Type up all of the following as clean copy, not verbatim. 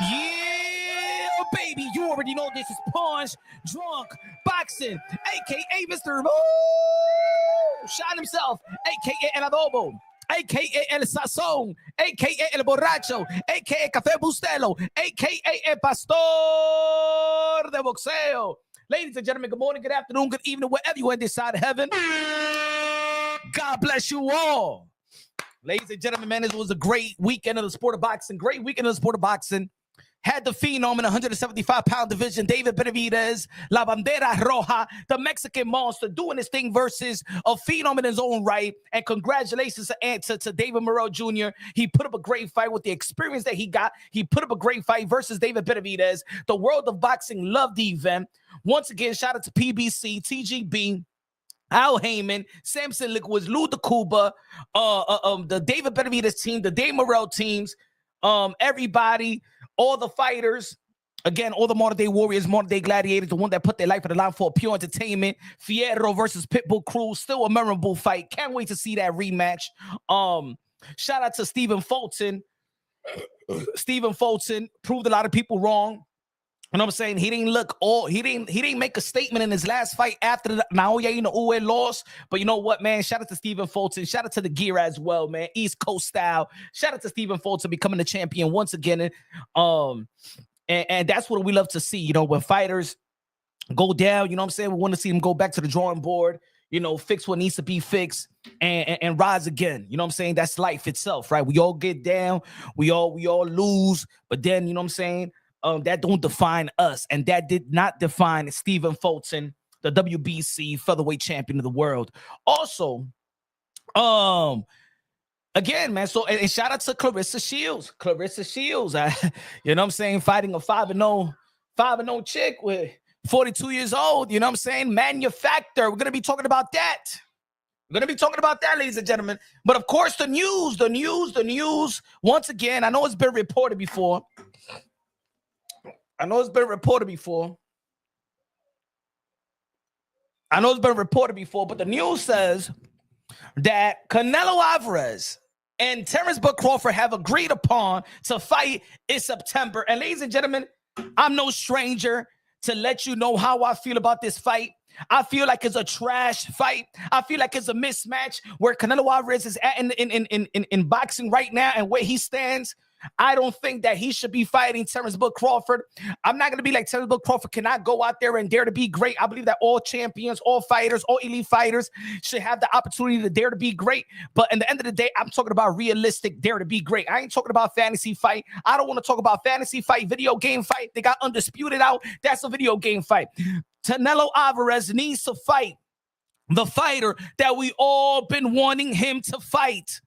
Yeah, baby, you already know this is Punch Drunk Boxing, a.k.a. Mr. Shine himself, a.k.a. El Adobo, a.k.a. El Sazón, a.k.a. El Borracho, a.k.a. Café Bustelo, a.k.a. El Pastor de Boxeo. Ladies and gentlemen, good morning, good afternoon, good evening, wherever you are in this side of heaven. God bless you all. Ladies and gentlemen, man, this was a great weekend of the sport of boxing. Great weekend of the sport of boxing. Had the phenom in the 175-pound division, David Benavidez, La Bandera Roja, the Mexican monster, doing his thing versus a phenom in his own right. And congratulations to David Morrell Jr. He put up a great fight with the experience that he got. He put up a great fight versus David Benavidez. The world of boxing loved the event. Once again, shout out to PBC, TGB, Al Heyman, Samson Liquids, Lou DeCuba, the David Benavidez team, the Dave Morrell teams, everybody, all the fighters, again, all the modern-day warriors, modern-day gladiators, the one that put their life on the line for pure entertainment. Fierro versus Pitbull Cruz, still a memorable fight. Can't wait to see that rematch. Shout out to Stephen Fulton. Stephen Fulton proved a lot of people wrong. You know what I'm saying? He didn't make a statement in his last fight after the Naoya Inoue loss. But you know what, man? Shout out to Stephen Fulton. Shout out to the gear as well, man. East Coast style. Shout out to Stephen Fulton becoming the champion once again. And that's what we love to see, you know, when fighters go down, you know what I'm saying? We want to see them go back to the drawing board, you know, fix what needs to be fixed and rise again. You know what I'm saying? That's life itself, right? We all get down. We all lose. But then, you know what I'm saying? That don't define us, and that did not define Stephen Fulton, the WBC featherweight champion of the world. Also, again, man. So and shout out to Clarissa Shields. Clarissa Shields, you know what I'm saying, fighting a 5-0 chick with 42 years old. You know what I'm saying? Manufacturer. We're gonna be talking about that. We're going to be talking about that, ladies and gentlemen. But of course, the news. Once again, I know it's been reported before. But the news says that Canelo Alvarez and Terence Crawford have agreed upon to fight in September. And ladies and gentlemen, I'm no stranger to let you know how I feel about this fight. I feel like it's a trash fight. I feel like it's a mismatch where Canelo Alvarez is at in boxing right now and where he stands. I don't think that he should be fighting Terence Crawford. I'm not going to be like Terence Crawford cannot go out there and dare to be great. I believe that all champions, all fighters, all elite fighters should have the opportunity to dare to be great. But in the end of the day, I'm talking about realistic dare to be great. I ain't talking about fantasy fight. I don't want to talk about fantasy fight, video game fight. They got Undisputed out. That's a video game fight. Canelo Alvarez needs to fight the fighter that we all been wanting him to fight.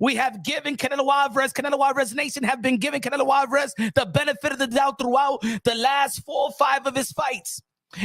We have given Canelo Alvarez Nation have been giving Canelo Alvarez the benefit of the doubt throughout the last 4 or 5 of his fights.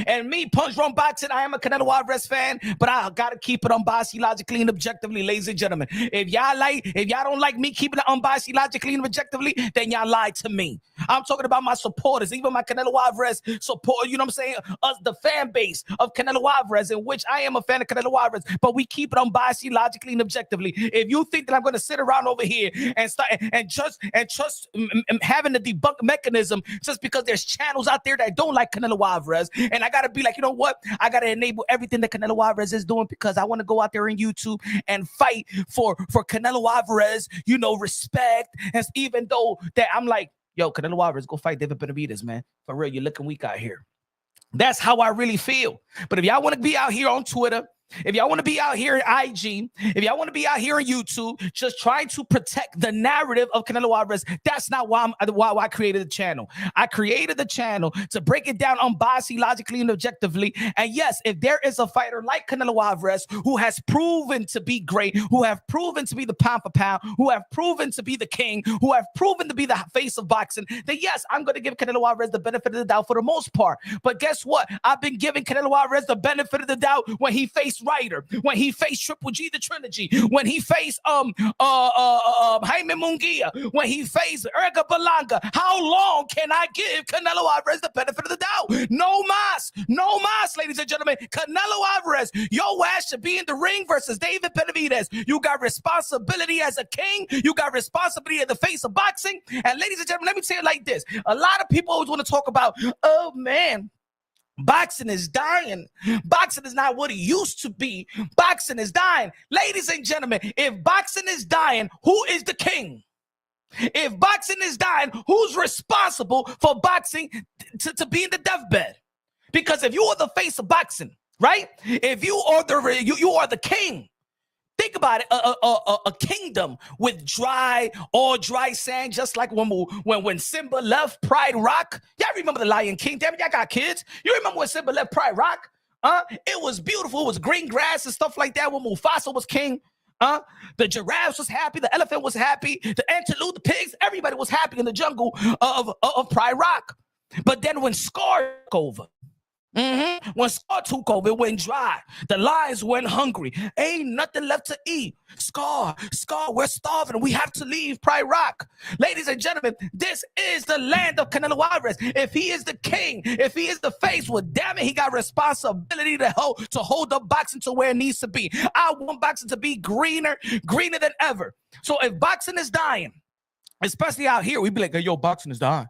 And me, Punch Drunk Boxing, I am a Canelo Alvarez fan, but I gotta keep it unbiased, logically, and objectively, ladies and gentlemen. If y'all don't like me keeping it unbiased, logically, and objectively, then y'all lied to me. I'm talking about my supporters, even my Canelo Alvarez support. You know what I'm saying? Us, the fan base of Canelo Alvarez, in which I am a fan of Canelo Alvarez, but we keep it unbiased, logically, and objectively. If you think that I'm going to sit around over here and start and trust having the debunk mechanism just because there's channels out there that don't like Canelo Alvarez. And I got to be like, you know what? I got to enable everything that Canelo Alvarez is doing because I want to go out there on YouTube and fight for Canelo Alvarez, you know, respect. And even though that I'm like, yo, Canelo Alvarez, go fight David Benavidez, man. For real, you're looking weak out here. That's how I really feel. But if y'all want to be out here on Twitter, if y'all want to be out here in IG, if y'all want to be out here on YouTube, just trying to protect the narrative of Canelo Alvarez, that's not why I created the channel. I created the channel to break it down unbiasedly, logically, and objectively. And yes, if there is a fighter like Canelo Alvarez who has proven to be great, who have proven to be the pound for pound, who have proven to be the king, who have proven to be the face of boxing, then yes, I'm going to give Canelo Alvarez the benefit of the doubt for the most part. But guess what? I've been giving Canelo Alvarez the benefit of the doubt when he faced Ryder, when he faced Triple G, the Trilogy, when he faced Jaime Munguia, when he faced Erga Balanga. How long can I give Canelo Alvarez the benefit of the doubt? No mas, ladies and gentlemen. Canelo Alvarez, your ass should be in the ring versus David Benavidez. You got responsibility as a king. You got responsibility in the face of boxing. And ladies and gentlemen, let me say it like this. A lot of people always want to talk about, oh man, boxing is dying. Boxing is not what it used to be. Boxing is dying. Ladies and gentlemen, if boxing is dying, who is the king? If boxing is dying, who's responsible for boxing to be in the deathbed? Because if you are the face of boxing, right? If you are the king. Think about it, a kingdom with dry sand, just like when Simba left Pride Rock. Y'all remember the Lion King? Damn it, y'all got kids. You remember when Simba left Pride Rock? It was beautiful. It was green grass and stuff like that when Mufasa was king. The giraffes was happy. The elephant was happy. The antelope, the pigs, everybody was happy in the jungle of Pride Rock. But then when Scar took over, when Scar took over, it went dry. The lions went hungry. Ain't nothing left to eat. Scar, we're starving. We have to leave Pride Rock. Ladies and gentlemen, this is the land of Canelo Alvarez. If he is the king, if he is the face, well, damn it, he got responsibility to hold up boxing to where it needs to be. I want boxing to be greener than ever. So if boxing is dying, especially out here, we be like, hey, yo, boxing is dying.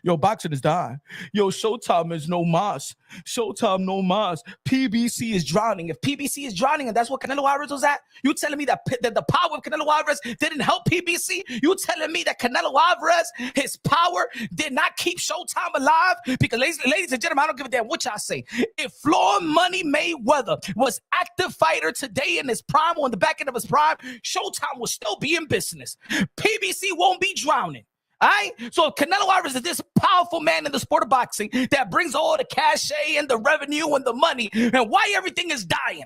Yo, boxing is dying. Yo, Showtime is no mas. Showtime no mas. PBC is drowning. If PBC is drowning and that's what Canelo Alvarez was at, you telling me that the power of Canelo Alvarez didn't help PBC? You telling me that Canelo Alvarez, his power did not keep Showtime alive? Because ladies and gentlemen, I don't give a damn what y'all say. If Floyd Money Mayweather was active fighter today in his prime or in the back end of his prime, Showtime will still be in business. PBC won't be drowning. All right, so if Canelo Alvarez is this powerful man in the sport of boxing that brings all the cachet and the revenue and the money, and why everything is dying?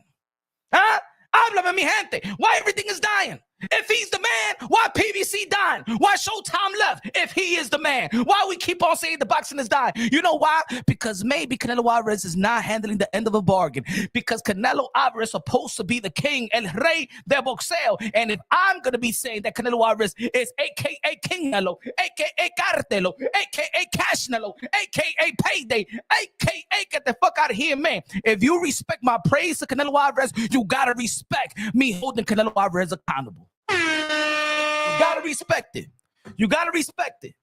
Huh? Háblame, mi gente. Why everything is dying? If he's the man, why PBC dying? Why Showtime left? If he is the man, why we keep on saying the boxing is dying? You know why? Because maybe Canelo Alvarez is not handling the end of a bargain. Because Canelo Alvarez is supposed to be the king, el rey de boxeo. And if I'm going to be saying that Canelo Alvarez is a.k.a. King Nelo, a.k.a. Cartelo, a.k.a. Cash Nelo, a.k.a. Payday, a.k.a. get the fuck out of here, man. If you respect my praise to Canelo Alvarez, you got to respect me holding Canelo Alvarez accountable. You gotta respect it. You gotta respect it.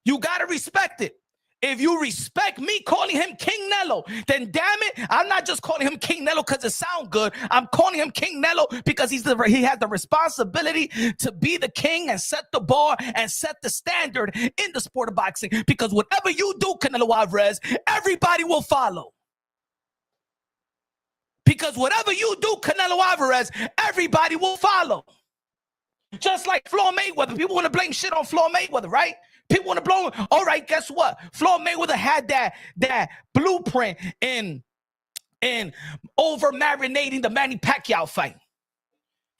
You gotta respect it. If you respect me calling him King Nelo, then damn it, I'm not just calling him King Nelo because it sounds good. I'm calling him King Nelo because he has the responsibility to be the king and set the bar and set the standard in the sport of boxing. Because whatever you do, Canelo Alvarez, everybody will follow. Because whatever you do, Canelo Alvarez, everybody will follow. Just like Floyd Mayweather. People want to blame shit on Floyd Mayweather, right? People want to blow. All right, guess what? Floyd Mayweather had that blueprint in over marinating the Manny Pacquiao fight.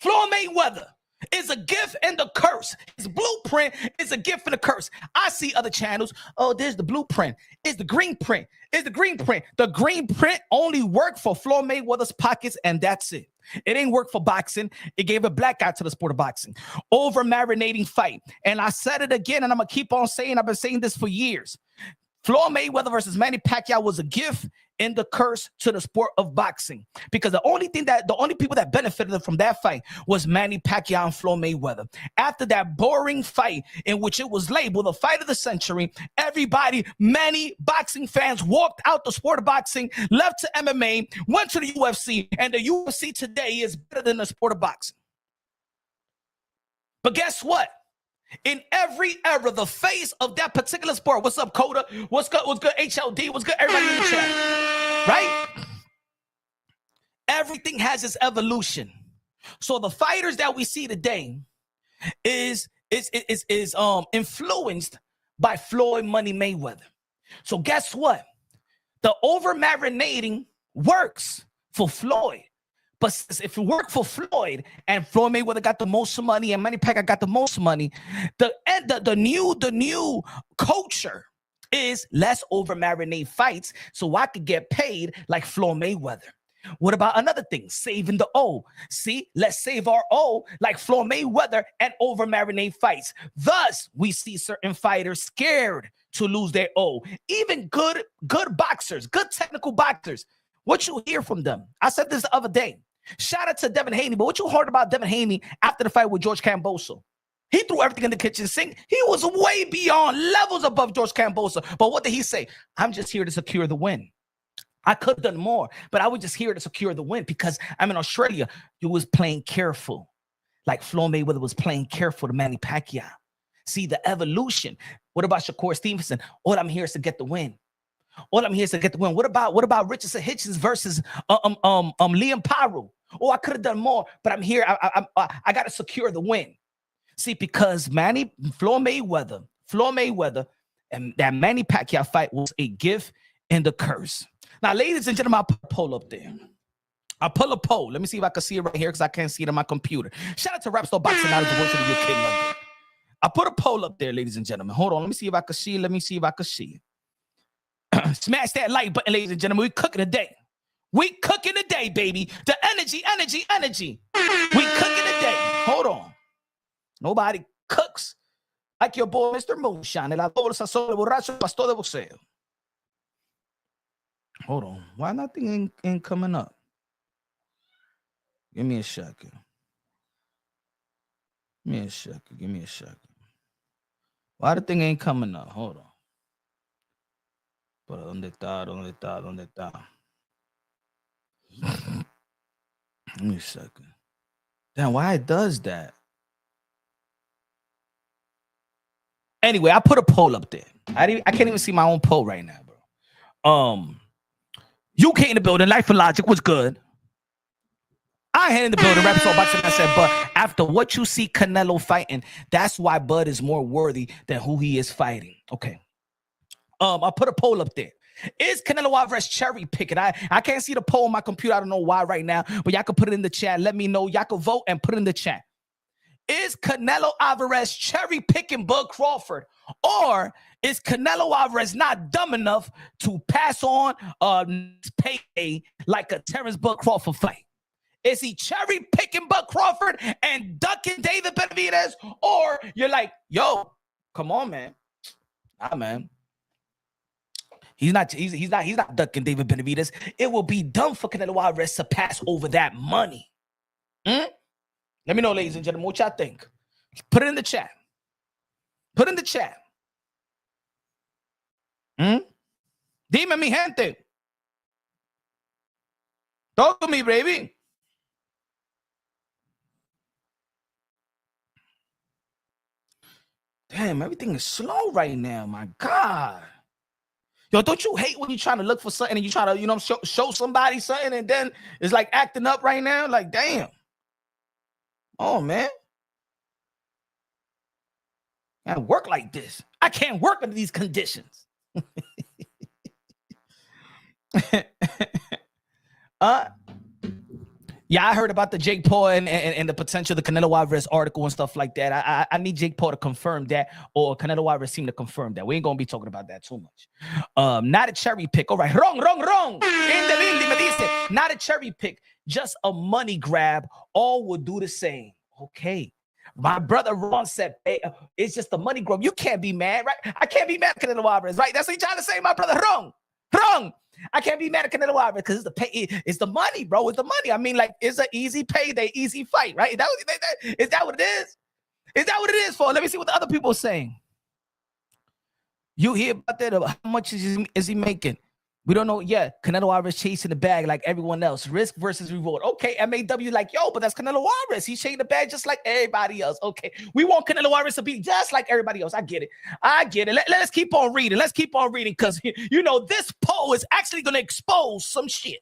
Floyd Mayweather is a gift and a curse. His blueprint is a gift and a curse. I see other channels. Oh, there's the blueprint. It's the green print. It's the green print. The green print only worked for Floyd Mayweather's pockets, and that's it. It ain't work for boxing. It gave a black eye to the sport of boxing. Over marinating fight. And I said it again, and I'm going to keep on saying, I've been saying this for years. Floyd Mayweather versus Manny Pacquiao was a gift and the curse to the sport of boxing. Because the only people that benefited from that fight was Manny Pacquiao and Floyd Mayweather. After that boring fight in which it was labeled the fight of the century, many boxing fans walked out the sport of boxing, left to MMA, went to the UFC, and the UFC today is better than the sport of boxing. But guess what? In every era, the face of that particular sport. What's up, Coda? What's good? What's good, HLD? What's good, everybody in the chat? Right? Everything has its evolution. So the fighters that we see today is influenced by Floyd Money Mayweather. So guess what? The over marinating works for Floyd. But if it worked for Floyd and Floyd Mayweather got the most money and Manny Pacquiao got the most money, the new culture is let's over marinate fights so I could get paid like Floyd Mayweather. What about another thing? Saving the O. See, let's save our O like Floyd Mayweather and over-marinate fights. Thus, we see certain fighters scared to lose their O. Even good boxers, good technical boxers. What you hear from them? I said this the other day. Shout out to Devin Haney, but what you heard about Devin Haney after the fight with George Kambosos? He threw everything in the kitchen sink. He was way beyond levels above George Kambosos. But what did he say? I'm just here to secure the win. I could have done more, but I was just here to secure the win because I'm in Australia. You was playing careful, like Floyd Mayweather was playing careful to Manny Pacquiao. See the evolution. What about Shakur Stevenson? All I'm here is to get the win. All I'm here is to get the win. What about Richardson Hitchens versus Liam Paru? Oh, I could have done more, but I'm here. I got to secure the win. See, because Floyd Mayweather, and that Manny Pacquiao fight was a gift and a curse. Now, ladies and gentlemen, I'll put a poll up there. I'll pull a poll. Let me see if I can see it right here because I can't see it on my computer. Shout out to Rapstar Boxing out of the world of the UK, London. I put a poll up there, ladies and gentlemen. Hold on. Let me see if I can see it. Let me see if I can see it. Smash that like button, ladies and gentlemen. We cooking today. We cooking today, baby. The energy. We cooking today. Hold on. Nobody cooks like your boy, Mr. Moonshine. El adobo sazón de borracho, pastor de boxeo. Hold on. Why nothing ain't coming up? Give me a second. Give me a second. Why the thing ain't coming up? Hold on. Pero ¿dónde está? Give me a second. Damn, why it does that? Anyway, I put a poll up there. I can't even see my own poll right now, bro. UK in the building. Life and Logic was good. I had in the building. Rapstar Boxing. I said, but after what you see Canelo fighting, that's why Bud is more worthy than who he is fighting. Okay. I put a poll up there. Is Canelo Alvarez cherry picking? I can't see the poll on my computer. I don't know why right now, but y'all can put it in the chat. Let me know. Y'all can vote and put it in the chat. Is Canelo Alvarez cherry picking Bud Crawford, or is Canelo Alvarez not dumb enough to pass on payday like a Terence Bud Crawford fight? Is he cherry picking Bud Crawford and ducking David Benavidez, or you're like, yo, come on, man, nah, man. He's not ducking David Benavidez. It will be dumb for Canelo Alvarez to pass over that money. Let me know, ladies and gentlemen, what y'all think. Put it in the chat. Put in the chat. Dime, mi gente. Talk to me, baby. Damn, everything is slow right now. My God. Yo, don't you hate when you're trying to look for something and you try to, show somebody something and then it's like acting up right now? Like, damn. Oh, man. I can't work like this. I can't work under these conditions. Yeah, I heard about the Jake Paul and the potential of the Canelo Alvarez article and stuff like that. I need Jake Paul to confirm that, or Canelo Alvarez seem to confirm that. We ain't going to be talking about that too much. Not a cherry pick. All right. Wrong. Not a cherry pick. Just a money grab. All will do the same. Okay. My brother Ron said, hey, it's just a money grab. You can't be mad, right? I can't be mad at Canelo Alvarez, right? That's what he's trying to say, my brother. Wrong. I can't be mad at Canelo Alvarez because it's the pay. It's the money, bro. It's the money. I mean, like, it's an easy payday, easy fight, right? Is that what it is? Is that what it is for? Let me see what the other people are saying. You hear about that? How much is he making? We don't know yet. Canelo Alvarez chasing the bag like everyone else. Risk versus reward. Okay, MAW like, yo, but that's Canelo Alvarez. He's chasing the bag just like everybody else. Okay, we want Canelo Alvarez to be just like everybody else. I get it. Let's keep on reading. Because, this poll is actually going to expose some shit.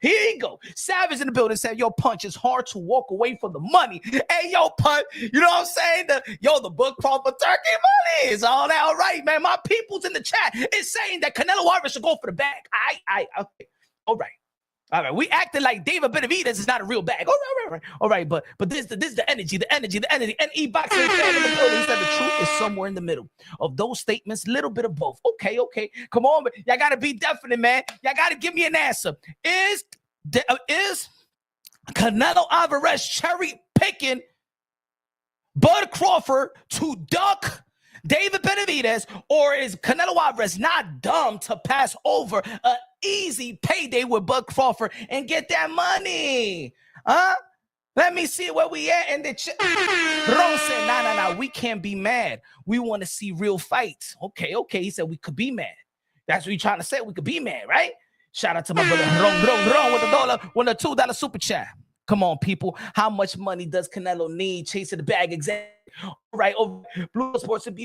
Here you go. Savage in the building said, yo, Punch, it's hard to walk away from the money. Hey, yo, Punch, you know what I'm saying? The book Crawford Turki money is all that. All right, man. My people's in the chat is saying that Canelo Alvarez should go for the bag. Okay. All right. We acted like David Benavidez is not a real bag. All right. But this is the energy. And E-Boxing fan in the building, he said the truth is somewhere in the middle of those statements, little bit of both. Okay. Come on, y'all got to be definite, man. Y'all got to give me an answer. Is Is Canelo Alvarez cherry picking Bud Crawford to duck David Benavidez, or is Canelo Alvarez not dumb to pass over an easy payday with Bud Crawford and get that money? Huh? Let me see where we at. And the Ron said, nah, we can't be mad. We want to see real fights. Okay. He said we could be mad. That's what you're trying to say. We could be mad, right? Shout out to my brother Ron with the $2 super chat. Come on, people. How much money does Canelo need chasing the bag? Exactly. All right. Over Blue Sports would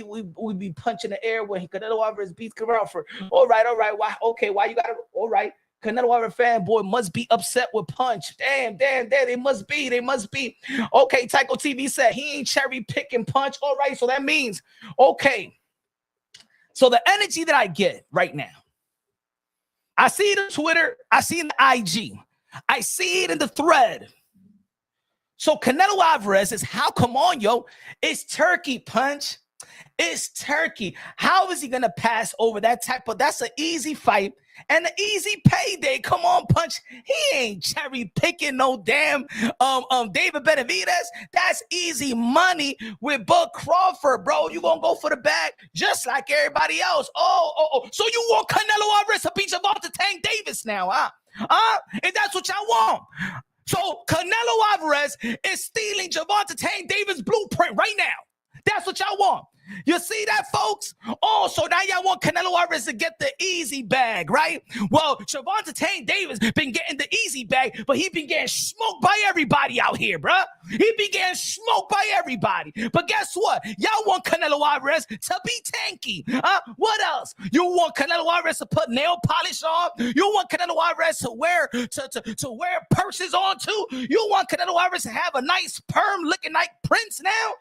be punching the air when Canelo Alvarez beats Crawford. All right. Why? Okay. Why you got to? All right. Canelo Alvarez fanboy must be upset with Punch. Damn. They must be. Okay. Tycho TV said he ain't cherry picking Punch. All right. So that means, okay. So the energy that I get right now, I see it on Twitter. I see it in the IG. I see it in the thread. So Canelo Alvarez is, how come on, yo? It's Turkey, Punch. It's Turkey. How is he going to pass over that type of, that's an easy fight and an easy payday. Come on, Punch. He ain't cherry picking no damn David Benavidez. That's easy money with Bud Crawford, bro. You going to go for the bag just like everybody else. Oh. So you want Canelo Alvarez to beat Gervonta Tank Davis now, huh? And that's what y'all want. So Canelo Alvarez is stealing Gervonta Tank Davis' blueprint right now. That's what y'all want. You see that, folks? Oh, so now y'all want Canelo Alvarez to get the easy bag, right? Well, Gervonta Tank Davis been getting the easy bag, but he been getting smoked by everybody out here, bruh. He been getting smoked by everybody. But guess what? Y'all want Canelo Alvarez to be tanky. What else? You want Canelo Alvarez to put nail polish on? You want Canelo Alvarez to wear to wear purses on too? You want Canelo Alvarez to have a nice perm looking like Prince now?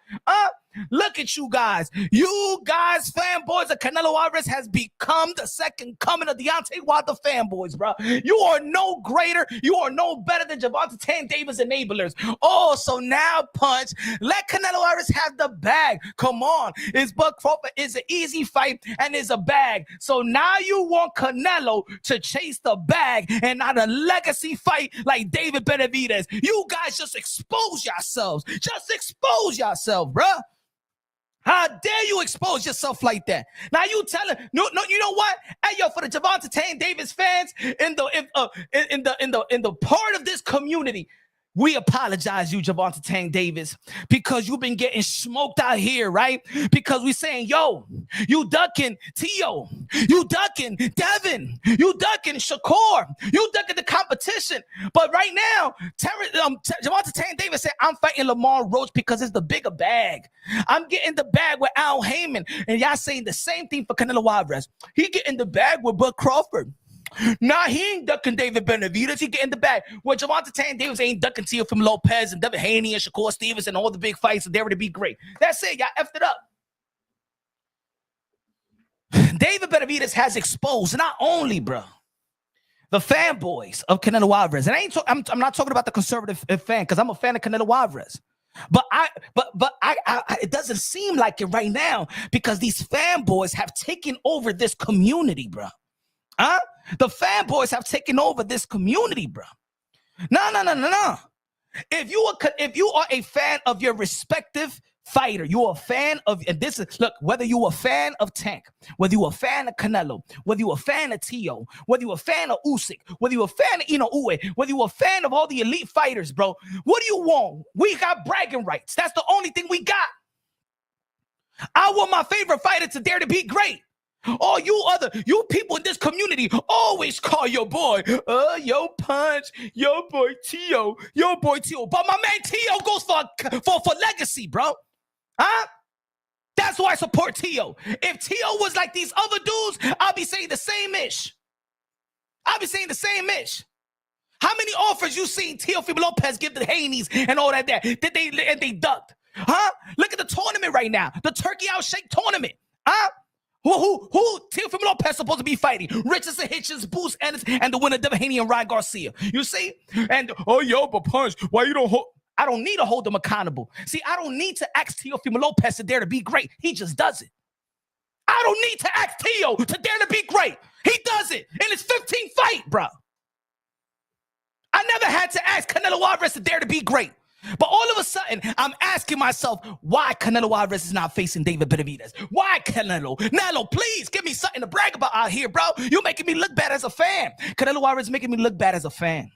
Look at you guys. You guys, fanboys of Canelo Alvarez has become the second coming of Deontay Wilder fanboys, bro. You are no greater. You are no better than Gervonta Tank Davis enablers. Oh, so now, Punch, let Canelo Alvarez have the bag. Come on. It's Bud Crawford. It's an easy fight and it's a bag. So now you want Canelo to chase the bag and not a legacy fight like David Benavidez. You guys just expose yourselves. Just expose yourself, bro. How dare you expose yourself like that? Now you telling no, you know what? Hey, yo, for the Gervonta Tank Davis fans in the part of this community, we apologize, you Gervonta Tank Davis, because you've been getting smoked out here, right? Because we saying, yo, you ducking Tio, you ducking Devin, you ducking Shakur, you ducking the competition. But right now, Gervonta Tank Davis said, I'm fighting Lamar Roach because it's the bigger bag. I'm getting the bag with Al Heyman. And y'all saying the same thing for Canelo Alvarez. He getting the bag with Bud Crawford. Nah, he ain't ducking David Benavidez. He getting the bag. Well, Gervonta Tank Davis ain't ducking Teofimo Lopez and Devin Haney and Shakur Stevens and all the big fights. So they're to be great. That's it. Y'all effed it up. David Benavidez has exposed not only, bro, the fanboys of Canelo Alvarez. And I'm not talking about the conservative fan because I'm a fan of Canelo Alvarez. But it doesn't seem like it right now because these fanboys have taken over this community, bro. The fanboys have taken over this community, bro. No. If you are a fan of your respective fighter, you're a fan of, and this is, look, whether you're a fan of Tank, whether you're a fan of Canelo, whether you're a fan of Tio, whether you're a fan of Usyk, whether you're a fan of Inoue, whether you're a fan of all the elite fighters, bro, what do you want? We got bragging rights. That's the only thing we got. I want my favorite fighter to dare to be great. Oh, you people in this community always call your boy, yo Punch, yo boy Tio. But my man Tio goes for legacy, bro. That's why I support Tio. If Tio was like these other dudes, I'll be saying the same-ish. How many offers you seen Teofimo Lopez give the Haneys and all that? They ducked. Look at the tournament right now. The Turki Alshikh tournament. Who Teofimo Lopez supposed to be fighting? Richardson, Hitchens, Boost, and the winner Devin Haney and Ryan Garcia. You see? And but Punch, why you don't hold? I don't need to hold them accountable. See, I don't need to ask Teofimo Lopez to dare to be great. He just does it. I don't need to ask Tio to dare to be great. He does it in his 15th fight, bro. never had to ask Canelo Alvarez to dare to be great. But all of a sudden, I'm asking myself, why Canelo Alvarez is not facing David Benavidez? Why Canelo? Nelo, please give me something to brag about out here, bro. You're making me look bad as a fan. Canelo Alvarez is making me look bad as a fan.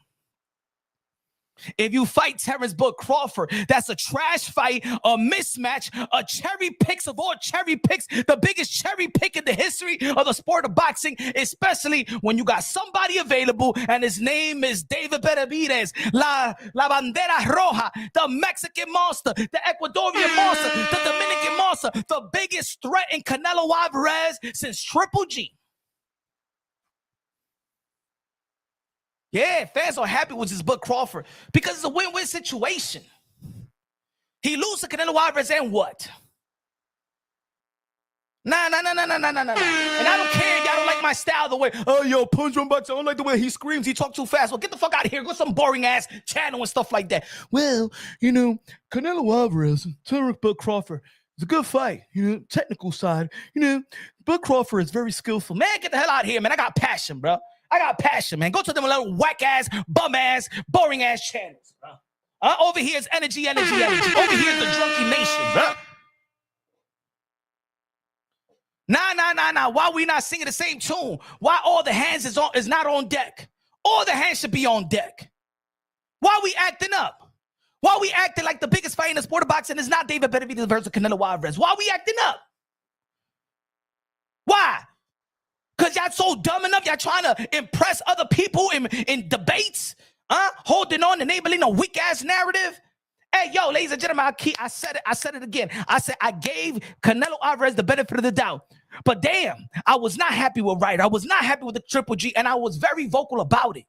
If you fight Terence Crawford, that's a trash fight, a mismatch, a cherry picks of all cherry picks, the biggest cherry pick in the history of the sport of boxing, especially when you got somebody available and his name is David Benavidez, La Bandera Roja, the Mexican monster, the Ecuadorian monster, the Dominican monster, the biggest threat in Canelo Alvarez since Triple G. Yeah, fans are happy with his book Crawford because it's a win-win situation. He loses to Canelo Alvarez and what? Nah. And I don't care if y'all don't like my style the way, oh, yo, punch one box. I don't like the way he screams. He talks too fast. Well, get the fuck out of here. Go some boring-ass channel and stuff like that. Well, you know, Canelo Alvarez and Terence Crawford, it's a good fight, you know, technical side. You know, Bud Crawford is very skillful. Man, get the hell out of here, man. I got passion, bro. I got passion, man. Go to them little whack-ass, bum-ass, boring-ass channels, bro. Over here is energy. Over here is the Drunky Nation, bro. Nah. Why we not singing the same tune? Why all the hands is not on deck? All the hands should be on deck. Why we acting up? Why we acting like the biggest fight in the sport of boxing is not David Benavidez versus Canelo Alvarez? Why we acting up? Why? Because y'all so dumb enough, y'all trying to impress other people in debates, holding on, enabling a weak-ass narrative. Hey, yo, ladies and gentlemen, I said it again. I said I gave Canelo Alvarez the benefit of the doubt. But damn, I was not happy with Wright. I was not happy with the Triple G, and I was very vocal about it.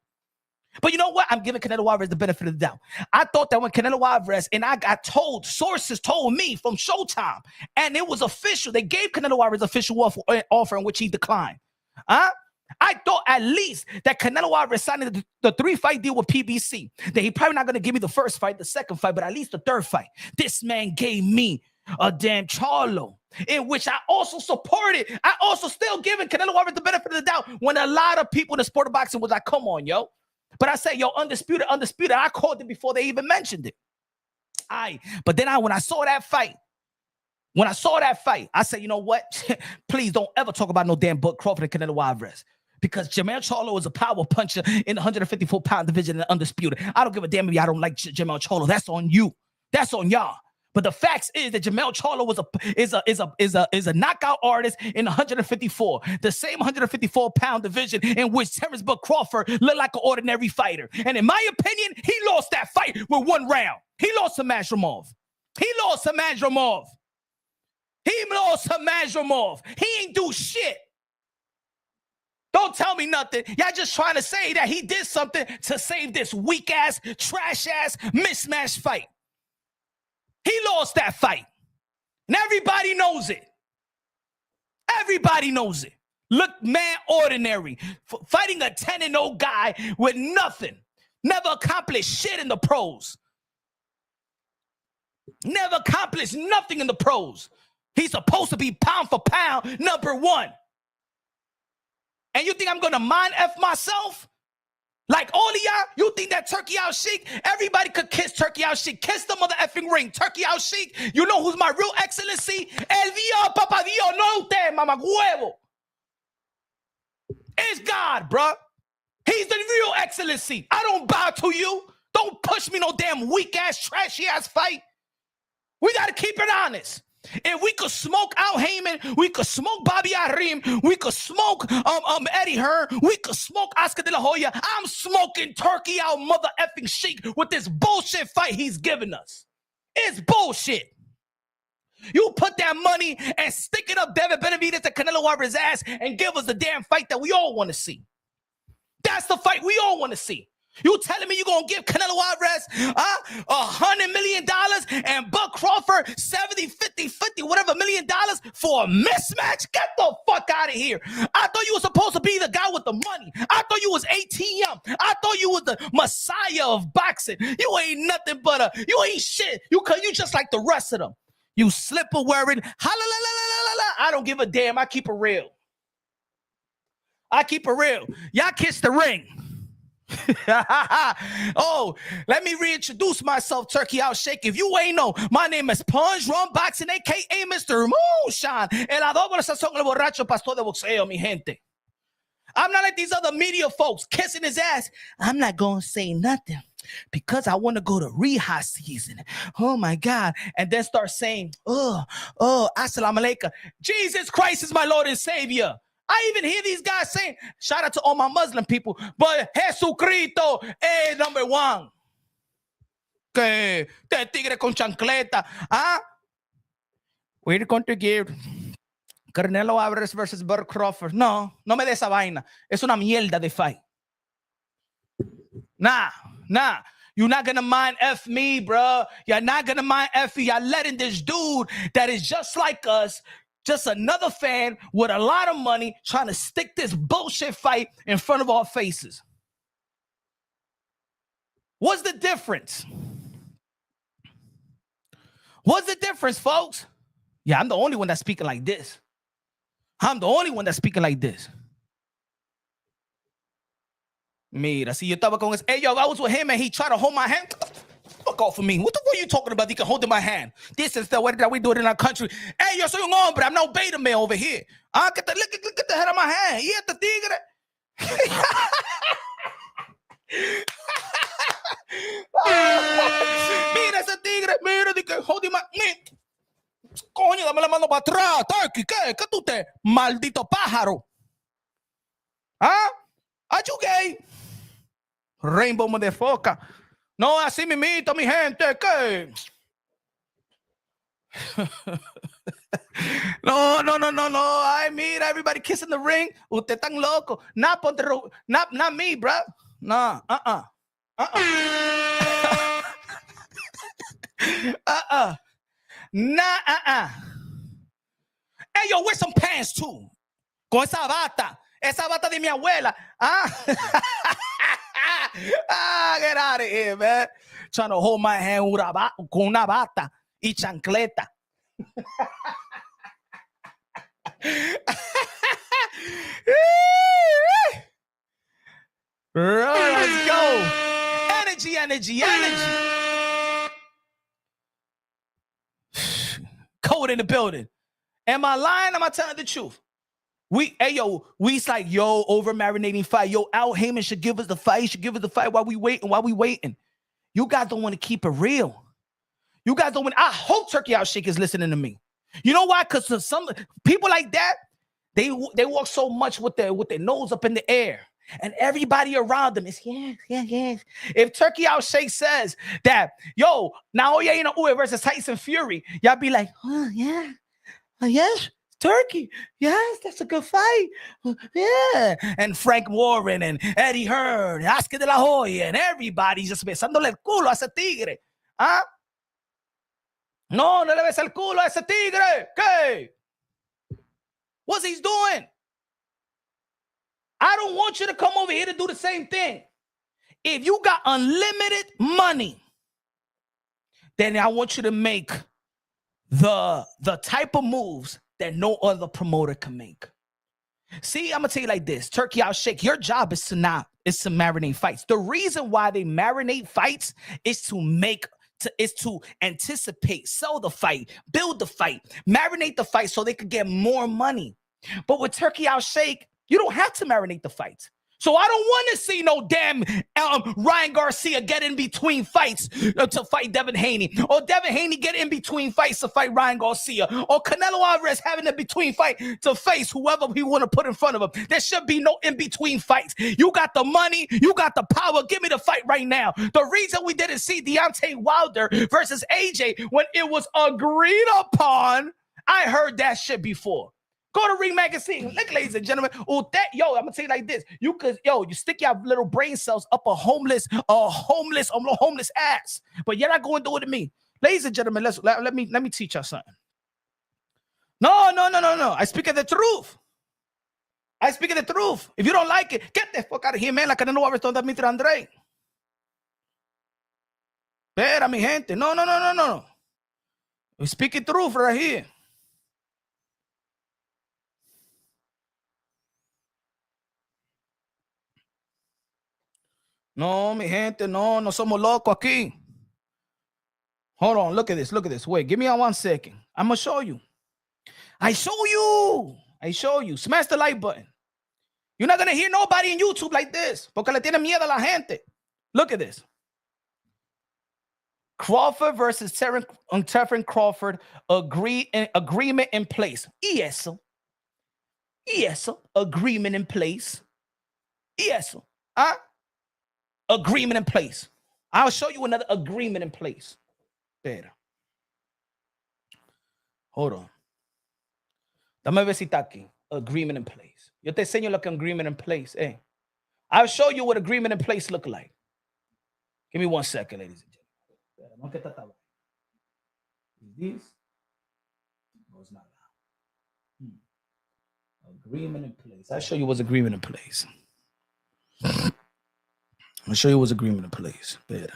But you know what? I'm giving Canelo Alvarez the benefit of the doubt. I thought that when Canelo Alvarez, and I got told, sources told me from Showtime, and it was official. They gave Canelo Alvarez official offer in which he declined. I thought at least that Canelo Alvarez signed the 3-fight deal with PBC. That he probably not going to give me the first fight, the second fight, but at least the third fight. This man gave me a damn Charlo, in which I also supported. I also still giving Canelo Alvarez the benefit of the doubt when a lot of people in the sport of boxing was like, come on, yo. But I said, yo, undisputed. I called it before they even mentioned it. But then when I saw that fight, I said, you know what? Please don't ever talk about no damn Bud Crawford and Canelo Alvarez. Because Jermell Charlo is a power puncher in the 154-pound division and undisputed. I don't give a damn if y'all don't like Jermell Charlo. That's on you. That's on y'all. But the facts is that Jermell Charlo is a knockout artist in 154, the same 154-pound division in which Terence Crawford looked like an ordinary fighter. And in my opinion, he lost that fight with 1 round. He lost to Mazrumov. He lost to Mazrumov. He ain't do shit. Don't tell me nothing. Y'all just trying to say that he did something to save this weak-ass, trash-ass, mismatched fight. He lost that fight. And everybody knows it. Everybody knows it. Look, man, ordinary. Fighting a 10-0 guy with nothing. Never accomplished shit in the pros. Never accomplished nothing in the pros. He's supposed to be pound for pound #1. And you think I'm going to mind F myself? Like all of y'all, you think that Turki Alshikh, everybody could kiss Turki Alshikh. Kiss the mother effing ring. Turki Alshikh, you know who's my real excellency? El Dios, Papa Dios, no usted, mama huevo. It's God, bruh. He's the real excellency. I don't bow to you. Don't push me no damn weak-ass, trashy-ass fight. We got to keep it honest. If we could smoke Al Heyman, we could smoke Bobby Arim, we could smoke Eddie Hearn, we could smoke Oscar De La Hoya. I'm smoking Turki Al mother effing Sheik with this bullshit fight he's giving us. It's bullshit. You put that money and stick it up David Benavidez to Canelo Alvarez's ass and give us the damn fight that we all want to see. That's the fight we all want to see. You telling me you're going to give Canelo Alvarez $100 million and Bud Crawford 70, 50, 50, whatever $1 million for a mismatch? Get the fuck out of here. I thought you were supposed to be the guy with the money. I thought you was ATM. I thought you was the messiah of boxing. You ain't nothing but you ain't shit. You just like the rest of them. You slipper wearing, I don't give a damn. I keep it real. Y'all kiss the ring. Oh, let me reintroduce myself, Turki Alshikh. If you ain't know, my name is Punch Run Boxing, aka Mr. Moonshine. El adobo de sazón, el borracho pastor de boxeo, mi gente. I'm not like these other media folks kissing his ass. I'm not going to say nothing because I want to go to rehab season. Oh my God. And then start saying, assalamu alaikum. Jesus Christ is my Lord and Savior. I even hear these guys saying, shout out to all my Muslim people, but Jesucristo es number one. Que te tigre con chancleta. We're going to give Canelo Alvarez versus Crawford. No me de esa vaina. Es una mierda de fight. Nah. You're not gonna mind F me, bro. You're not gonna mind F me. You're letting this dude that is just like us, just another fan with a lot of money, trying to stick this bullshit fight in front of our faces. What's the difference? What's the difference, folks? Yeah, I'm the only one that's speaking like this. Mira, si yo estaba con ese, hey, yo, I was with him and he tried to hold my hand. Fuck off of me. What the fuck are you talking about? He can hold in my hand. This is the way that we do it in our country. Hey, yo, soy un hombre. I'm no beta male over here. Get the head of my hand. Y este tigre. Mira ese tigre. Mira, hold in my... Coño, dame la mano para atrás. Turki, ¿qué? ¿Qué tú te? Maldito pájaro. ¿Are you gay? Rainbow motherfucker. No, así mimito, mi gente. ¿Qué? No. Ay, mira, everybody kissing the ring. Usted tan loco. Not me, bro. No, Hey, yo, wear some pants too. Con esa bata. Esa bata de mi abuela. Get out of here, man. Trying to hold my hand con una bata y chancleta. Let's go. Energy. Code in the building. Am I lying? Am I telling the truth? We like, over marinating fight. Al Heyman should give us the fight. He should give us the fight while we waiting. You guys don't want to keep it real. You guys don't want. I hope Turki Alshikh is listening to me. You know why? Because some people like that, they walk so much with their nose up in the air, and everybody around them is yes. If Turki Alshikh says that, now Uwe versus Tyson Fury, y'all be like, oh yeah, yes. Turki, yes, that's a good fight. Yeah. And Frank Warren and Eddie Hearn, Oscar de la Hoya, and everybody just besándole el culo a ese tigre. No le besa el culo a ese tigre. ¿Qué? What's he doing? I don't want you to come over here to do the same thing. If you got unlimited money, then I want you to make the type of moves that no other promoter can make. See, I'm gonna tell you like this, Turki Alshikh, your job is to marinate fights. The reason why they marinate fights is to anticipate, sell the fight, build the fight, marinate the fight so they could get more money. But with Turki Alshikh, you don't have to marinate the fights. So I don't want to see no damn Ryan Garcia get in between fights to fight Devin Haney, or Devin Haney get in between fights to fight Ryan Garcia, or Canelo Alvarez having a between fight to face whoever he want to put in front of him. There should be no in between fights. You got the money, you got the power. Give me the fight right now. The reason we didn't see Deontay Wilder versus AJ when it was agreed upon, I heard that shit before. Go to Ring Magazine. Look, ladies and gentlemen. I'm gonna tell you like this. You stick your little brain cells up a homeless ass. But you're not going to do it to me. Ladies and gentlemen, let me teach y'all something. No. I speak of the truth. If you don't like it, get the fuck out of here, man. Like I don't know what I Mitra Andre. Espera, mi gente. No. We speak the truth right here. No, mi gente, no somos locos aquí. Hold on, look at this, Wait, give me 1 second. I'm gonna show you. I show you. Smash the like button. You're not gonna hear nobody in YouTube like this, porque le tiene miedo a la gente. Look at this. Crawford versus Terence Crawford agreement in place. Y eso, agreement in place. Y eso, agreement in place. I'll show you another agreement in place. Espera. Hold on. Dame ver si está aquí. Agreement in place. Yo te enseño lo que agreement in place. I'll show you what agreement in place look like. Give me 1 second, ladies and gentlemen. Is this? No, it's not. Agreement in place. I'll show you what's agreement in place. I'll show you what's agreement in place. Better.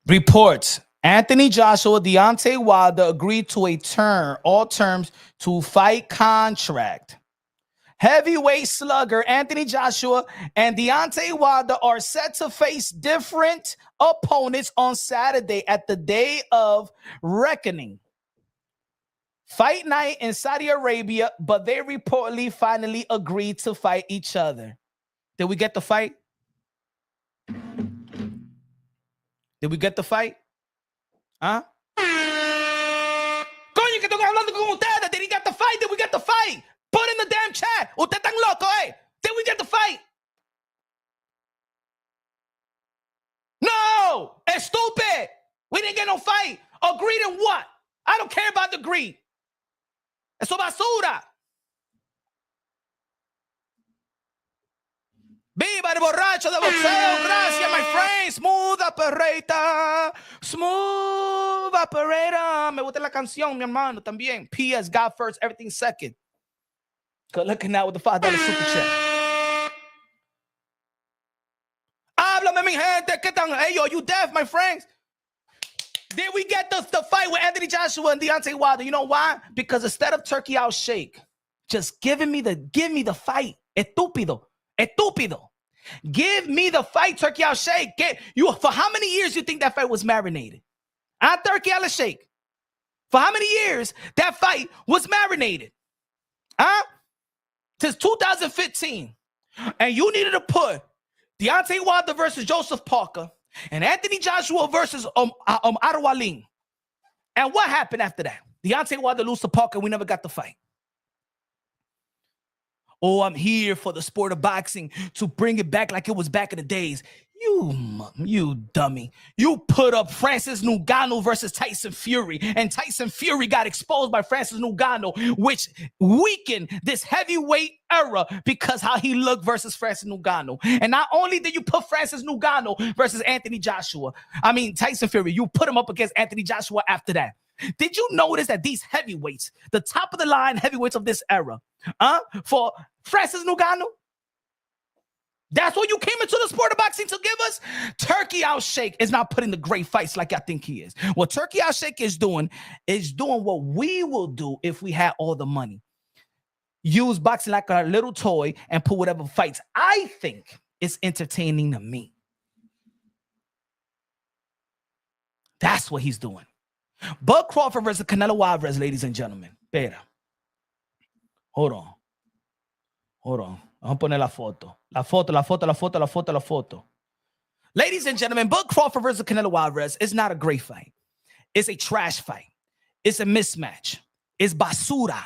Reports. Anthony Joshua, Deontay Wilder agreed to all terms to fight contract. Heavyweight slugger Anthony Joshua and Deontay Wilder are set to face different opponents on Saturday at the Day of Reckoning fight night in Saudi Arabia, but they reportedly finally agreed to fight each other. Did we get the fight? Did we get the fight? Huh? Coño, que estoy hablando con ustedes. Did he get the fight? Did we get the fight? Put in the damn chat. Usted tan loco, eh? Did we get the fight? No! It's stupid. We didn't get no fight. Agreed in what? I don't care about the greed. Eso basura. Viva el borracho de boxeo. Gracias, my friend. Smooth operator. Smooth operator. Me gusta la canción, mi hermano, también. P.S. God first, everything second. Good looking out with the $5 super chat. Háblame, mi gente. ¿Qué tan? Hey, yo, you deaf, my friends? Did we get the fight with Anthony Joshua and Deontay Wilder? You know why? Because instead of Turki Alshikh just give me the fight. Estúpido. Give me the fight, Turki Alshikh. For how many years you think that fight was marinated? Turki Alshikh. For how many years that fight was marinated? Since 2015. And you needed to put Deontay Wilder versus Joseph Parker and Anthony Joshua versus Alalshikh. And what happened after that? Deontay Wilder lose to Parker. We never got the fight. Oh, I'm here for the sport of boxing to bring it back like it was back in the days. You dummy. You put up Francis Ngannou versus Tyson Fury, and Tyson Fury got exposed by Francis Ngannou, which weakened this heavyweight era because how he looked versus Francis Ngannou. And not only did you put Francis Ngannou versus Tyson Fury, you put him up against Anthony Joshua after that. Did you notice that these heavyweights, the top of the line heavyweights of this era, for Francis Ngannou, that's what you came into the sport of boxing to give us? Turki Alshikh is not putting the great fights like I think he is. What Turki Alshikh is doing what we will do if we had all the money. Use boxing like a little toy and put whatever fights I think is entertaining to me. That's what he's doing. Bud Crawford versus Canelo Alvarez, ladies and gentlemen. Espera. Hold on. Vamos a poner la foto. La foto. Ladies and gentlemen, Bud Crawford versus Canelo Alvarez is not a great fight. It's a trash fight. It's a mismatch. It's basura.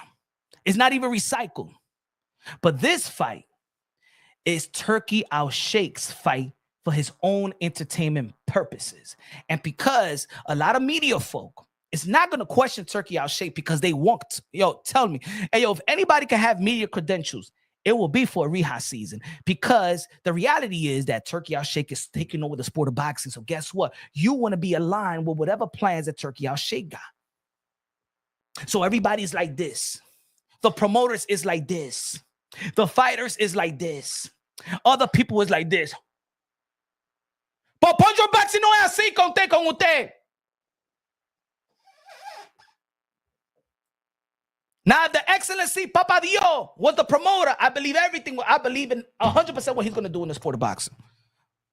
It's not even recycled. But this fight is Turki Alshaykh's fight for his own entertainment purposes. And because a lot of media folk is not going to question Turki Alshikh because they want, tell me, if anybody can have media credentials, it will be for a rehab season, because the reality is that Turki Alshikh is taking over the sport of boxing. So guess what? You want to be aligned with whatever plans that Turki Alshikh got. So everybody's like this. The promoters is like this. The fighters is like this. Other people is like this. But Poncho Baxi no es así con usted. Now, the Excellency Papa Dio was the promoter. I believe everything. I believe in 100% what he's going to do in the sport of boxing.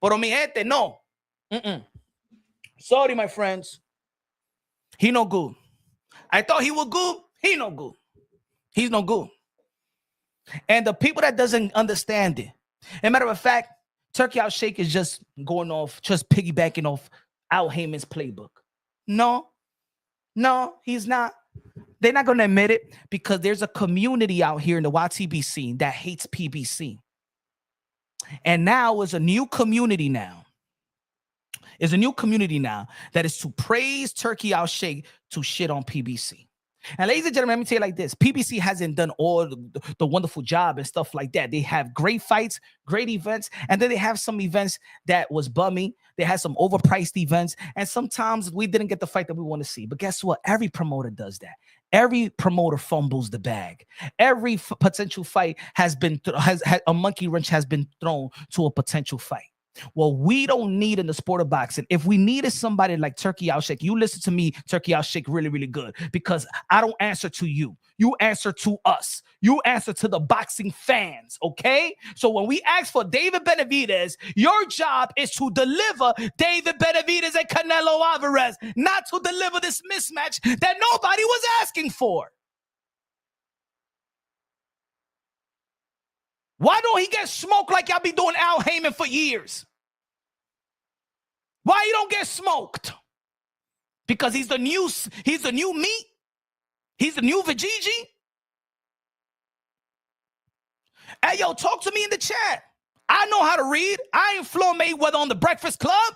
Pero mi gente, no. Sorry, my friends. He no good. I thought he was good. He no good. He's no good. And the people that doesn't understand it. As a matter of fact, Turki Alshikh is just going off, just piggybacking off Al Heyman's playbook. No, he's not. They're not going to admit it because there's a community out here in the YTB scene that hates PBC. And now is a new community now. Is a new community now that is to praise Turki Alshikh to shit on PBC. And ladies and gentlemen, let me tell you like this. PBC hasn't done all the wonderful job and stuff like that. They have great fights, great events, and then they have some events that was bummy. They had some overpriced events, and sometimes we didn't get the fight that we want to see. But guess what? Every promoter does that. Every promoter fumbles the bag. Every potential fight has a monkey wrench has been thrown to a potential fight. Well, we don't need in the sport of boxing. If we needed somebody like Turki Alshikh, you listen to me, Turki Alshikh, really, really good, because I don't answer to you. You answer to us. You answer to the boxing fans, okay? So when we ask for David Benavidez, your job is to deliver David Benavidez and Canelo Alvarez, not to deliver this mismatch that nobody was asking for. Why don't he get smoked like y'all be doing Al Heyman for years? Why you don't get smoked? Because he's the new meat? He's the new Vijiji? Hey, yo, talk to me in the chat. I know how to read. I ain't Floyd Mayweather on the Breakfast Club.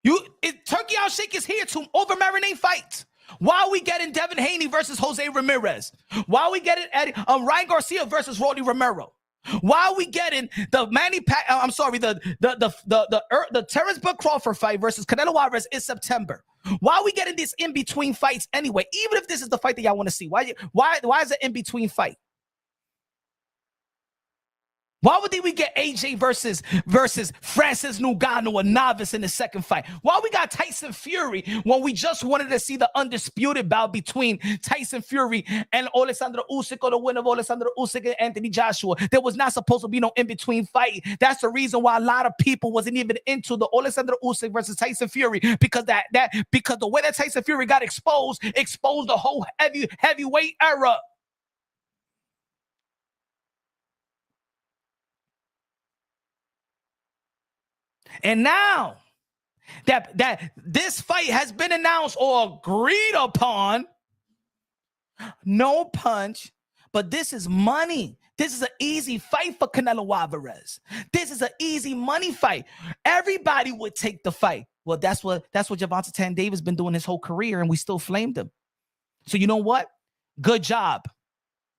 Turki Alshikh is here to over-marinate fights. Why are we getting Devin Haney versus Jose Ramirez? Why are we getting Ryan Garcia versus Rolly Romero? Why are we getting the Terence Crawford fight versus Canelo Alvarez in September? Why are we getting these in-between fights anyway? Even if this is the fight that y'all want to see, why is it in-between fight? Why would we get AJ versus Francis Ngannou, a novice, in the second fight? Why we got Tyson Fury when we just wanted to see the undisputed bout between Tyson Fury and Alexander Usyk, or the winner of Alexander Usyk and Anthony Joshua? There was not supposed to be no in-between fight. That's the reason why a lot of people wasn't even into the Alexander Usyk versus Tyson Fury, because because the way that Tyson Fury got exposed the whole heavyweight era. And now that this fight has been announced or agreed upon, no punch, but this is money. This is an easy fight for Canelo Alvarez. This is an easy money fight. Everybody would take the fight. Well, that's what Gervonta Tank Davis been doing his whole career, and we still flamed him. So you know what? Good job,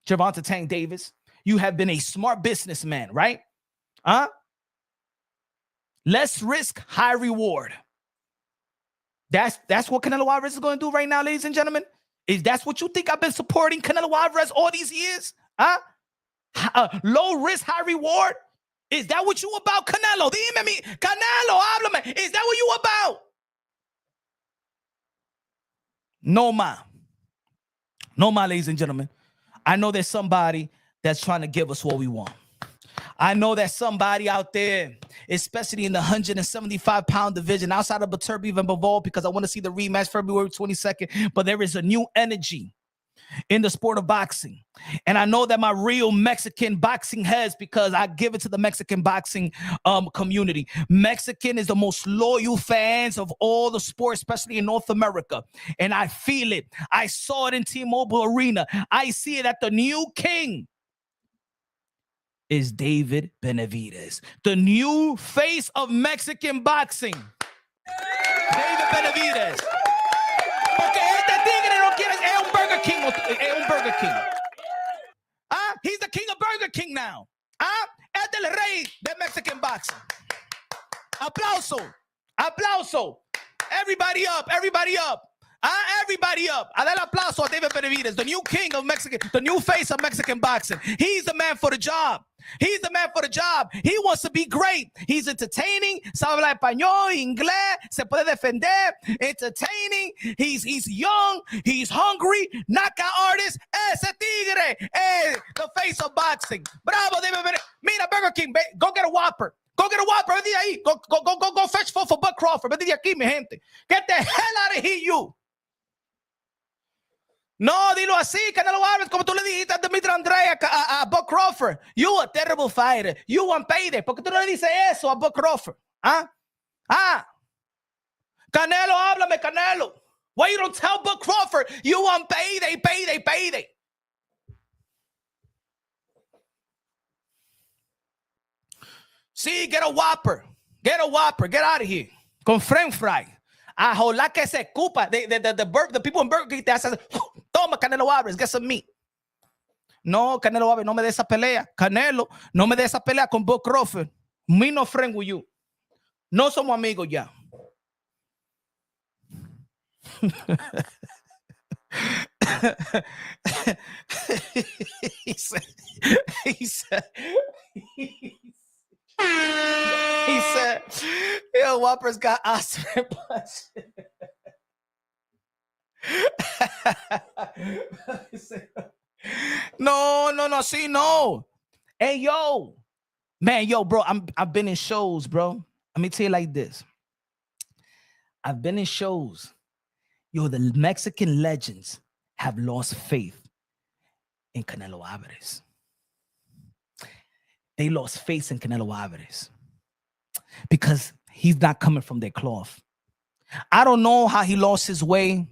Gervonta Tank Davis. You have been a smart businessman, right? Huh? Less risk, high reward. That's what Canelo Alvarez is going to do right now, ladies and gentlemen. Is that's what you think I've been supporting Canelo Alvarez all these years? Huh? Low risk, high reward? Is that what you about, Canelo? Dime mi, Canelo, háblame. Is that what you about? No, ma. No, ma, ladies and gentlemen. I know there's somebody that's trying to give us what we want. I know that somebody out there, especially in the 175-pound division, outside of Beterbiev and Bivol, because I want to see the rematch February 22nd, but there is a new energy in the sport of boxing. And I know that my real Mexican boxing heads, because I give it to the Mexican boxing community. Mexican is the most loyal fans of all the sports, especially in North America. And I feel it. I saw it in T-Mobile Arena. I see it at the new king. Is David Benavidez, the new face of Mexican boxing. David Benavidez. Porque este tigre no quiere, es un Burger King, es un Burger King. He's the king of Burger King now. Es el rey de Mexican boxing. Aplauso, aplauso. Everybody up, everybody up. Everybody up. A dar aplauso a David Benavidez, the new king of Mexican, the new face of Mexican boxing. He's the man for the job. He's the man for the job. He wants to be great. He's entertaining. Sabe hablar español, inglés, se puede defender. Entertaining. He's young. He's hungry. Knockout artist. Ese tigre. The face of boxing. Bravo, David Benavidez. Mira, Burger King, go get a Whopper. Go get a Whopper. Vete de ahí. Go fetch for Bout Crawford. Vete de aquí, mi gente. Get the hell out of here, you. No, dilo así, Canelo Alvarez, como tú le dijiste a Dimitri Andrea, a Bout Crawford. You a terrible fighter. You want payday. ¿Por qué tú no le dices eso a Bout Crawford? Canelo, háblame, Canelo. Why you don't tell Bout Crawford you want payday? Sí, get a Whopper. Get out of here. Con French fry. Ojalá que se escupa. The people in Burger King te hacen, toma, Canelo Alvarez, get some meat. No, Canelo Alvarez, no me dé esa pelea. Canelo, no me dé esa pelea con Bout Crawford. Me no friend with you. No somos amigos ya. he said, yo, Whopper's got aspirin punch. No, see, no. Hey, yo. Man, yo, bro, I've been in shows, bro. Let me tell you like this. I've been in shows. Yo, the Mexican legends have lost faith in Canelo Alvarez. They lost faith in Canelo Alvarez because he's not coming from their cloth. I don't know how he lost his way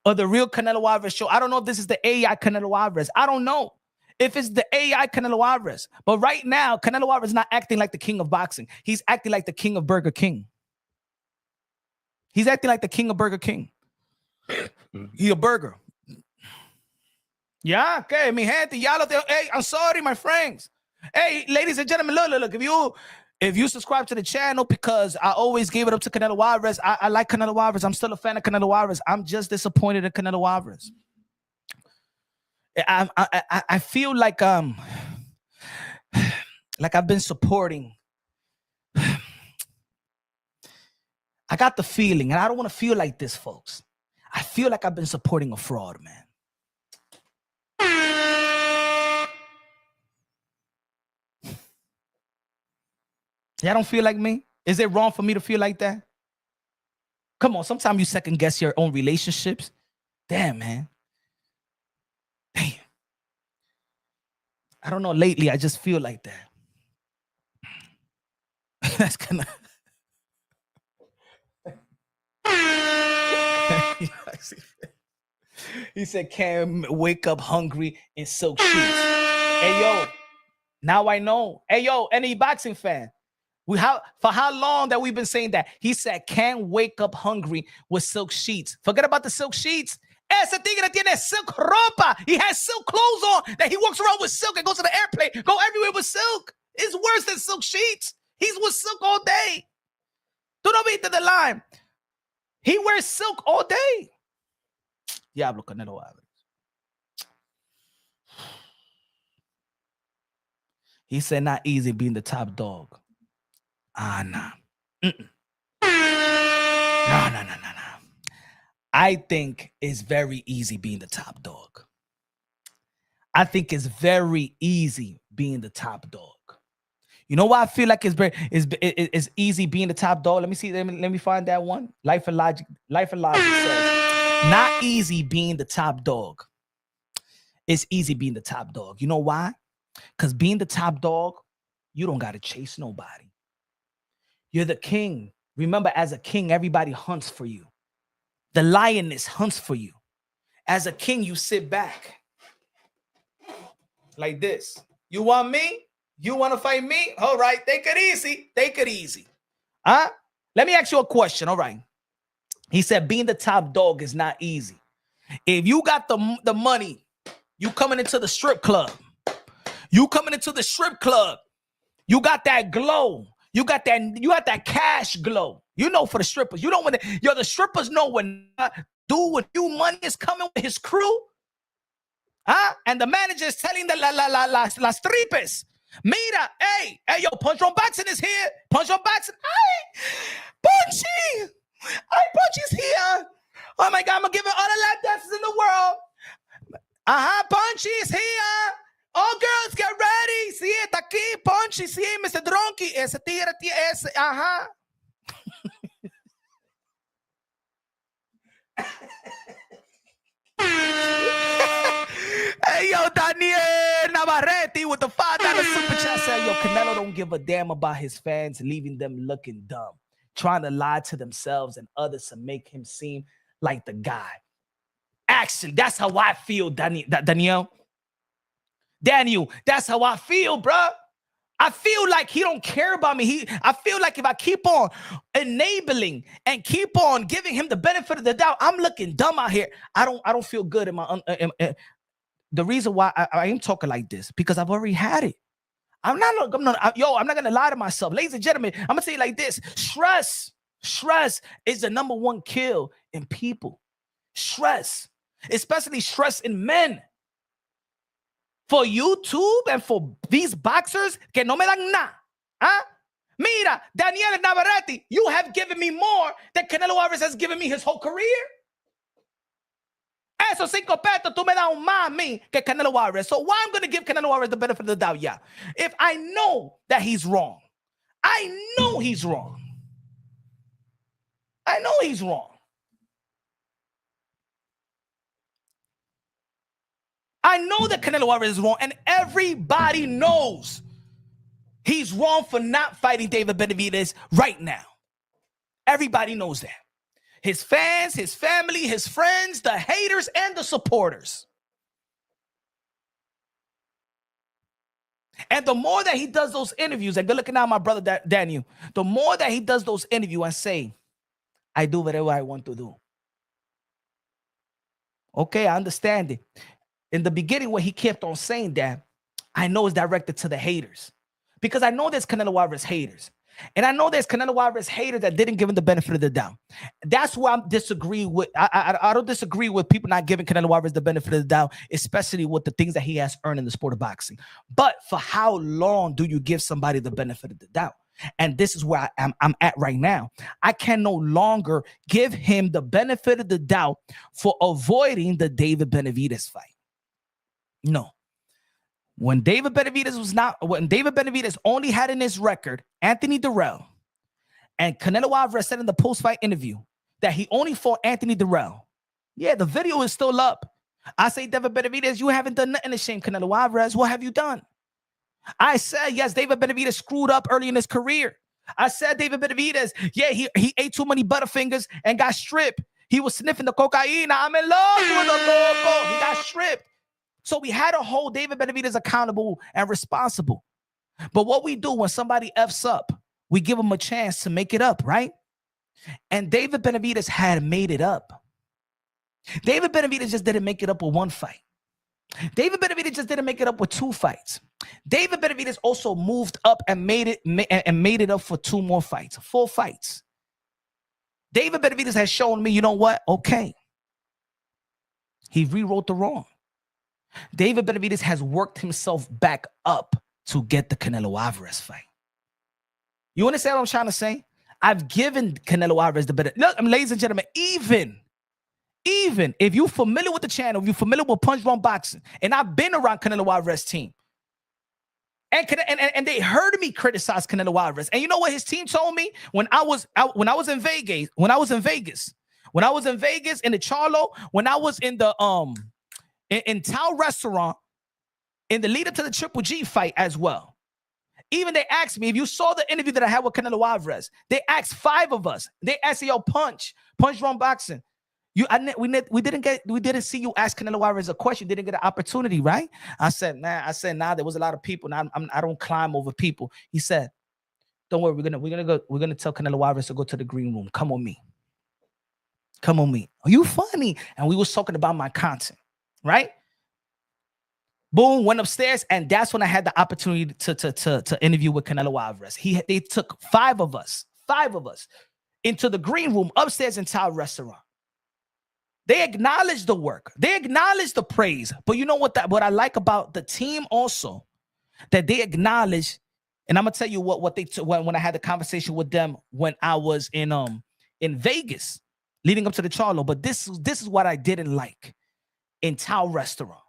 or the real Canelo Alvarez show. I don't know if this is the AI Canelo Alvarez. I don't know if it's the AI Canelo Alvarez. But right now, Canelo Alvarez is not acting like the king of boxing. He's acting like the king of Burger King. He's acting like the king of Burger King. He a burger. Yeah, okay, mi gente. Hey, I'm sorry, my friends. Hey, ladies and gentlemen, look. If you subscribe to the channel, because I always gave it up to Canelo Alvarez, I like Canelo Alvarez. I'm still a fan of Canelo Alvarez. I'm just disappointed in Canelo Alvarez. I feel like I've been supporting. I got the feeling, and I don't want to feel like this, folks. I feel like I've been supporting a fraud, man. Y'all don't feel like me? Is it wrong for me to feel like that? Come on, sometimes you second guess your own relationships. Damn, man. Damn. I don't know, lately I just feel like that. That's gonna... He said, can't wake up hungry in silk sheets. Hey, yo, now I know. Hey, yo, any boxing fan, for how long that we've been saying that? He said, can't wake up hungry with silk sheets. Forget about the silk sheets. Ese tigre tiene silk ropa. He has silk clothes on that he walks around with silk and goes to the airplane, go everywhere with silk. It's worse than silk sheets. He's with silk all day. Tú no viste the line. He wears silk all day. Diablo, Canelo Alvarez. He said, not easy being the top dog. Nah. No. I think it's very easy being the top dog. I think it's very easy being the top dog. You know why I feel like it's easy being the top dog? Let me see. Let me find that one. Life and Logic says, not easy being the top dog. It's easy being the top dog. You know why? Because being the top dog, you don't got to chase nobody. You're the king. Remember, as a king, everybody hunts for you. The lioness hunts for you. As a king, you sit back like this. You want me? You want to fight me? All right, take it easy. Take it easy. Huh? Let me ask you a question. All right. He said being the top dog is not easy. If you got the money, you coming into the strip club. You coming into the strip club. You got that glow. You got that cash glow. You know, for the strippers. You know when the strippers know when dude with new money is coming with his crew. And the manager is telling the las tripes, mira, hey, yo, Punch Drunk Boxing is here. Punch Drunk Boxing. Hey, Punchy. Hey, Punchy's here. Oh my God, I'm gonna give it all the lap dances in the world. Punchy is here. All girls, get ready. Sí, está aquí, Punchy. Sí, Mr. Drunky. Ese tigre, ese, Hey, yo, Daniel Navarrete with the $5 super chat said, yo, Canelo don't give a damn about his fans, leaving them looking dumb, trying to lie to themselves and others to make him seem like the guy. Action. That's how I feel, Daniel, that's how I feel, bruh. I feel like he don't care about me. I feel like if I keep on enabling and keep on giving him the benefit of the doubt, I'm looking dumb out here. I don't feel good in my the reason why I am talking like this, because I've already had it. I'm not gonna lie to myself. Ladies and gentlemen, I'm gonna say it like this. Stress is the #1 kill in people. Stress, especially stress in men. For YouTube and for these boxers que no me dan nada. Mira, Daniel Navarrete, you have given me more than Canelo Alvarez has given me his whole career. Esos 5 pesos, tú me das más a mí que Canelo Alvarez. So why I'm going to give Canelo Alvarez the benefit of the doubt? Yeah. If I know that he's wrong. I know he's wrong. I know he's wrong. I know that Canelo Alvarez is wrong, and everybody knows he's wrong for not fighting David Benavidez right now. Everybody knows that. His fans, his family, his friends, the haters, and the supporters. And the more that he does those interviews, and good looking out, my brother Daniel, the more that he does those interviews and say, I do whatever I want to do. Okay, I understand it. In the beginning, when he kept on saying that, I know it's directed to the haters. Because I know there's Canelo Alvarez haters. And I know there's Canelo Alvarez haters that didn't give him the benefit of the doubt. That's why I'm disagreeing with. I don't disagree with people not giving Canelo Alvarez the benefit of the doubt, especially with the things that he has earned in the sport of boxing. But for how long do you give somebody the benefit of the doubt? And this is where I'm at right now. I can no longer give him the benefit of the doubt for avoiding the David Benavidez fight. No. When David Benavidez only had in his record Anthony Durrell, and Canelo Alvarez said in the post-fight interview that he only fought Anthony Durrell. Yeah, the video is still up. I say, David Benavidez, you haven't done nothing to shame Canelo Alvarez. What have you done? I said, yes, David Benavidez screwed up early in his career. I said, David Benavidez, yeah, he ate too many Butterfingers and got stripped. He was sniffing the cocaine. I'm in love with the coco. He got stripped. So we had to hold David Benavidez accountable and responsible. But what we do when somebody F's up, we give him a chance to make it up, right? And David Benavidez had made it up. David Benavidez just didn't make it up with one fight. David Benavidez just didn't make it up with 2 fights. David Benavidez also moved up and made it up for 2 more fights, 4 fights. David Benavidez has shown me, you know what? Okay. He rewrote the wrong. David Benavidez has worked himself back up to get the Canelo Alvarez fight. You understand what I'm trying to say? I've given Canelo Alvarez the better. Look, ladies and gentlemen, even if you're familiar with the channel, if you're familiar with Punch Drunk Boxing, and I've been around Canelo Alvarez team, and they heard me criticize Canelo Alvarez. And you know what his team told me when I was in Vegas, in the Charlo, when I was in the in Tao restaurant in the lead up to the Triple G fight as well. Even they asked me, if you saw the interview that I had with Canelo Alvarez, they asked 5 of us. They asked, yo, Punch Drunk Boxing. We didn't see you ask Canelo Alvarez a question. Didn't get an opportunity, right? I said, nah, there was a lot of people. Now I don't climb over people. He said, don't worry, we're gonna tell Canelo Alvarez to go to the green room. Come on me. Are you funny? And we was talking about my content. Right? Boom, went upstairs, and that's when I had the opportunity to interview with Canelo Alvarez. They took 5 of us into the green room upstairs in Tao restaurant. They acknowledge the work. They acknowledge the praise. But you know what I like about the team also, that they acknowledge, and I'm gonna tell you what they when I had the conversation with them when I was in Vegas leading up to the Charlo. But this is what I didn't like in Tao Restaurant.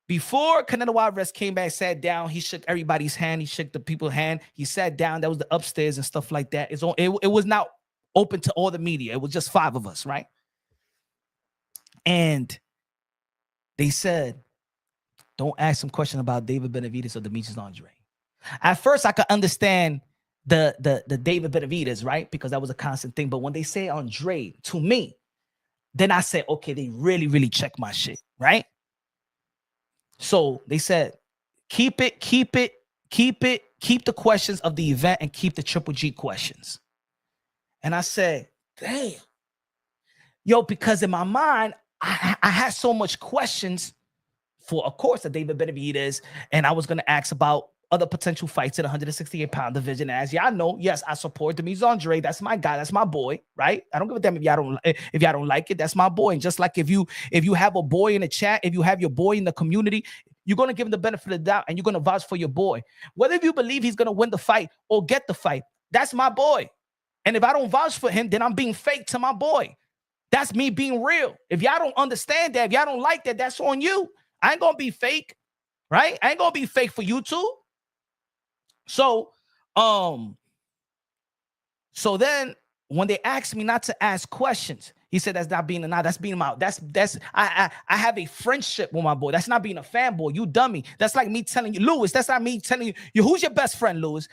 Before Canelo Alvarez came back, sat down, he shook everybody's hand, he shook the people's hand, he sat down. That was the upstairs and stuff like that. It was not open to all the media. It was just 5 of us, right? And they said, don't ask some question about David Benavidez or Demetrius Andre. At first, I could understand the David Benavidez, right? Because that was a constant thing. But when they say Andre, to me, then I said, okay, they really, really check my shit, right? So they said, keep the questions of the event and keep the Triple G questions. And I said, damn. Yo, because in my mind, I had so much questions for, of course, the David Benavidez, and I was going to ask about other potential fights in the 168-pound division. As y'all know, yes, I support Demetrius Andre. That's my guy. That's my boy, right? I don't give a damn if y'all don't like it. That's my boy. And just like if you have a boy in the chat, if you have your boy in the community, you're going to give him the benefit of the doubt and you're going to vouch for your boy. Whether you believe he's going to win the fight or get the fight, that's my boy. And if I don't vouch for him, then I'm being fake to my boy. That's me being real. If y'all don't understand that, if y'all don't like that, that's on you. I ain't going to be fake, right? I ain't going to be fake for you too. So then when they asked me not to ask questions, he said, that's not being a, that's being my, I have a friendship with my boy. That's not being a fanboy. You dummy. That's like me telling you, Lewis, that's not me telling you, who's your best friend, Lewis?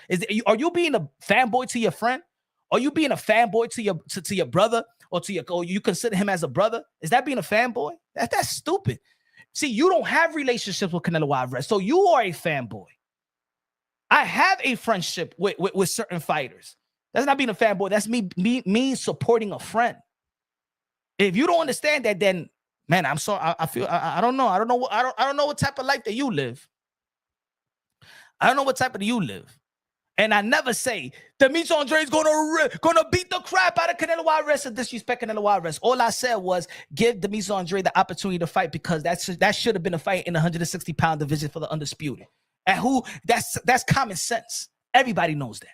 Are you being a fanboy to your friend? Are you being a fanboy to your brother or you consider him as a brother? Is that being a fanboy? That's stupid. See, you don't have relationships with Canelo Alvarez, so you are a fanboy. I have a friendship with certain fighters. That's not being a fanboy. That's me supporting a friend. If you don't understand that, then man, I'm sorry. I don't know. I don't know what type of life that you live. I don't know what type of you live. And I never say Demetrius Andre is gonna beat the crap out of Canelo Alvarez and disrespect Canelo Alvarez. All I said was give Demetrius Andre the opportunity to fight because that should have been a fight in the 160-pound division for the undisputed. And that's common sense. Everybody knows that.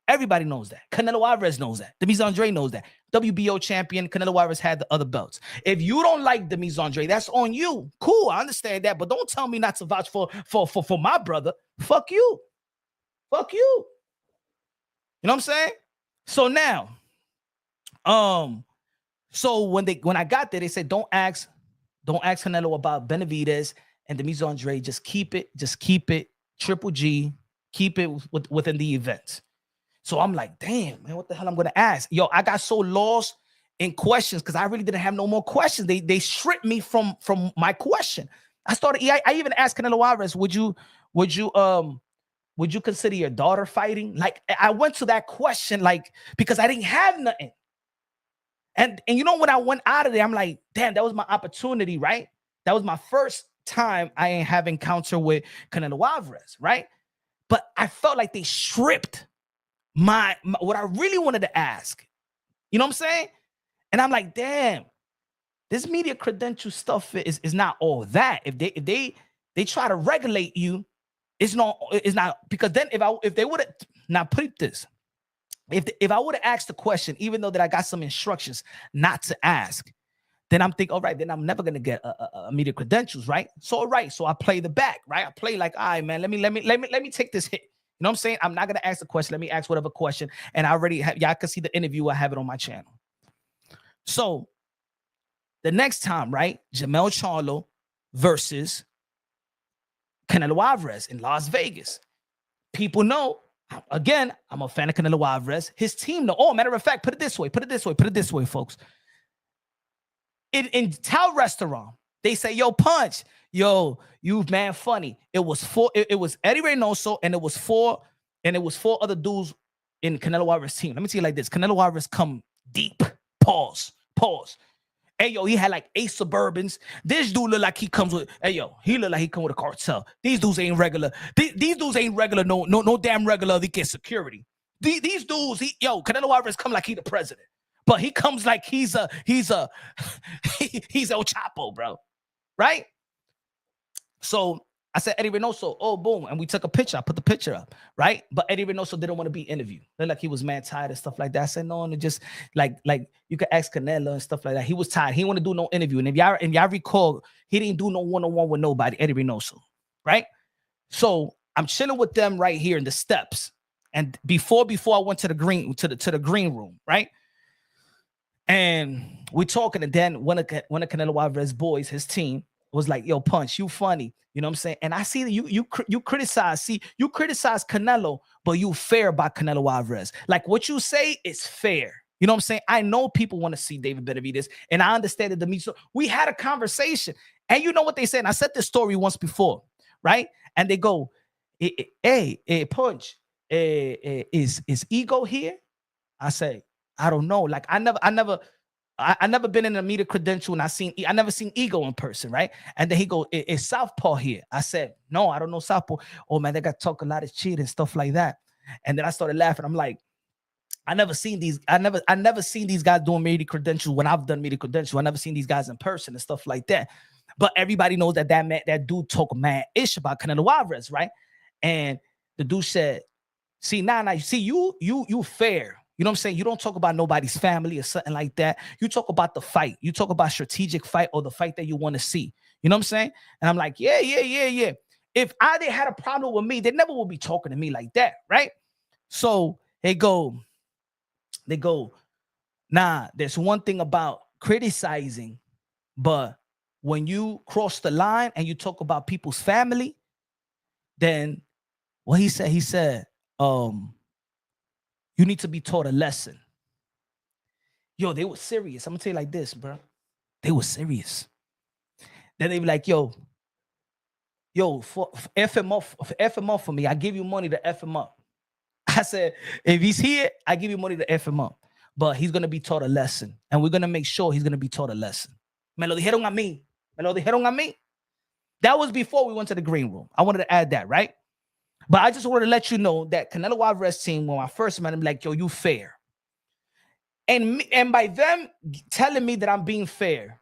Everybody knows that. Canelo Alvarez knows that. Demetrius Andre knows that. WBO champion, Canelo Alvarez had the other belts. If you don't like Demetrius Andre, that's on you. Cool, I understand that, but don't tell me not to vouch for my brother. Fuck you. Fuck you. You know what I'm saying? So now, so when I got there, they said don't ask Canelo about Benavidez and Demetrius Andre. Just keep it Triple G, keep it within the event. So I'm like, damn, man, what the hell I'm gonna ask? Yo, I got so lost in questions because I really didn't have no more questions. They stripped me from my question. I even asked Canelo Alvarez, would you consider your daughter fighting? Like, I went to that question, like, because I didn't have nothing. And you know, when I went out of there, I'm like, damn, that was my opportunity, right? That was my first time I ain't have encounter with Canelo Alvarez, right? But I felt like they stripped my what I really wanted to ask. You know what I'm saying? And I'm like, damn, this media credential stuff is not all that. If they try to regulate you, it's not because then if they would have now put this, if I would have asked the question, even though that I got some instructions not to ask, then I'm thinking, all right, then I'm never gonna get a media credentials, right? So all right, so I play the back, right? I play like, all right, man, let me take this hit. You know what I'm saying? I'm not gonna ask the question. Let me ask whatever question, and I already have. Y'all can see the interview. I have it on my channel. So the next time, right? Jermell Charlo versus Canelo Alvarez in Las Vegas. People know, again, I'm a fan of Canelo Alvarez. His team know. Oh, matter of fact, put it this way, folks. In Tao Restaurant, they say, yo, Punch, yo, you man funny. It was Eddie Reynoso and it was four other dudes in Canelo Alvarez team. Let me tell you like this. Canelo Alvarez come deep. Pause. Hey, yo, he had like 8 Suburbans. This dude look like he comes with, hey, yo, he look like he come with a cartel. These dudes ain't regular. These dudes ain't regular, no damn regular. They get security. These dudes, Canelo Alvarez come like he the president. But he comes like he's El Chapo, bro. Right? So I said, Eddie Reynoso, oh, boom. And we took a picture. I put the picture up, right? But Eddie Reynoso didn't want to be interviewed. They're like he was mad tired and stuff like that. I said, no, and just like you could ask Canelo and stuff like that. He was tired. He didn't want to do no interview. And if y'all recall, he didn't do no one-on-one with nobody, Eddie Reynoso, right? So I'm chilling with them right here in the steps. And before I went to the green room, right? And we talking, and then one of Canelo Alvarez boys, his team, was like, yo, Punch, you funny. You know what I'm saying? And I see that you criticize. See, you criticize Canelo, but you fair about Canelo Alvarez. Like what you say is fair. You know what I'm saying? I know people want to see David Benavidez, and I understand that so we had a conversation. And you know what they said? And I said this story once before, right? And they go, hey, Punch, is Ego here? I say, I don't know. Like I never been in a media credential, and I never seen Ego in person, right? And then he go, is Southpaw here? I said, no, I don't know Southpaw. Oh man, they got to talk a lot of shit and stuff like that. And then I started laughing. I'm like, I never seen these guys doing media credentials when I've done media credentials. I never seen these guys in person and stuff like that. But everybody knows that dude talk mad ish about Canelo Alvarez, right? And the dude said, see, nah, see, you fair. You know what I'm saying? You don't talk about nobody's family or something like that. You talk about the fight. You talk about strategic fight or the fight that you want to see. You know what I'm saying? And I'm like, yeah. If they had a problem with me, they never would be talking to me like that, right? So they go, nah, there's one thing about criticizing, but when you cross the line and you talk about people's family, then what he said, you need to be taught a lesson. Yo, they were serious. I'm gonna tell you like this, bro. They were serious. Then they be like, yo, for F him up for me. I give you money to F him up. I said, if he's here, I give you money to F him up. But he's gonna be taught a lesson. And we're gonna make sure he's gonna be taught a lesson. Me lo dijeron a mí. That was before we went to the green room. I wanted to add that, right? But I just wanted to let you know that Canelo Alvarez team, when I first met him, like, yo, you fair. And by them telling me that I'm being fair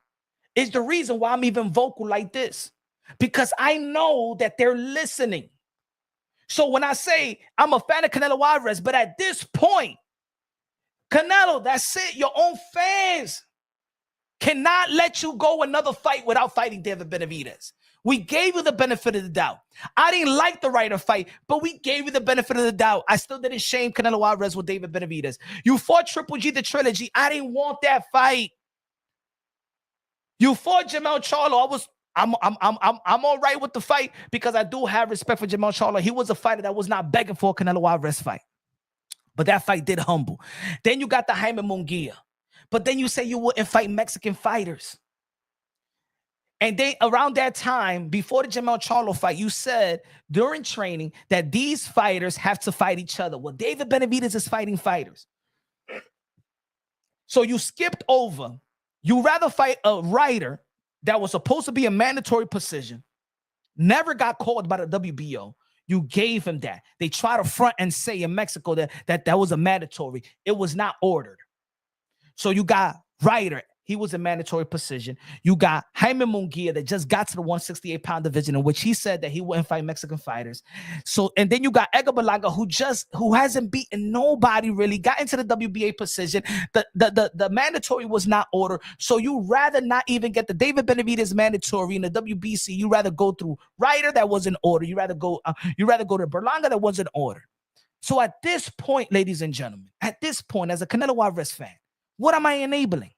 is the reason why I'm even vocal like this. Because I know that they're listening. So when I say I'm a fan of Canelo Alvarez, but at this point, Canelo, that's it. Your own fans cannot let you go another fight without fighting David Benavidez. We gave you the benefit of the doubt. I didn't like the Ryder fight, but we gave you the benefit of the doubt. I still didn't shame Canelo Alvarez with David Benavidez. You fought Triple G, the trilogy. I didn't want that fight. You fought Jermell Charlo. I'm all right with the fight because I do have respect for Jermell Charlo. He was a fighter that was not begging for a Canelo Alvarez fight. But that fight did humble. Then you got the Jaime Munguia. But then you say you wouldn't fight Mexican fighters. And then around that time, before the Jermell Charlo fight, you said during training that these fighters have to fight each other. Well, David Benavidez is fighting fighters. So you skipped over. You rather fight a Ryder that was supposed to be a mandatory position, never got called by the WBO. You gave him that. They try to front and say in Mexico that was a mandatory. It was not ordered. So you got Ryder. He was a mandatory position. You got Jaime Munguia that just got to the 168-pound division, in which he said that he wouldn't fight Mexican fighters. So, and then you got Edgar Berlanga, who hasn't beaten nobody really, got into the WBA position. The mandatory was not ordered. So you rather not even get the David Benavidez mandatory in the WBC. You rather go through Ryder that wasn't ordered. You rather go to Berlanga that wasn't ordered. So at this point, ladies and gentlemen, at this point, as a Canelo Alvarez fan, what am I enabling?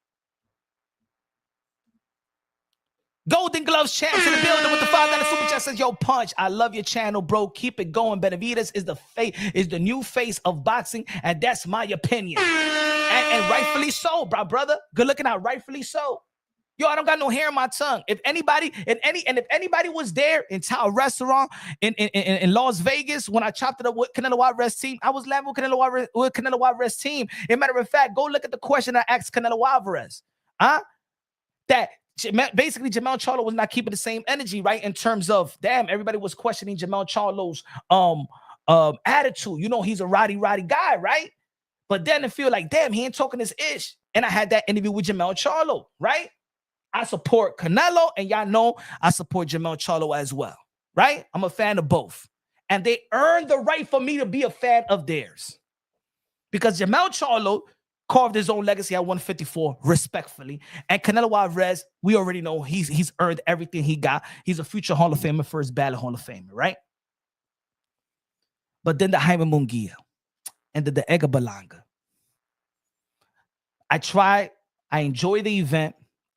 Golden Gloves champs in the building with the $5 super chat says, yo, Punch, I love your channel, bro. Keep it going. Benavidez is the new face of boxing, and that's my opinion. And rightfully so, brother. Good looking out, rightfully so. Yo, I don't got no hair in my tongue. If anybody was there in Tower Restaurant in Las Vegas when I chopped it up with Canelo Alvarez team, I was laughing with Canelo Alvarez team. As a matter of fact, go look at the question I asked Canelo Alvarez. That basically Jermell Charlo was not keeping the same energy, right? In terms of, damn, everybody was questioning Jermell Charlo's attitude. You know, he's a roddy guy, right? But then I feel like, damn, he ain't talking his ish. And I had that interview with Jermell Charlo, right? I support Canelo, and y'all know I support Jermell Charlo as well, right? I'm a fan of both. And they earned the right for me to be a fan of theirs. Because Jermell Charlo carved his own legacy at 154, respectfully. And Canelo Alvarez, we already know he's earned everything he got. He's a future Hall of Famer, first ballot Hall of Famer, right? But then the Jaime Munguia and the Edgar Berlanga. I enjoy the event.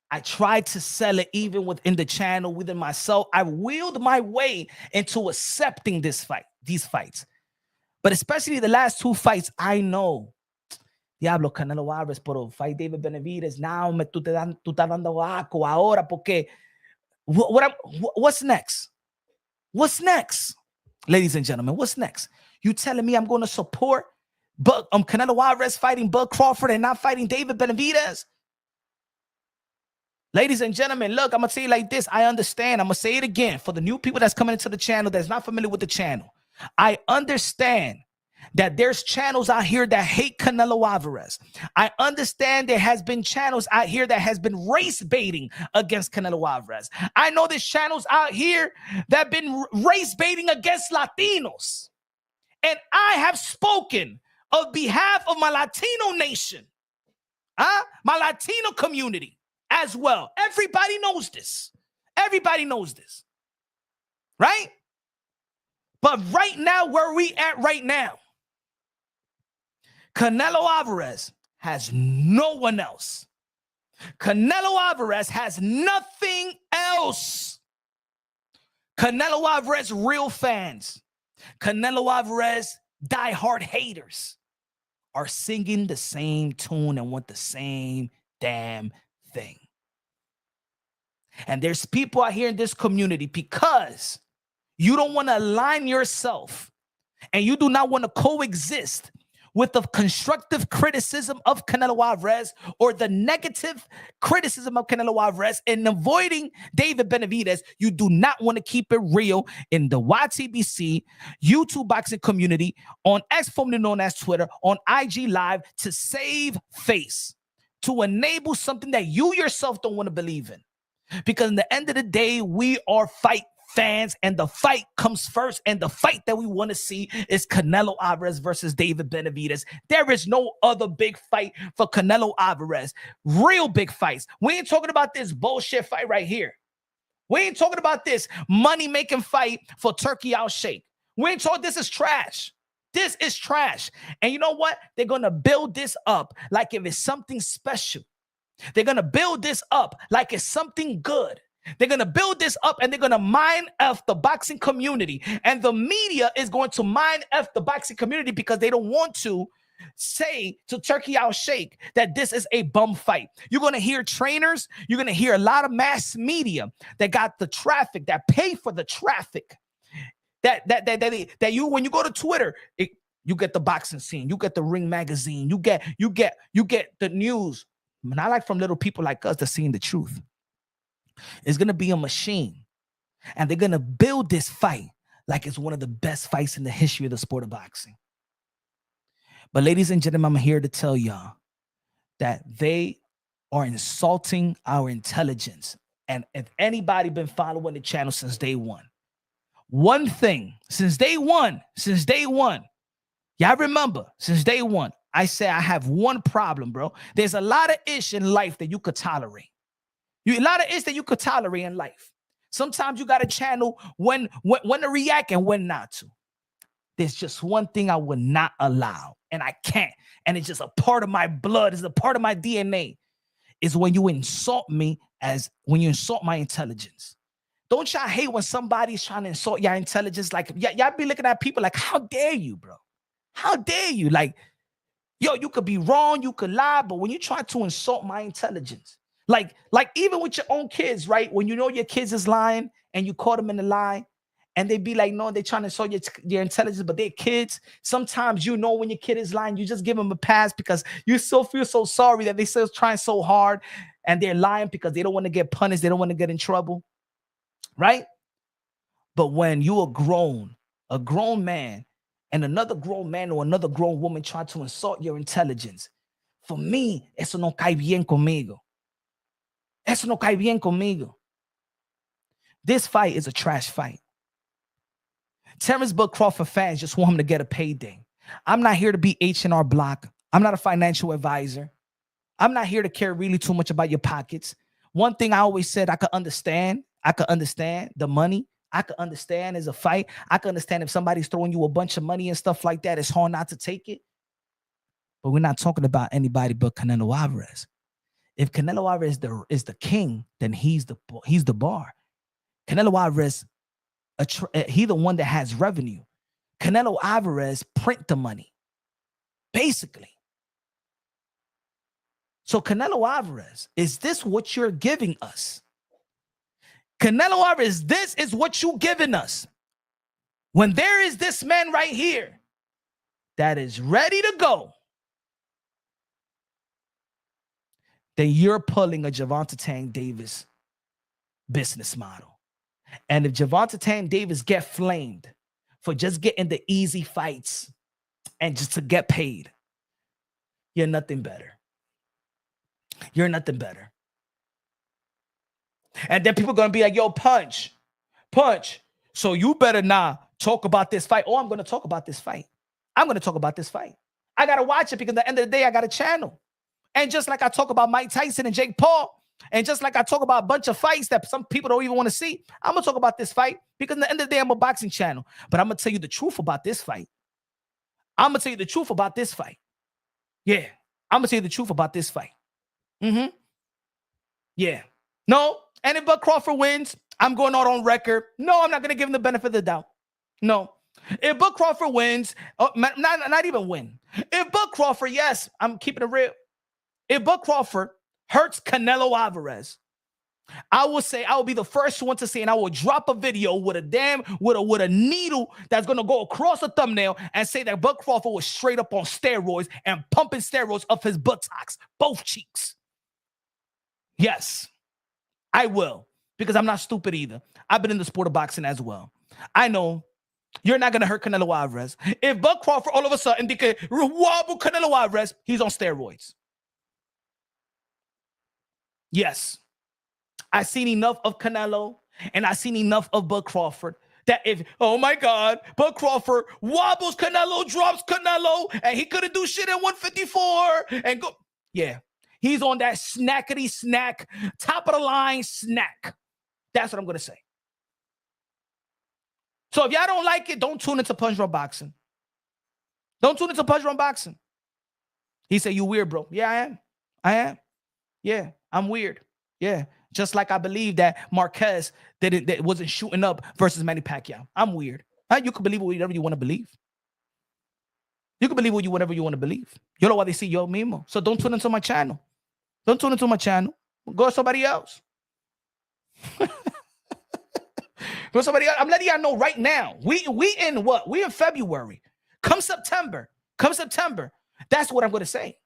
I tried to sell it even within the channel, within myself. I wheeled my way into accepting these fights. But especially the last 2 fights, I know. Diablo, Canelo Alvarez, pero fight David Benavidez. Now, tú estás dando asco ahora, porque what's next? What's next? Ladies and gentlemen, what's next? You telling me I'm going to support Canelo Alvarez fighting Bud Crawford and not fighting David Benavidez? Ladies and gentlemen, look, I'm going to say it like this. I understand. I'm going to say it again for the new people that's coming into the channel that's not familiar with the channel. I understand that there's channels out here that hate Canelo Alvarez. I understand there has been channels out here that has been race baiting against Canelo Alvarez. I know there's channels out here that have been race baiting against Latinos. And I have spoken on behalf of my Latino nation, my Latino community as well. Everybody knows this. Everybody knows this. Right? But right now, where we at right now, Canelo Alvarez has no one else. Canelo Alvarez has nothing else. Canelo Alvarez real fans, Canelo Alvarez diehard haters are singing the same tune and want the same damn thing. And there's people out here in this community, because you don't want to align yourself and you do not want to coexist with the constructive criticism of Canelo Alvarez or the negative criticism of Canelo Alvarez and avoiding David Benavidez. You do not want to keep it real in the YTBC YouTube boxing community, on X, formerly known as Twitter, on IG Live, to save face, to enable something that you yourself don't want to believe in. Because in the end of the day, we are fight fans, and the fight comes first, and the fight that we want to see is Canelo Alvarez versus David Benavidez. There is no other big fight for Canelo Alvarez. Real big fights. We ain't talking about this bullshit fight right here. We ain't talking about this money-making fight for Turki Alshikh. We ain't talking, this is trash. This is trash. And you know what? They're going to build this up like if it's something special. They're going to build this up like it's something good. They're going to build this up and they're going to mine F the boxing community. And the media is going to mine F the boxing community because they don't want to say to Turki Alshikh that this is a bum fight. You're going to hear trainers. You're going to hear a lot of mass media that got the traffic, that pay for the traffic. That you, when you go to Twitter, you get the boxing scene. You get the Ring magazine. You get the news. Not like from little people like us that's seeing the truth. It's going to be a machine. And they're going to build this fight like it's one of the best fights in the history of the sport of boxing. But ladies and gentlemen, I'm here to tell y'all that they are insulting our intelligence. And if anybody been following the channel since day one, one thing, since day one, y'all remember, since day one, I say I have one problem, bro. There's a lot of ish in life that you could tolerate. A lot of ish that you could tolerate in life. Sometimes you got to channel when to react and when not to. There's just one thing I would not allow, and I can't. And it's just a part of my blood. It's a part of my DNA. Is when you insult me, when you insult my intelligence. Don't y'all hate when somebody's trying to insult your intelligence? Like, y'all be looking at people like, how dare you, bro? How dare you? Like, yo, you could be wrong, you could lie, but when you try to insult my intelligence, like even with your own kids, right? When you know your kids is lying and you caught them in the lie, and they be like, no, they're trying to insult your intelligence, but they're kids. Sometimes you know when your kid is lying, you just give them a pass because you feel so sorry that they still trying so hard and they're lying because they don't want to get punished, they don't want to get in trouble, right? But when you a grown man, and another grown man or another grown woman try to insult your intelligence, for me, eso no cae bien conmigo. Eso no cae bien conmigo. This fight is a trash fight. Terence Crawford fans just want him to get a payday. I'm not here to be H&R Block. I'm not a financial advisor. I'm not here to care really too much about your pockets. One thing I always said, I could understand the money. I could understand as a fight. I could understand if somebody's throwing you a bunch of money and stuff like that, it's hard not to take it. But we're not talking about anybody but Canelo Alvarez. If Canelo Alvarez is the king, then he's the bar. Canelo Alvarez, he the one that has revenue. Canelo Alvarez print the money, basically. So Canelo Alvarez, is this what you're giving us? Canelo Alvarez, this is what you're giving us. When there is this man right here that is ready to go, then you're pulling a Gervonta Tank Davis business model. And if Gervonta Tank Davis get flamed for just getting the easy fights and just to get paid, you're nothing better. You're nothing better. And then people are going to be like, yo, punch. So you better not talk about this fight. Oh, I'm going to talk about this fight. I'm going to talk about this fight. I got to watch it because at the end of the day, I got a channel. And just like I talk about Mike Tyson and Jake Paul, and just like I talk about a bunch of fights that some people don't even want to see, I'm going to talk about this fight because at the end of the day, I'm a boxing channel. But I'm going to tell you the truth about this fight. Yeah, I'm going to tell you the truth about this fight. Yeah. No, and if Bud Crawford wins, I'm going out on record. No, I'm not going to give him the benefit of the doubt. No. If Bud Crawford wins, not even win. If Bud Crawford, yes, I'm keeping it real. If Bud Crawford hurts Canelo Alvarez, I will be the first one to say, and I will drop a video with a needle that's going to go across the thumbnail and say that Bud Crawford was straight up on steroids and pumping steroids up his buttocks, both cheeks. Yes, I will, because I'm not stupid either. I've been in the sport of boxing as well. I know you're not going to hurt Canelo Alvarez. If Bud Crawford all of a sudden wobble Canelo Alvarez, he's on steroids. Yes. I've seen enough of Canelo and I've seen enough of Bud Crawford that if, oh my God, Bud Crawford wobbles Canelo, drops Canelo, and he couldn't do shit at 154 and go. Yeah. He's on that snackety snack, top of the line snack. That's what I'm going to say. So if y'all don't like it, don't tune into Punch Drunk Boxing. Don't tune into Punch Drunk Boxing. He said, you weird, bro. Yeah, I am. Yeah, I'm weird. Yeah. Just like I believe that Marquez that wasn't shooting up versus Manny Pacquiao. I'm weird. You can believe whatever you want to believe. You can believe whatever you want to believe. You know why they see yo mismo. So don't tune into my channel. Don't tune into my channel. Go to somebody else. Go to somebody else. I'm letting y'all know right now. We in what? We in February. Come September. That's what I'm going to say.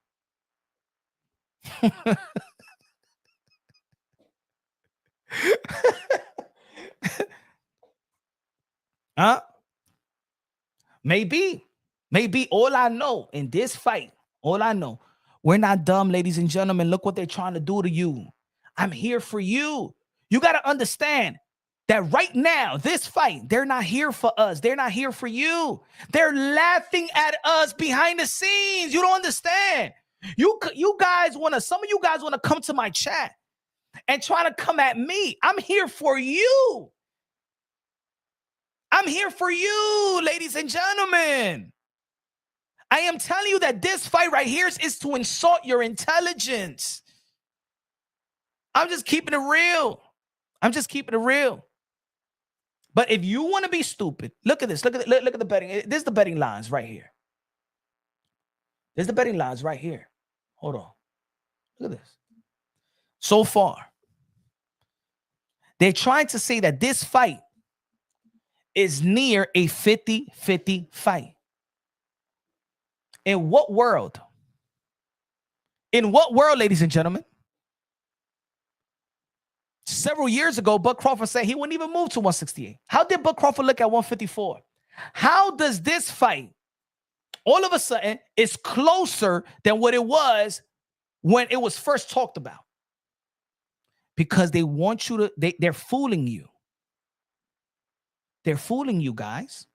Huh? Maybe all I know in this fight, we're not dumb, ladies and gentlemen. Look what they're trying to do to you. I'm here for you. You got to understand that right now, this fight, they're not here for us. They're not here for you. They're laughing at us behind the scenes. You don't understand. You guys some of you guys want to come to my chat and try to come at me. I'm here for you. I'm here for you, ladies and gentlemen. I am telling you that this fight right here is to insult your intelligence. I'm just keeping it real. But if you want to be stupid, look at this. Look at the betting. This is the betting lines right here. Hold on. Look at this. So far, they're trying to say that this fight is near a 50-50 fight. In what world? Ladies and gentlemen? Several years ago, Bud Crawford said he wouldn't even move to 168. How did Bud Crawford look at 154? How does this fight all of a sudden is closer than what it was when it was first talked about? Because they want you to, they're fooling you. They're fooling you, guys.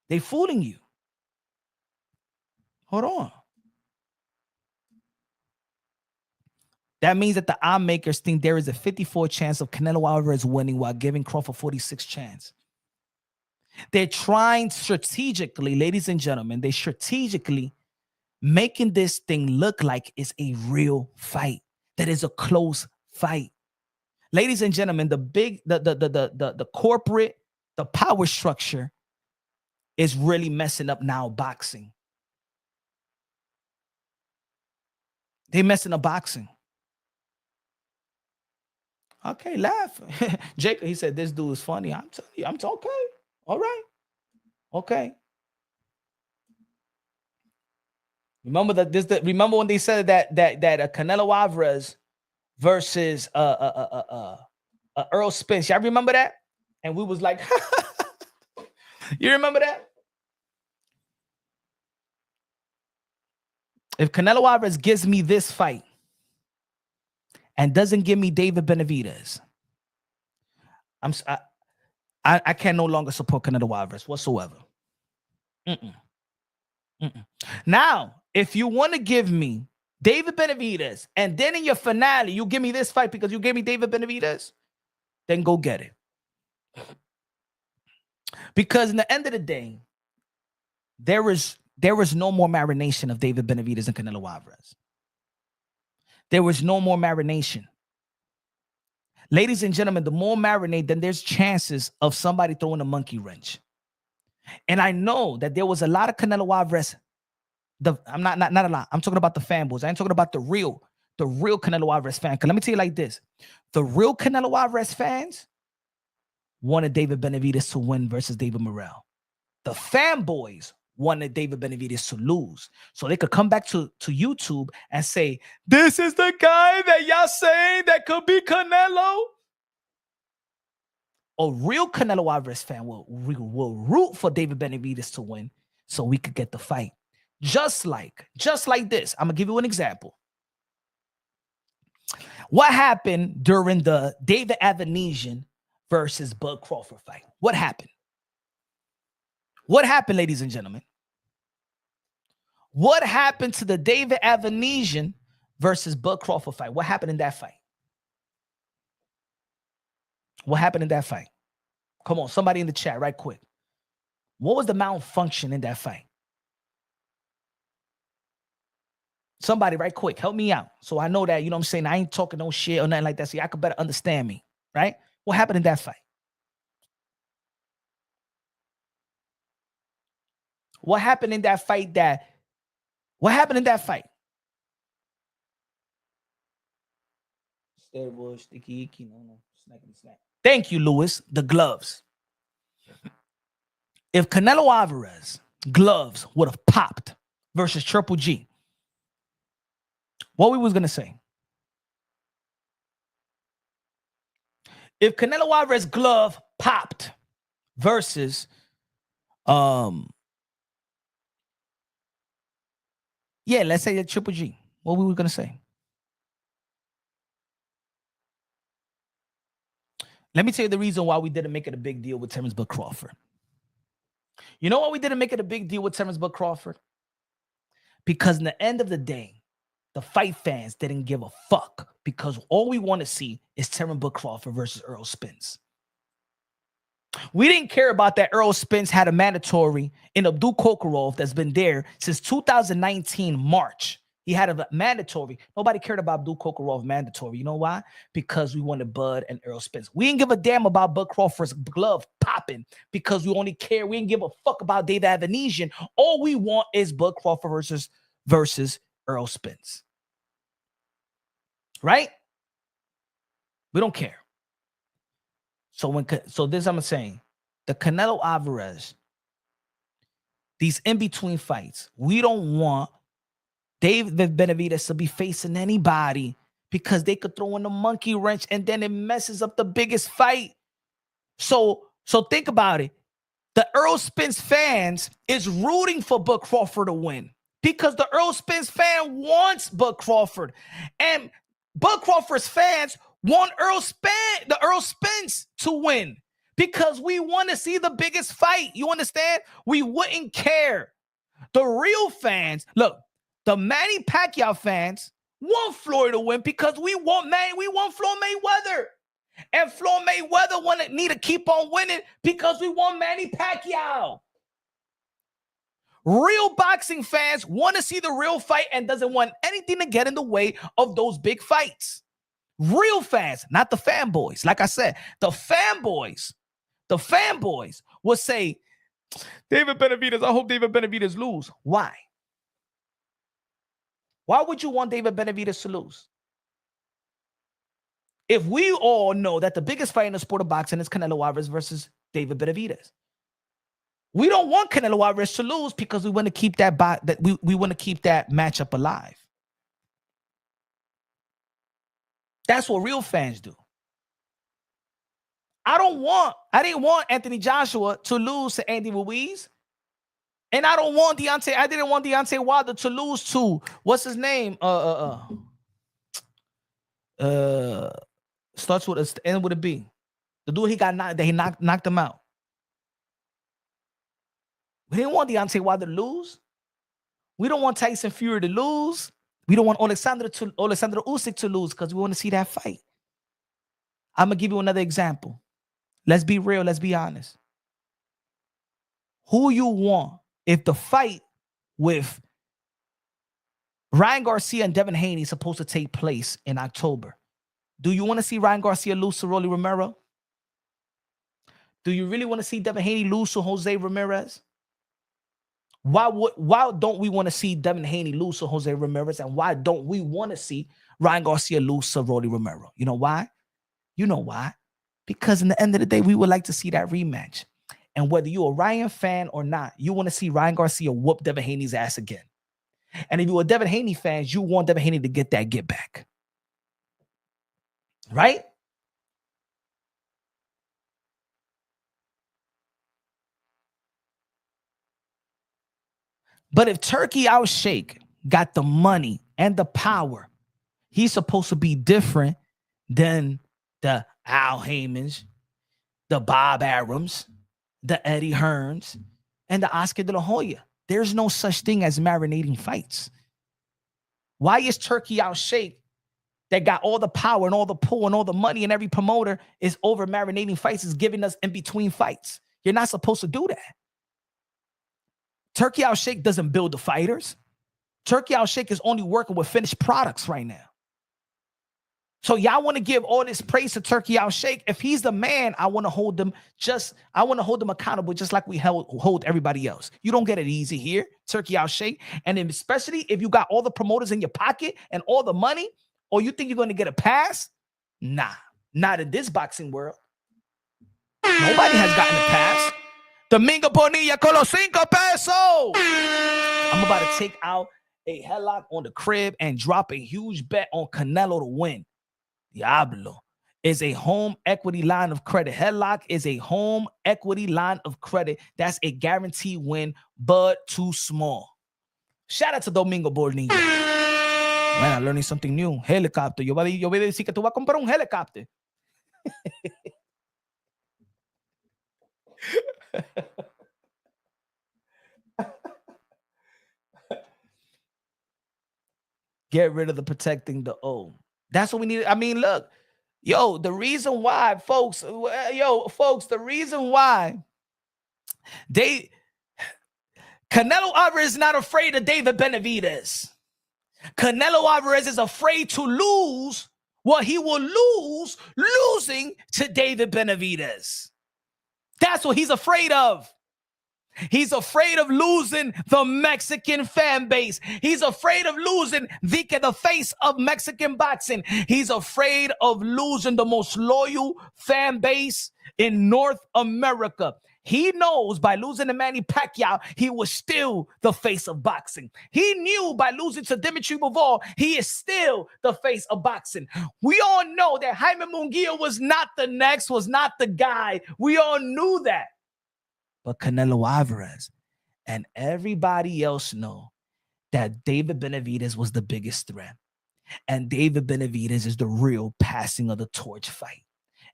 They're fooling you. Hold on. That means that the odds makers think there is a 54 chance of Canelo Alvarez winning while giving Crawford 46 chance. They're trying strategically, ladies and gentlemen, they're strategically making this thing look like it's a real fight, that is a close fight. Ladies and gentlemen, the corporate, the power structure is really messing up now boxing. They're messing up boxing. Okay, laugh. Jacob, he said, this dude is funny. I'm telling you, I'm okay. All right. Okay. Remember that remember when they said that Canelo Alvarez versus Earl Spence. Y'all remember that? And we was like, you remember that? If Canelo Alvarez gives me this fight and doesn't give me David Benavidez, I can no longer support Canelo Alvarez whatsoever. Now, if you want to give me David Benavidez and then in your finale you give me this fight because you gave me David Benavidez, then go get it. Because in the end of the day, there is no more marination of David Benavidez and Canelo Alvarez. There was no more marination. Ladies and gentlemen, the more marinate, then there's chances of somebody throwing a monkey wrench. And I know that there was a lot of Canelo Alvarez. I'm not a lot. I'm talking about the fanboys. I ain't talking about the real Canelo Alvarez fan. Because let me tell you like this. The real Canelo Alvarez fans wanted David Benavidez to win versus David Morrell. The fanboys wanted David Benavidez to lose. So they could come back to YouTube and say, this is the guy that y'all saying that could be Canelo. A real Canelo Alvarez fan will root for David Benavidez to win so we could get the fight. Just like this. I'm going to give you an example. What happened during the David Avanesian versus Bud Crawford fight? What happened? What happened, ladies and gentlemen? What happened to the David Avanesian versus Bud Crawford fight? What happened in that fight? What happened in that fight? Come on, somebody in the chat right quick. What was the malfunction in that fight? Somebody right quick, help me out. So I know that, you know what I'm saying, I ain't talking no shit or nothing like that. So y'all could better understand me, right? What happened in that fight? What happened in that fight what happened in that fight? Thank you, Lewis. The gloves. If Canelo Alvarez gloves would have popped versus Triple G, what we was going to say? If Canelo Alvarez glove popped versus yeah, let's say a Triple G, what we were going to say? Let me tell you the reason why we didn't make it a big deal with Terence Bud Crawford. You know why we didn't make it a big deal with Terence Bud Crawford? Because in the end of the day, the fight fans didn't give a fuck because all we want to see is Terence Bud Crawford versus Earl Spence. We didn't care about that Earl Spence had a mandatory in Abdul Kokorov that's been there since 2019 March. He had a mandatory. Nobody cared about Abdul Kokorov mandatory. You know why? Because we wanted Bud and Earl Spence. We didn't give a damn about Bud Crawford's glove popping because we only care. We didn't give a fuck about David Avanesian. All we want is Bud Crawford versus Earl Spence. Right? We don't care. So this I'm saying, the Canelo Alvarez, these in-between fights, we don't want David Benavidez to be facing anybody because they could throw in a monkey wrench and then it messes up the biggest fight. So So think about it. The Earl Spence fans is rooting for Bud Crawford to win because the Earl Spence fan wants Bud Crawford. And Bud Crawford's fans want the Earl Spence to win because we want to see the biggest fight. You understand? We wouldn't care. The real fans, look, the Manny Pacquiao fans want Floyd to win because we want Floyd Mayweather. And Floyd Mayweather need to keep on winning because we want Manny Pacquiao. Real boxing fans want to see the real fight and doesn't want anything to get in the way of those big fights. Real fans, not the fanboys. Like I said, the fanboys will say, David Benavidez, I hope David Benavidez lose. Why? Why would you want David Benavidez to lose? If we all know that the biggest fight in the sport of boxing is Canelo Alvarez versus David Benavidez, we don't want Canelo Alvarez to lose because we want to keep we want to keep that matchup alive. That's what real fans do. I didn't want Anthony Joshua to lose to Andy Ruiz. And I didn't want Deontay Wilder to lose to what's his name? Starts with a end with a B. The dude he knocked him out. We didn't want Deontay Wilder to lose. We don't want Tyson Fury to lose. We don't want Alexander Usyk to lose because we want to see that fight. I'm gonna give you another example. Let's be real. Let's be honest. Who you want if the fight with Ryan Garcia and Devin Haney is supposed to take place in October? Do you want to see Ryan Garcia lose to Rolly Romero? Do you really want to see Devin Haney lose to Jose Ramirez? Why don't we want to see Devin Haney lose to Jose Ramirez? And why don't we want to see Ryan Garcia lose to Rolly Romero? You know why? You know why? Because in the end of the day, we would like to see that rematch. And whether you're a Ryan fan or not, you want to see Ryan Garcia whoop Devin Haney's ass again. And if you're a Devin Haney fan, you want Devin Haney to get that get back. Right? But if Turki Alvarez got the money and the power, he's supposed to be different than the Al Haymans, the Bob Arums, the Eddie Hearns, and the Oscar De La Hoya. There's no such thing as marinating fights. Why is Turki Alvarez that got all the power and all the pull and all the money and every promoter is over marinating fights, is giving us in between fights? You're not supposed to do that. Turki Alvarez doesn't build the fighters. Turki Alvarez is only working with finished products right now. So y'all want to give all this praise to Turki Alvarez. If he's the man, I want to hold him accountable just like we hold everybody else. You don't get it easy here, Turki Alvarez. And then especially if you got all the promoters in your pocket and all the money, or you think you're going to get a pass? Nah, not in this boxing world. Nobody has gotten a pass. Domingo Bonilla con los 5 pesos. I'm about to take out a headlock on the crib and drop a huge bet on Canelo to win. Diablo is a home equity line of credit. Headlock is a home equity line of credit. That's a guaranteed win, but too small. Shout out to Domingo Bonilla. Man, I'm learning something new. Helicopter. Yo voy a decir que tú vas a comprar un helicóptero. Get rid of the protecting the O. That's what we need. I mean, look, the reason why, folks, the reason why Canelo Alvarez is not afraid of David Benavidez. Canelo Alvarez is afraid to lose what he will losing to David Benavidez. That's what he's afraid of. He's afraid of losing the Mexican fan base. He's afraid of losing the face of Mexican boxing. He's afraid of losing the most loyal fan base in North America. He knows by losing to Manny Pacquiao, he was still the face of boxing. He knew by losing to Dimitri Bivol, he is still the face of boxing. We all know that Jaime Munguia was not the guy. We all knew that. But Canelo Alvarez and everybody else know that David Benavidez was the biggest threat. And David Benavidez is the real passing of the torch fight.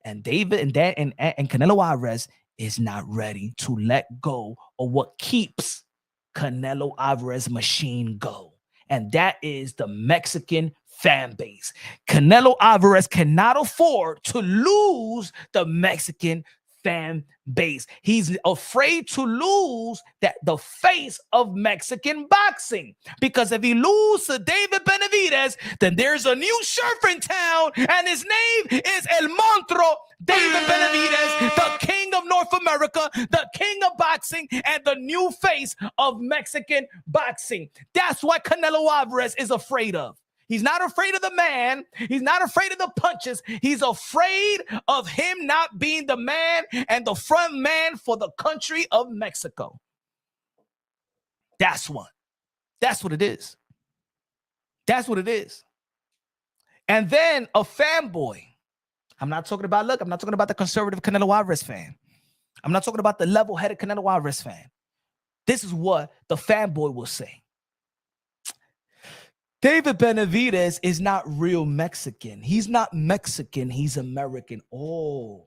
And Canelo Alvarez is not ready to let go of what keeps Canelo Alvarez machine go. And that is the Mexican fan base. Canelo Alvarez cannot afford to lose the Mexican fan base. He's afraid to lose the face of Mexican boxing, because if he loses to David Benavidez, then there's a new sheriff in town, and his name is El Monstruo David Benavidez, the king of North America, the king of boxing, and the new face of Mexican boxing. That's what Canelo Alvarez is afraid of. He's not afraid of the man. He's not afraid of the punches. He's afraid of him not being the man and the front man for the country of Mexico. That's what it is. That's what it is. And then a fanboy. I'm not talking about the conservative Canelo Alvarez fan. I'm not talking about the level-headed Canelo Alvarez fan. This is what the fanboy will say. David Benavidez is not real Mexican. He's not Mexican. He's American. Oh,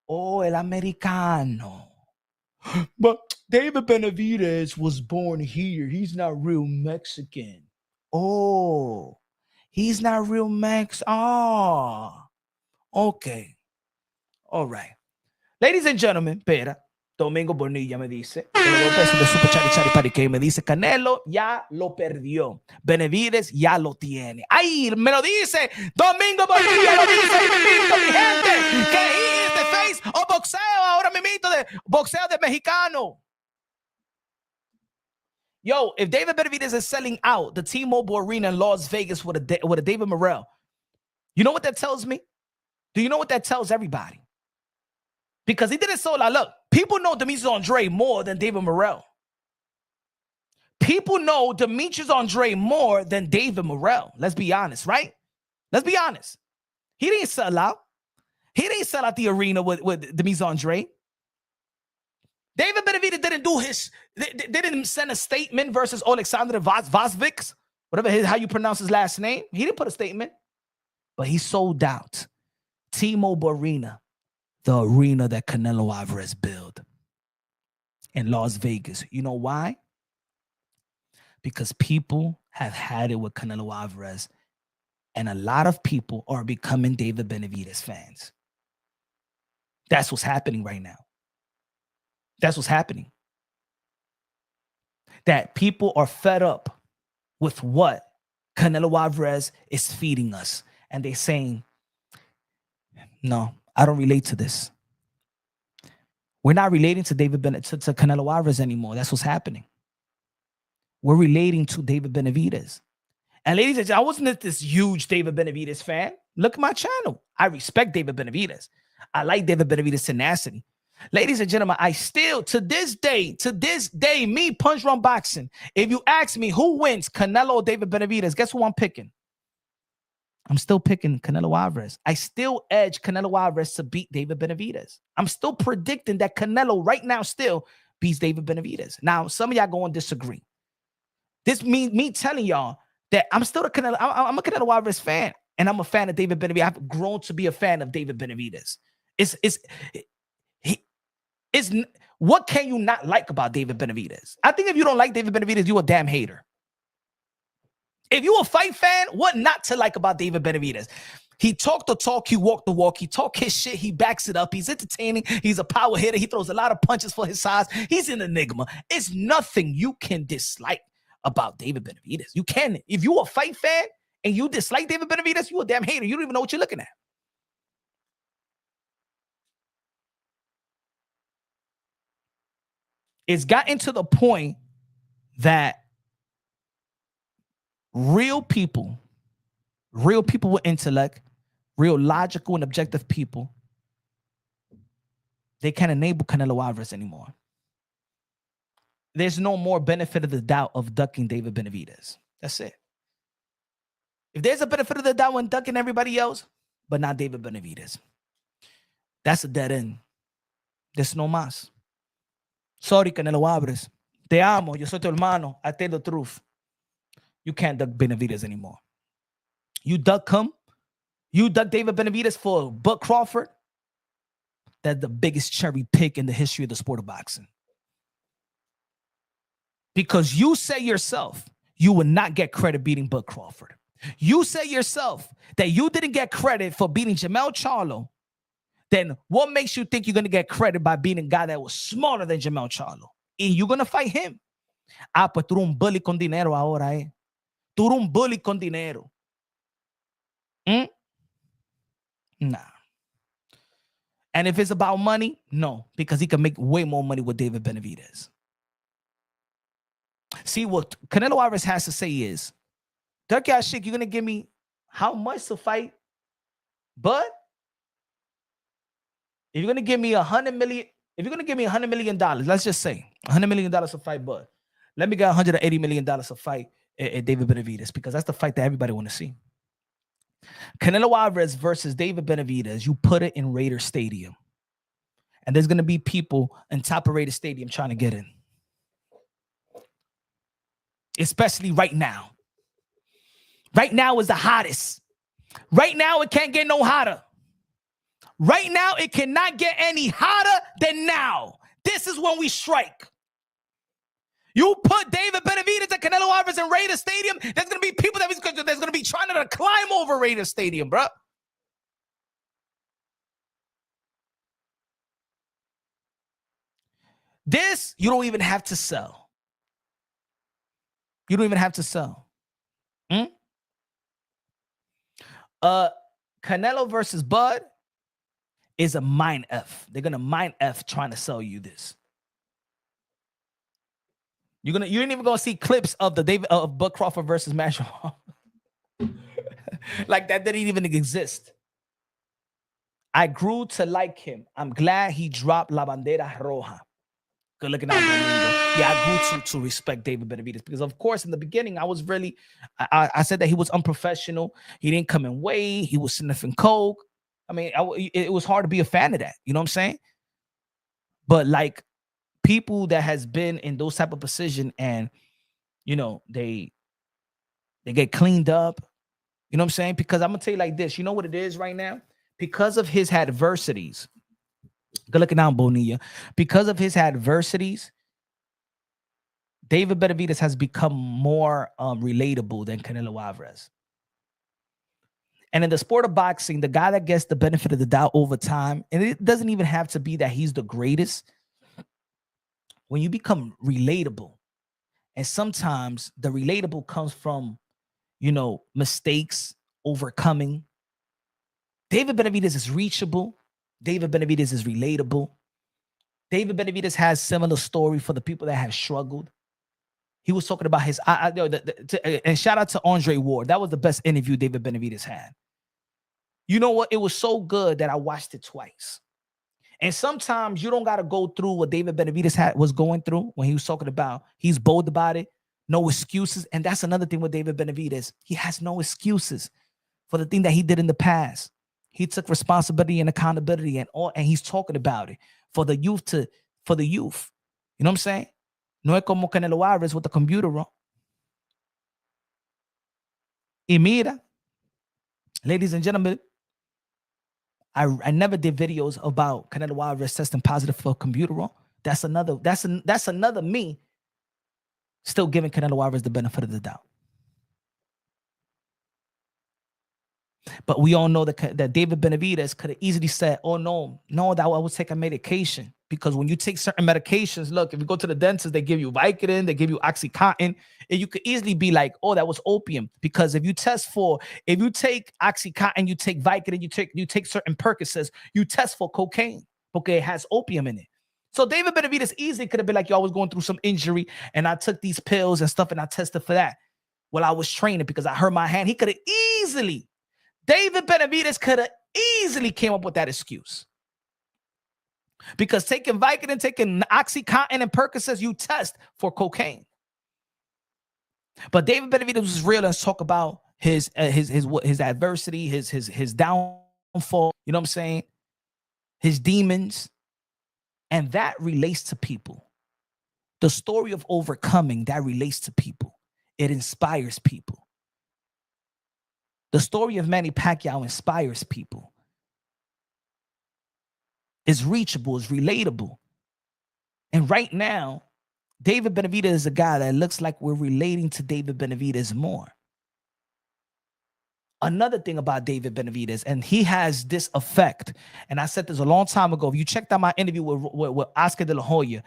el americano. But David Benavidez was born here. He's not real Mexican. Oh, he's not real Oh, okay. All right. Ladies and gentlemen, pera. Domingo Bonilla me dice, de Super Chari Pari, que me dice, Canelo ya lo perdió, Benavidez ya lo tiene. Ay, me lo dice Domingo Bonilla, lo dice mi gente, que he is the face of boxeo, ahora mismo de boxeo de mexicano. Yo, if David Benavidez is selling out the T-Mobile Arena in Las Vegas with a David Morrell, you know what that tells me? Do you know what that tells everybody? Because he didn't sell out. Look, people know Demetrius Andre more than David Morrell. People know Demetrius Andre more than David Morrell. Let's be honest, right? Let's be honest. He didn't sell out. He didn't sell out the arena with Demetrius Andre. David Benavidez didn't send a statement versus Alexander Vazviks, how you pronounce his last name. He didn't put a statement, but he sold out T-Mobile Arena, the arena that Canelo Alvarez built in Las Vegas. You know why? Because people have had it with Canelo Alvarez, and a lot of people are becoming David Benavidez fans. That's what's happening right now. That's what's happening. That people are fed up with what Canelo Alvarez is feeding us, and they're saying, no, I don't relate to this. We're not relating to to Canelo Alvarez anymore. That's what's happening. We're relating to David Benavidez. And ladies and gentlemen, I wasn't this huge David Benavidez fan. Look at my channel. I respect David Benavidez. I like David Benavidez' tenacity. Ladies and gentlemen, I still, to this day, me, Punch Run Boxing, if you ask me who wins, Canelo or David Benavidez, guess who I'm picking? I'm still picking Canelo Alvarez. I still edge Canelo Alvarez to beat David Benavidez. I'm still predicting that Canelo right now still beats David Benavidez. Now, some of y'all going to disagree. This me telling y'all that I'm still a Canelo. I'm a Canelo Alvarez fan, and I'm a fan of David Benavidez. I've grown to be a fan of David Benavidez. What can you not like about David Benavidez? I think if you don't like David Benavidez, you're a damn hater. If you're a fight fan, what not to like about David Benavidez? He talked the talk, he walked the walk, he talk his shit, he backs it up, he's entertaining, he's a power hitter, he throws a lot of punches for his size, he's an enigma. It's nothing you can dislike about David Benavidez. You can. If you're a fight fan and you dislike David Benavidez, you're a damn hater. You don't even know what you're looking at. It's gotten to the point that real people with intellect, real logical and objective people they can't enable Canelo Alvarez anymore. There's no more benefit of the doubt of ducking David Benavidez. That's it. If there's a benefit of the doubt when ducking everybody else, but not David Benavidez, that's a dead end. There's no más. Sorry, Canelo Alvarez. Te amo. Yo soy tu hermano. I tell the truth. You can't duck Benavidez anymore. You duck him. You duck David Benavidez for Buck Crawford. That's the biggest cherry pick in the history of the sport of boxing. Because you say yourself, you would not get credit beating Buck Crawford. You say yourself that you didn't get credit for beating Jermell Charlo. Then what makes you think you're going to get credit by beating a guy that was smaller than Jermell Charlo? And you're going to fight him. Ah, pues tú eres un bully con dinero ahora, eh. Tú eres un bully con dinero. Nah. And if it's about money, no. Because he can make way more money with David Benavidez. See, what Canelo Alvarez has to say is, Turki Alshikh, you're going to give me how much to fight? But if you're going to give me $100 million, if you're going to give me $100 million, let's just say $100 million to fight Bud, let me get $180 million to fight David Benavidez, because that's the fight that everybody want to see. Canelo Alvarez versus David Benavidez, you put it in Raider Stadium. And there's going to be people in top of Raider Stadium trying to get in. Especially right now. Right now is the hottest. Right now, it can't get no hotter. Right now, it cannot get any hotter than now. This is when we strike. You put David Benavidez and Canelo Alvarez in Raider Stadium, there's going to be people that's going to be trying to climb over Raider Stadium, bro. This, you don't even have to sell. You don't even have to sell. Canelo versus Bud is a mind F. They're going to mind F trying to sell you this. You ain't even gonna see clips of the Buck Crawford versus Masvidal. Like that didn't even exist. I grew to like him. I'm glad he dropped La Bandera Roja. Good looking out. Yeah, I grew to respect David Benavidez, because of course in the beginning I was really I said that he was unprofessional. He didn't come and weigh. He was sniffing coke. I mean, it was hard to be a fan of that. You know what I'm saying? But like, people that has been in those type of position and, you know, they get cleaned up. You know what I'm saying? Because I'm going to tell you like this. You know what it is right now? Because of his adversities. Good looking down, Bonilla. Because of his adversities, David Benavidez has become more relatable than Canelo Alvarez. And in the sport of boxing, the guy that gets the benefit of the doubt over time, and it doesn't even have to be that he's the greatest. When you become relatable, and sometimes the relatable comes from, you know, mistakes, overcoming. David Benavidez is reachable. David Benavidez is relatable. David Benavidez has similar story for the people that have struggled. He was talking about his, and shout out to Andre Ward. That was the best interview David Benavidez had. You know what? It was so good that I watched it twice. And sometimes you don't got to go through what David Benavidez was going through when he was talking about, he's bold about it, no excuses. And that's another thing with David Benavidez. He has no excuses for the thing that he did in the past. He took responsibility and accountability and he's talking about it for the youth. You know what I'm saying? No es como Canelo Alvarez with the computer wrong. Y mira, ladies and gentlemen, I never did videos about Canelo Alvarez testing positive for combuterol. That's another me still giving Canelo Alvarez the benefit of the doubt. But we all know that David Benavidez could have easily said, oh, no, that I was taking medication. Because when you take certain medications, look, if you go to the dentist, they give you Vicodin, they give you Oxycontin, and you could easily be like, oh, that was opium. Because if you take Oxycontin, you take Vicodin, you take certain Percocets, you test for cocaine, okay, it has opium in it. So David Benavidez easily could have been like, yo, I was going through some injury, and I took these pills and stuff, and I tested for that while I was training because I hurt my hand. He could have easily, David Benavidez could have easily came up with that excuse. Because taking Vicodin, taking Oxycontin and Percocets, you test for cocaine. But David Benavidez was real. Let's talk about his adversity, his downfall. You know what I'm saying? His demons, and that relates to people. The story of overcoming, that relates to people. It inspires people. The story of Manny Pacquiao inspires people. It's reachable, it's relatable. And right now, David Benavidez is a guy that looks like we're relating to David Benavidez more. Another thing about David Benavidez, and he has this effect, and I said this a long time ago. If you checked out my interview with Oscar De La Hoya,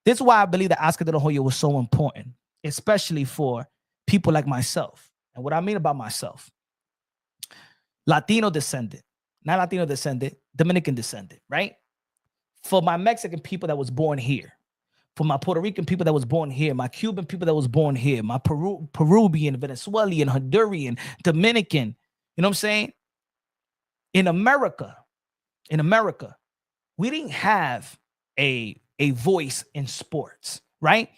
this is why I believe that Oscar De La Hoya was so important, especially for people like myself. And what I mean about myself, Latino descendant, not Latino descendant, Dominican descendant, right? For my Mexican people that was born here, for my Puerto Rican people that was born here, my Cuban people that was born here, my Peruvian, Venezuelan, Honduran, Dominican, you know what I'm saying? In America, we didn't have a voice in sports, right?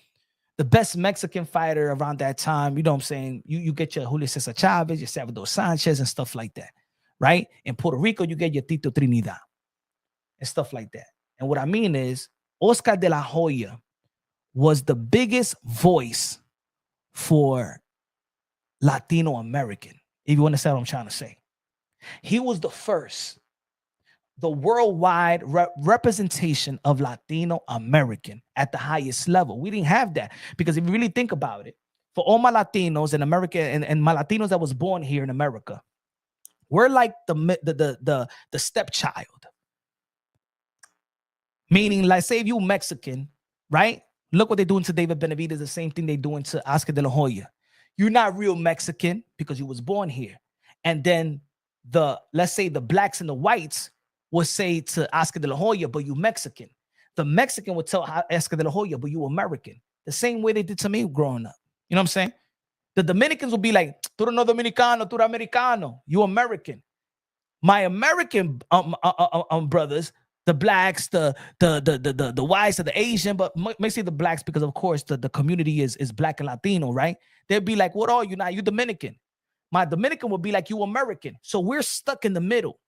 The best Mexican fighter around that time, you know what I'm saying? You get your Julio Cesar Chavez, your Salvador Sanchez and stuff like that, right? In Puerto Rico, you get your Tito Trinidad and stuff like that. And what I mean is, Oscar De La Hoya was the biggest voice for Latino American, if you understand what I'm trying to say. He was the first, the worldwide representation of Latino American at the highest level. We didn't have that, because if you really think about it, for all my Latinos in America and my Latinos that was born here in America, we're like the stepchild. Meaning, like, say if you Mexican, right? Look what they're doing to David Benavidez, the same thing they're doing to Oscar De La Hoya. You're not real Mexican because you was born here. And then let's say the blacks and the whites will say to Oscar De La Hoya, but you Mexican. The Mexican would tell Oscar De La Hoya, but you American. The same way they did to me growing up. You know what I'm saying? The Dominicans will be like, tú no Dominicano, tú Americano, you American. My American brothers, the blacks, the whites, the Asian, but mostly the blacks, because of course the community is black and Latino, right? They'd be like, what are you now? You Dominican. My Dominican would be like, you American. So we're stuck in the middle.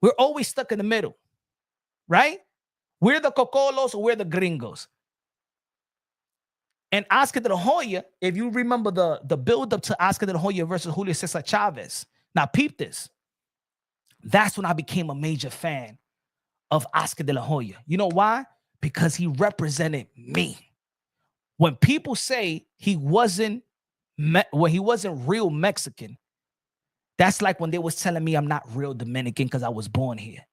We're always stuck in the middle, right? We're the cocolos or we're the gringos. And Oscar De La Hoya, if you remember the build-up to Oscar De La Hoya versus Julio Cesar Chavez, now peep this. That's when I became a major fan of Oscar De La Hoya. You know why? Because he represented me. When people say he wasn't real Mexican, that's like when they was telling me I'm not real Dominican because I was born here.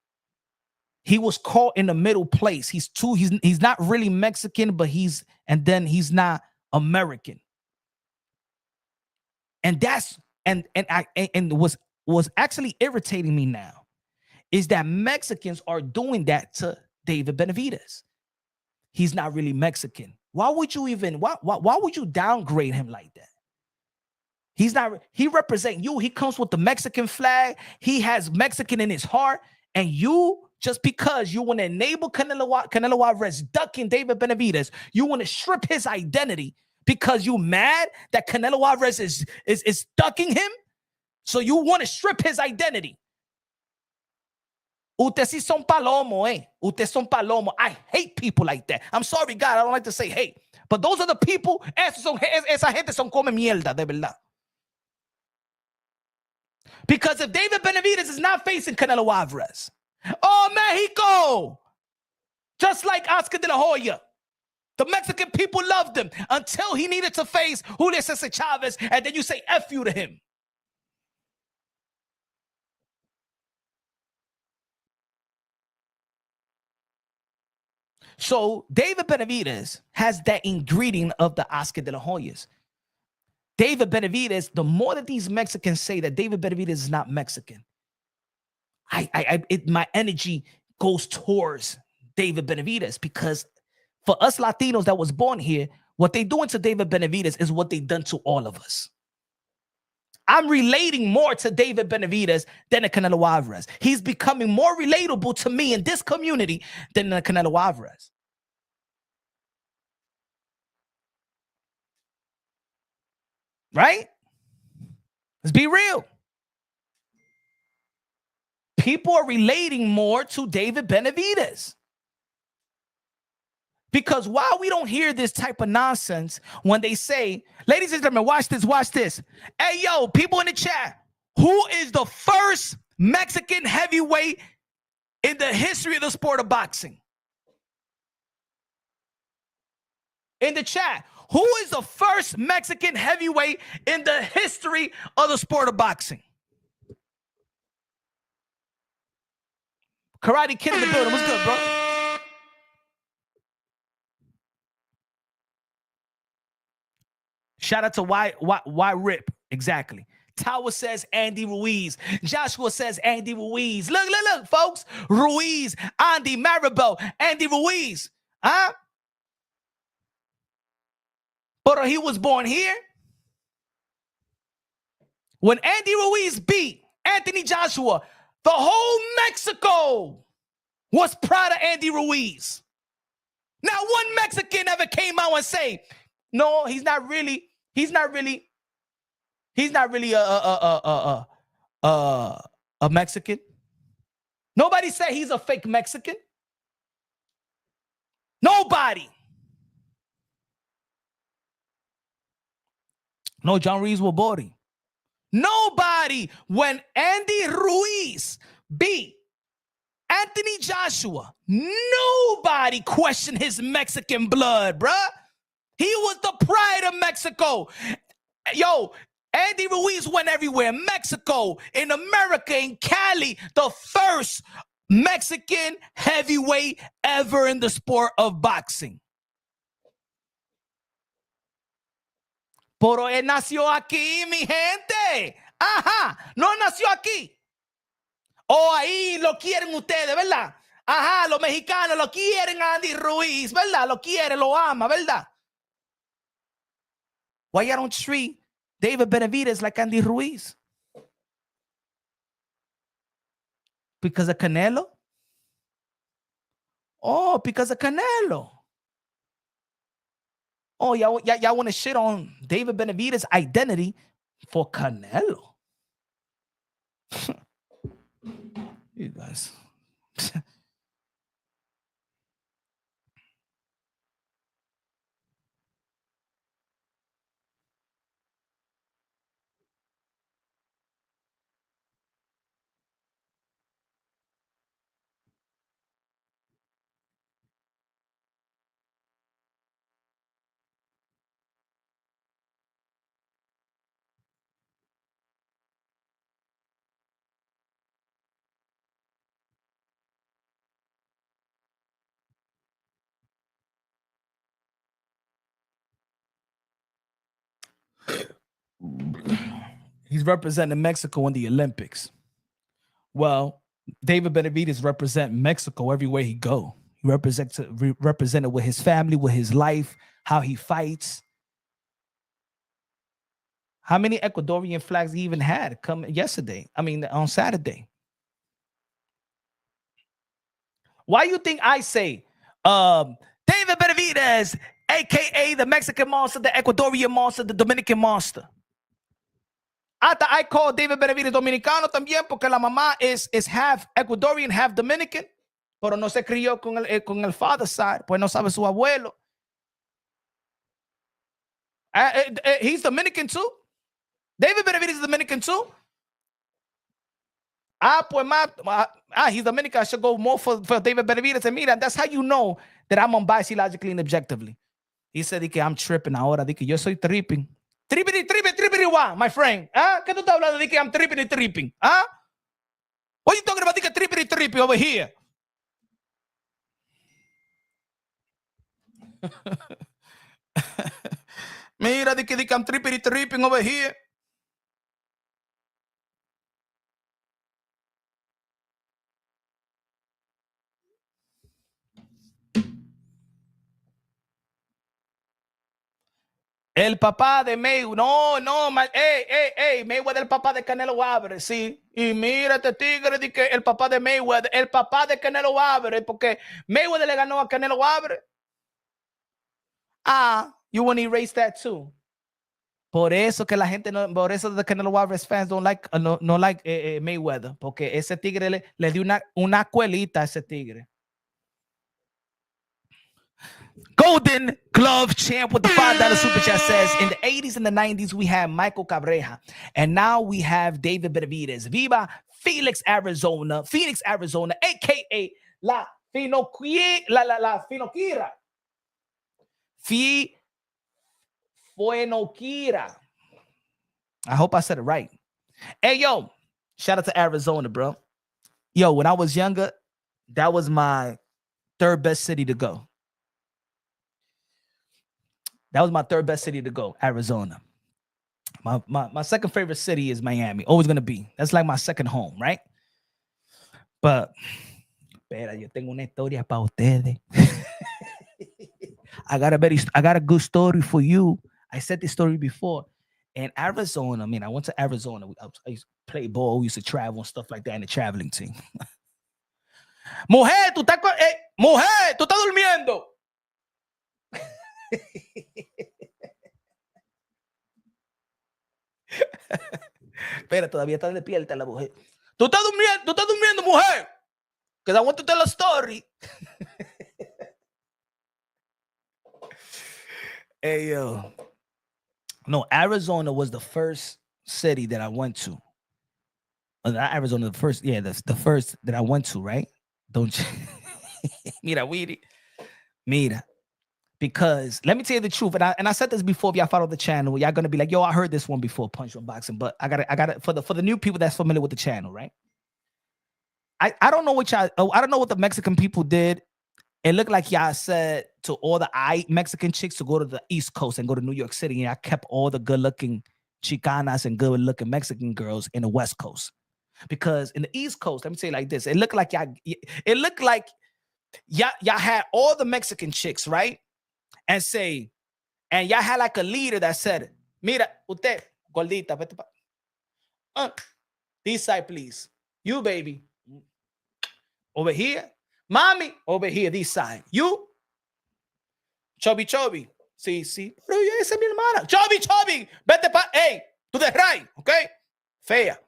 He was caught in the middle place. He's not really Mexican, but he's not American. And that's and was actually irritating me now is that Mexicans are doing that to David Benavidez. He's not really Mexican. Why would you downgrade him like that? He represents you. He comes with the Mexican flag. He has Mexican in his heart. And you, just because you want to enable Canelo Alvarez ducking David Benavidez, you want to strip his identity because you mad that Canelo Alvarez is ducking him. So you want to strip his identity. Usted sí son palomo, eh? Usted son palomo. I hate people like that. I'm sorry, God, I don't like to say hate. But those are the people, esa gente son come mierda, de verdad. Because if David Benavidez is not facing Canelo Alvarez, oh, Mexico, just like Oscar De La Hoya, the Mexican people loved him until he needed to face Julio Cesar Chavez, and then you say F you to him. So David Benavidez has that ingredient of the Oscar De La Hoyas. David Benavidez, the more that these Mexicans say that David Benavidez is not Mexican, my energy goes towards David Benavidez, because for us Latinos that was born here, what they doing to David Benavidez is what they done to all of us. I'm relating more to David Benavidez than the Canelo Alvarez. He's becoming more relatable to me in this community than the Canelo Alvarez. Right? Let's be real. People are relating more to David Benavidez. Because while we don't hear this type of nonsense when they say, ladies and gentlemen, watch this, watch this. Hey, yo, people in the chat, who is the first Mexican heavyweight in the history of the sport of boxing? In the chat, who is the first Mexican heavyweight in the history of the sport of boxing? Karate Kid in the building. What's good, bro? Shout out to why Rip. Exactly. Tower says Andy Ruiz. Joshua says Andy Ruiz. Look, folks. Ruiz, Andy Maribel, Andy Ruiz. Huh? But he was born here. When Andy Ruiz beat Anthony Joshua, the whole Mexico was proud of Andy Ruiz. Now, one Mexican ever came out and say, no, he's not really a Mexican. Nobody said he's a fake Mexican. Nobody. No, John Reeves will body. Nobody. When Andy Ruiz beat Anthony Joshua, nobody questioned his Mexican blood, bruh. He was the pride of Mexico. Yo, Andy Ruiz went everywhere. Mexico, in America, in Cali, the first Mexican heavyweight ever in the sport of boxing. Pero él nació aquí, mi gente. Ajá, no nació aquí. Oh, ahí lo quieren ustedes, ¿verdad? Ajá, los mexicanos lo quieren a Andy Ruiz, ¿verdad? Lo quiere, lo ama, ¿verdad? Why you don't treat David Benavidez like Andy Ruiz? Because of Canelo? Oh, because of Canelo. Oh, y'all want to shit on David Benavidez's identity for Canelo? You guys. He's representing Mexico in the Olympics. Well, David Benavidez represents Mexico everywhere he go. He represented with his family, with his life, how he fights. How many Ecuadorian flags he even had come yesterday? I mean, on Saturday. Why you think I say David Benavidez, aka the Mexican monster, the Ecuadorian monster, the Dominican monster? Hasta I call David Benavidez dominicano también porque la mamá is half Ecuadorian, half Dominican, pero no se crió con el father side, pues no sabe su abuelo. He's Dominican too. David Benavidez is Dominican too. Pues he's Dominican. I should go more for David Benavidez. And mira, that's how you know that I'm unbiased logically and objectively. He said que I'm tripping ahora, que yo soy tripping. Trippity, what, my friend? ¿Ah? ¿Qué tú estás hablando de que I'm tripping? ¿Ah? What you talking about? Que tripping over here. Mira, de que I'm tripping over here. El papá de Mayweather. No, Mayweather el papá de Canelo Alvarez, sí. Y mira este tigre de que el papá de Mayweather, el papá de Canelo Alvarez, porque Mayweather le ganó a Canelo Alvarez. You want to erase that too. Por eso que la gente no, por eso the Canelo Alvarez fans don't like, no like Mayweather, porque ese tigre le dio una cuelita a ese tigre. Golden Glove champ with the $5 super chat says, in the 80s and the 90s, we had Michael Cabreja, and now we have David Benavidez. Viva Phoenix, Arizona, aka La Finoquira. Fuenoquira. I hope I said it right. Hey, yo, shout out to Arizona, bro. Yo, when I was younger, that was my third best city to go. That was my third best city to go, Arizona. My second favorite city is Miami. Always going to be. That's like my second home, right? But, espera, yo tengo una historia para ustedes. I got a good story for you. I said this story before. In Arizona, I mean, I went to Arizona. I used to play ball. We used to travel and stuff like that in the traveling team. Mujer, tú estás durmiendo. Espera, todavía está despierta la mujer. Tú estás durmiendo, mujer. Because I want to tell a story. Hey, yo. No, Arizona was the first city that I went to. Not Arizona, the first that I went to, right? Don't you? Mira, weedy. Mira. Because let me tell you the truth, and I said this before. If y'all follow the channel, y'all gonna be like, "Yo, I heard this one before, Punch One Boxing." But I got it for the new people that's familiar with the channel, right? I don't know what I don't know what the Mexican people did. It looked like y'all said to all the Mexican chicks to go to the East Coast and go to New York City, and I kept all the good-looking Chicanas and good-looking Mexican girls in the West Coast. Because in the East Coast, let me say it like this: it looked like y'all had all the Mexican chicks, right? And y'all had like a leader that said, "Mira, usted, gordita, vete pa. This side, please. You, baby, over here. Mommy, over here, this side. You, chubby. Sí. Pero esa es mi hermana. Chubby. Vete pa. Hey, to the right, okay? Fea."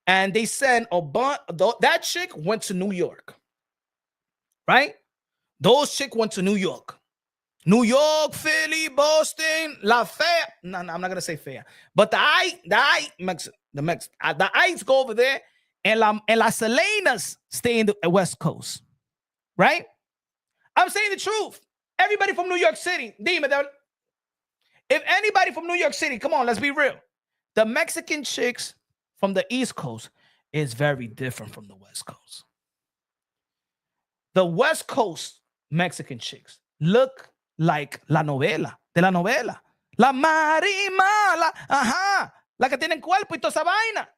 And they sent that chick went to New York, right? Those chick went to New York. New York, Philly, Boston, La Fea. No, I'm not gonna say fair, but the Ites go over there, and Las Selenas stay in the West Coast, right? I'm saying the truth. Everybody from New York City, if anybody from New York City, come on, let's be real. The Mexican chicks from the East Coast is very different from the West Coast. The West Coast Mexican chicks look like de la novela. La Marimala, la que tienen cuerpo y toda esa vaina.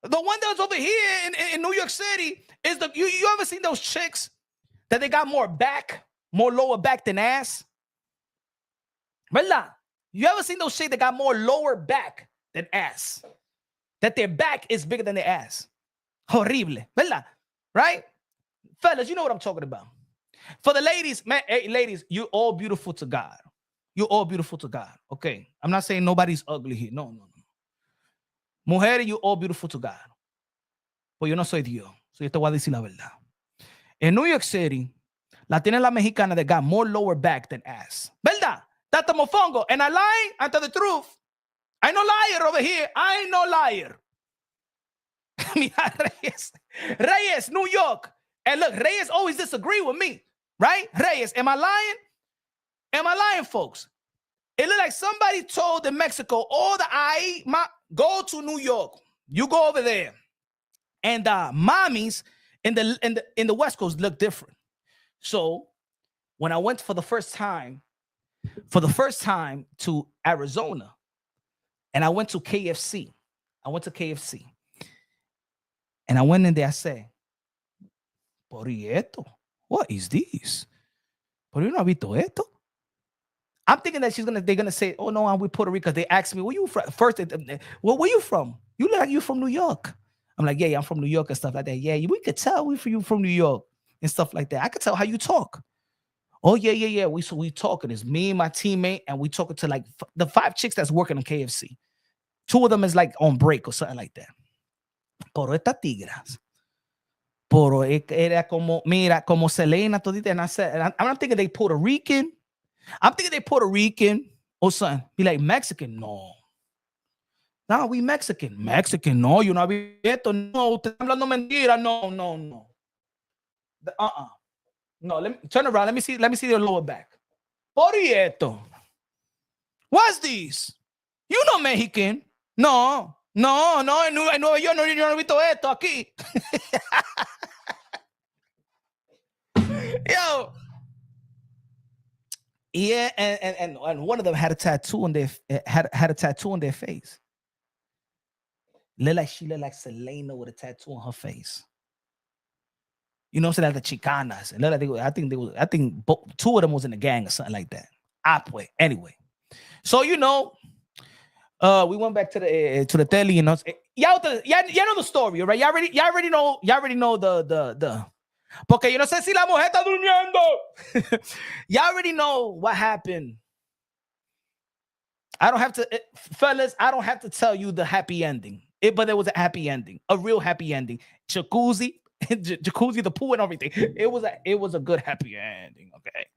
The one that's over here in New York City is you ever seen those chicks that they got more lower back than ass? ¿Verdad? You ever seen those chicks that got more lower back than ass? That their back is bigger than their ass. Horrible. ¿Verdad? Right? Fellas, you know what I'm talking about. For the ladies, man, hey, ladies, you're all beautiful to God. You're all beautiful to God. Okay. I'm not saying nobody's ugly here. No. Mujeres, you're all beautiful to God. Pues yo no soy Dios. So yo te voy a decir la verdad. In New York City, la tiene la mexicana that got more lower back than ass. ¿Verdad? That's the mofongo. And I lie unto the truth. I ain't no liar over here. I ain't no liar. Mira, Reyes, New York. And look, Reyes always disagree with me. Right? Reyes, am I lying? Am I lying, folks? It looked like somebody told in Mexico, go to New York. You go over there. And mommies in the West Coast look different. So when I went for the first time to Arizona, and I went to KFC. And I went in there, I said, "Por esto? What is this? ¿Por qué no ha visto esto?" I'm thinking that they're gonna say, "Oh no, I'm with Puerto Rico." They asked me, "Where you from?" First, well, where you from? You look like you from New York. I'm like, yeah, I'm from New York and stuff like that. Yeah, we could tell you from New York and stuff like that. I could tell how you talk. Oh yeah. We talking. It's me and my teammate, and we talking to like the 5 chicks that's working on KFC. 2 of them is like on break or something like that. Pero estas tigras. Pero era como, mira, como Selena todita. And I said, and I'm thinking they Puerto Rican. I'm thinking they Puerto Rican or something. Be like Mexican. No, we Mexican. Mexican. No, you know, no, usted hablando mentira. No. No, let me turn around. Let me see the lower back. Porieto. What's this? You know Mexican. No, en Nueva York no he visto esto aquí. Yo. Yeah, and one of them had a tattoo on their had a tattoo on their face. She looked like Selena with a tattoo on her face. You know what I'm saying? Like the Chicanas. And I think 2 of them was in the gang or something like that. Anyway. So we went back to the telly, you know. Y'all know the story, right? Y'all already know the porque yo no sé si la mujer está durmiendo. Y'all already know what happened. I don't have to, fellas, I don't have to tell you the happy ending. But there was a happy ending, a real happy ending. Jacuzzi, the pool and everything. It was a good happy ending, okay?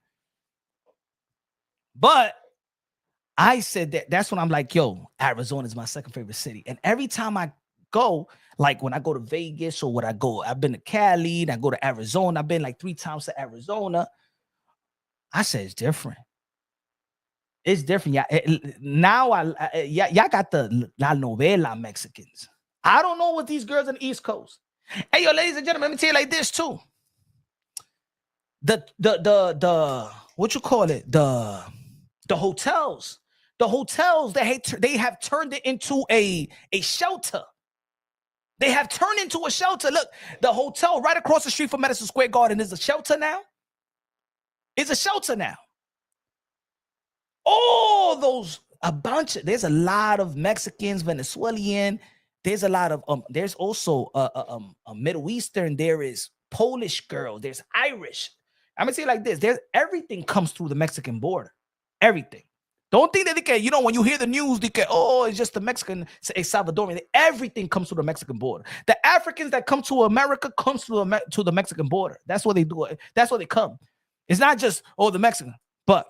But I said that's when I'm like, yo, Arizona is my second favorite city. And every time I go, like when I go to Vegas or I've been to Cali, and I go to Arizona. I've been like 3 times to Arizona. I said it's different. It's different. Now y'all got the La Novela Mexicans. I don't know what these girls on the East Coast. Hey, yo, ladies and gentlemen, let me tell you like this too. The what you call it? The hotels. The hotels, they have turned it into a shelter. They have turned into a shelter. Look, the hotel right across the street from Madison Square Garden is a shelter now. It's a shelter now. All those, there's a lot of Mexicans, Venezuelan. There's a lot of, there's also a Middle Eastern. There is Polish girl. There's Irish. I'm going to say it like this. Everything comes through the Mexican border. Everything. Don't think that when you hear the news, it's just the Mexican, a Salvadorian. Everything comes through the Mexican border. The Africans that come to America comes to the Mexican border. That's what they do. That's what they come. It's not just, the Mexican. But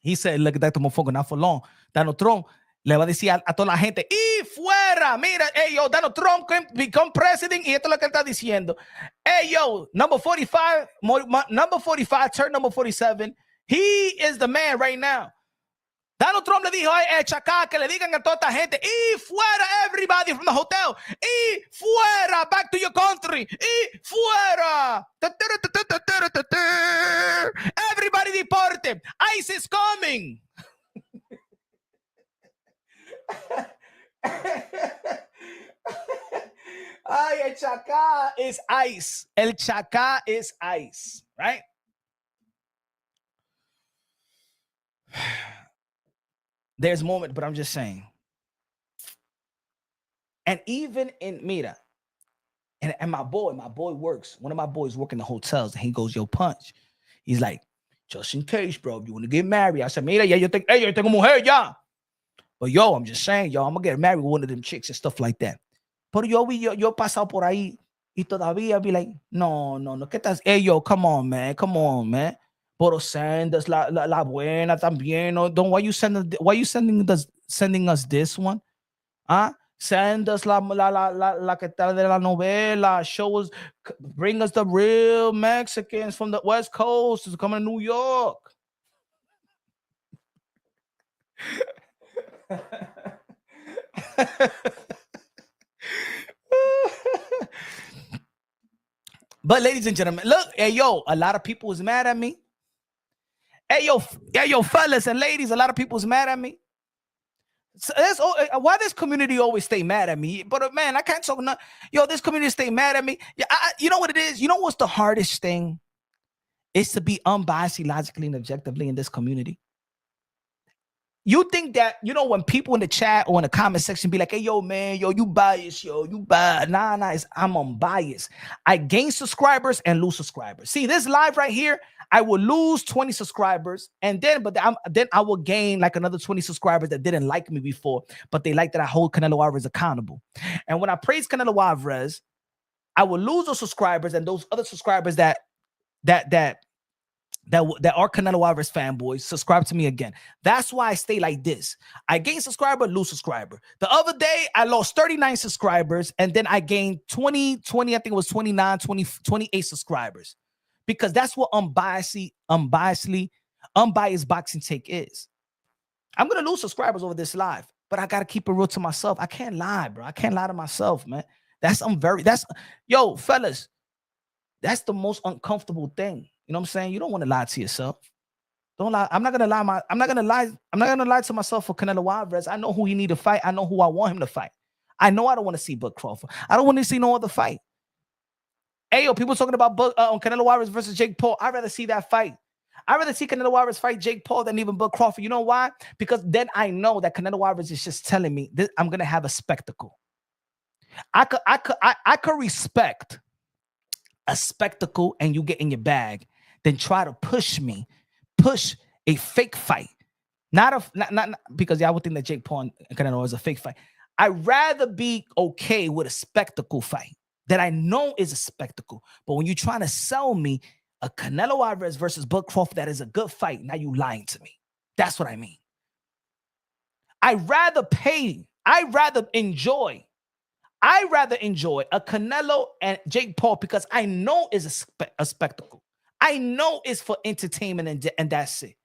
he said, look at that motherfucker, not for long. Donald Trump le va a decir a toda la gente, y fuera, mira, hey, yo, Donald Trump can become president, y esto es lo que él está diciendo. Hey, yo, number 45, turn number 47. He is the man right now. Donald Trump le dijo a Chacá que le digan a toda esta gente, y fuera everybody from the hotel, y fuera, back to your country, y fuera. Everybody deported. ICE is coming. Ay, el Chacá is ICE. El Chacá is ICE, right? There's moment, but I'm just saying. And even in Mira, and my boy works. One of my boys work in the hotels, and he goes, yo, Punch. He's like, just in case, bro, if you want to get married. I said, mira, yo tengo mujer ya. But yo, I'm just saying, yo, I'm gonna get married with one of them chicks and stuff like that. But yo pasado por ahí y todavía be like, no, ¿qué estás? Hey, yo, come on, man. Pero send us la buena también. No, don't. Why you sending us this one? Huh? Send us la que tal de la novela. Show us, bring us the real Mexicans from the West Coast to come to New York. But ladies and gentlemen, look, hey, yo, a lot of people is mad at me. Hey, yo, fellas and ladies, a lot of people is mad at me. So why this community always stay mad at me? But man, I can't talk nothing. Yo, this community stay mad at me. Yeah, you know what it is? You know what's the hardest thing? It's to be unbiased, logically, and objectively in this community. You think that, you know, when people in the chat or in the comment section be like, hey, yo, man, yo, you biased, yo, you biased. Nah, I'm unbiased. I gain subscribers and lose subscribers. See, this live right here, I will lose 20 subscribers, and then I will gain like another 20 subscribers that didn't like me before, but they like that I hold Canelo Alvarez accountable. And when I praise Canelo Alvarez, I will lose those subscribers, and those other subscribers that are Canelo Alvarez fanboys subscribe to me again. That's why I stay like this. I gain subscriber, lose subscriber. The other day, I lost 39 subscribers, and then I gained 20, I think it was 29, 20, 28 subscribers. Because that's what unbiased boxing take is. I'm going to lose subscribers over this live, but I got to keep it real to myself. I can't lie, bro. I can't lie to myself, man. Yo, fellas, that's the most uncomfortable thing. You know what I'm saying? You don't want to lie to yourself. Don't lie. I'm not gonna lie to myself for Canelo Alvarez. I know who he need to fight. I know who I want him to fight. I know I don't want to see Bud Crawford. I don't want to see no other fight. Hey, yo, people talking about Canelo Alvarez versus Jake Paul. I'd rather see that fight. I'd rather see Canelo Alvarez fight Jake Paul than even Bud Crawford. You know why? Because then I know that Canelo Alvarez is just telling me that I'm gonna have a spectacle. I could respect a spectacle and you get in your bag, then try to push a fake fight. Not because I would think that Jake Paul and Canelo is a fake fight. I'd rather be okay with a spectacle fight that I know is a spectacle. But when you're trying to sell me a Canelo Alvarez versus Bud Crawford that is a good fight, now you lying to me. That's what I mean. I'd rather enjoy a Canelo and Jake Paul because I know is a spectacle. I know it's for entertainment and that's it.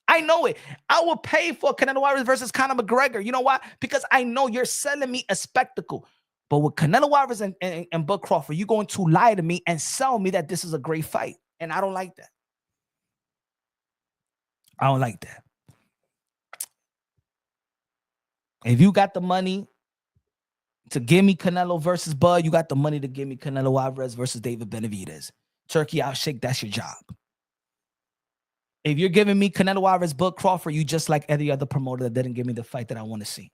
I know it. I will pay for Canelo Alvarez versus Conor McGregor. You know why? Because I know you're selling me a spectacle. But with Canelo Alvarez and Bud Crawford, you're going to lie to me and sell me that this is a great fight. And I don't like that. I don't like that. If you got the money to give me Canelo versus Bud, you got the money to give me Canelo Alvarez versus David Benavidez. Turki, Alshikh, that's your job. If you're giving me Canelo Alvarez, Bud Crawford, you just like any other promoter that didn't give me the fight that I want to see.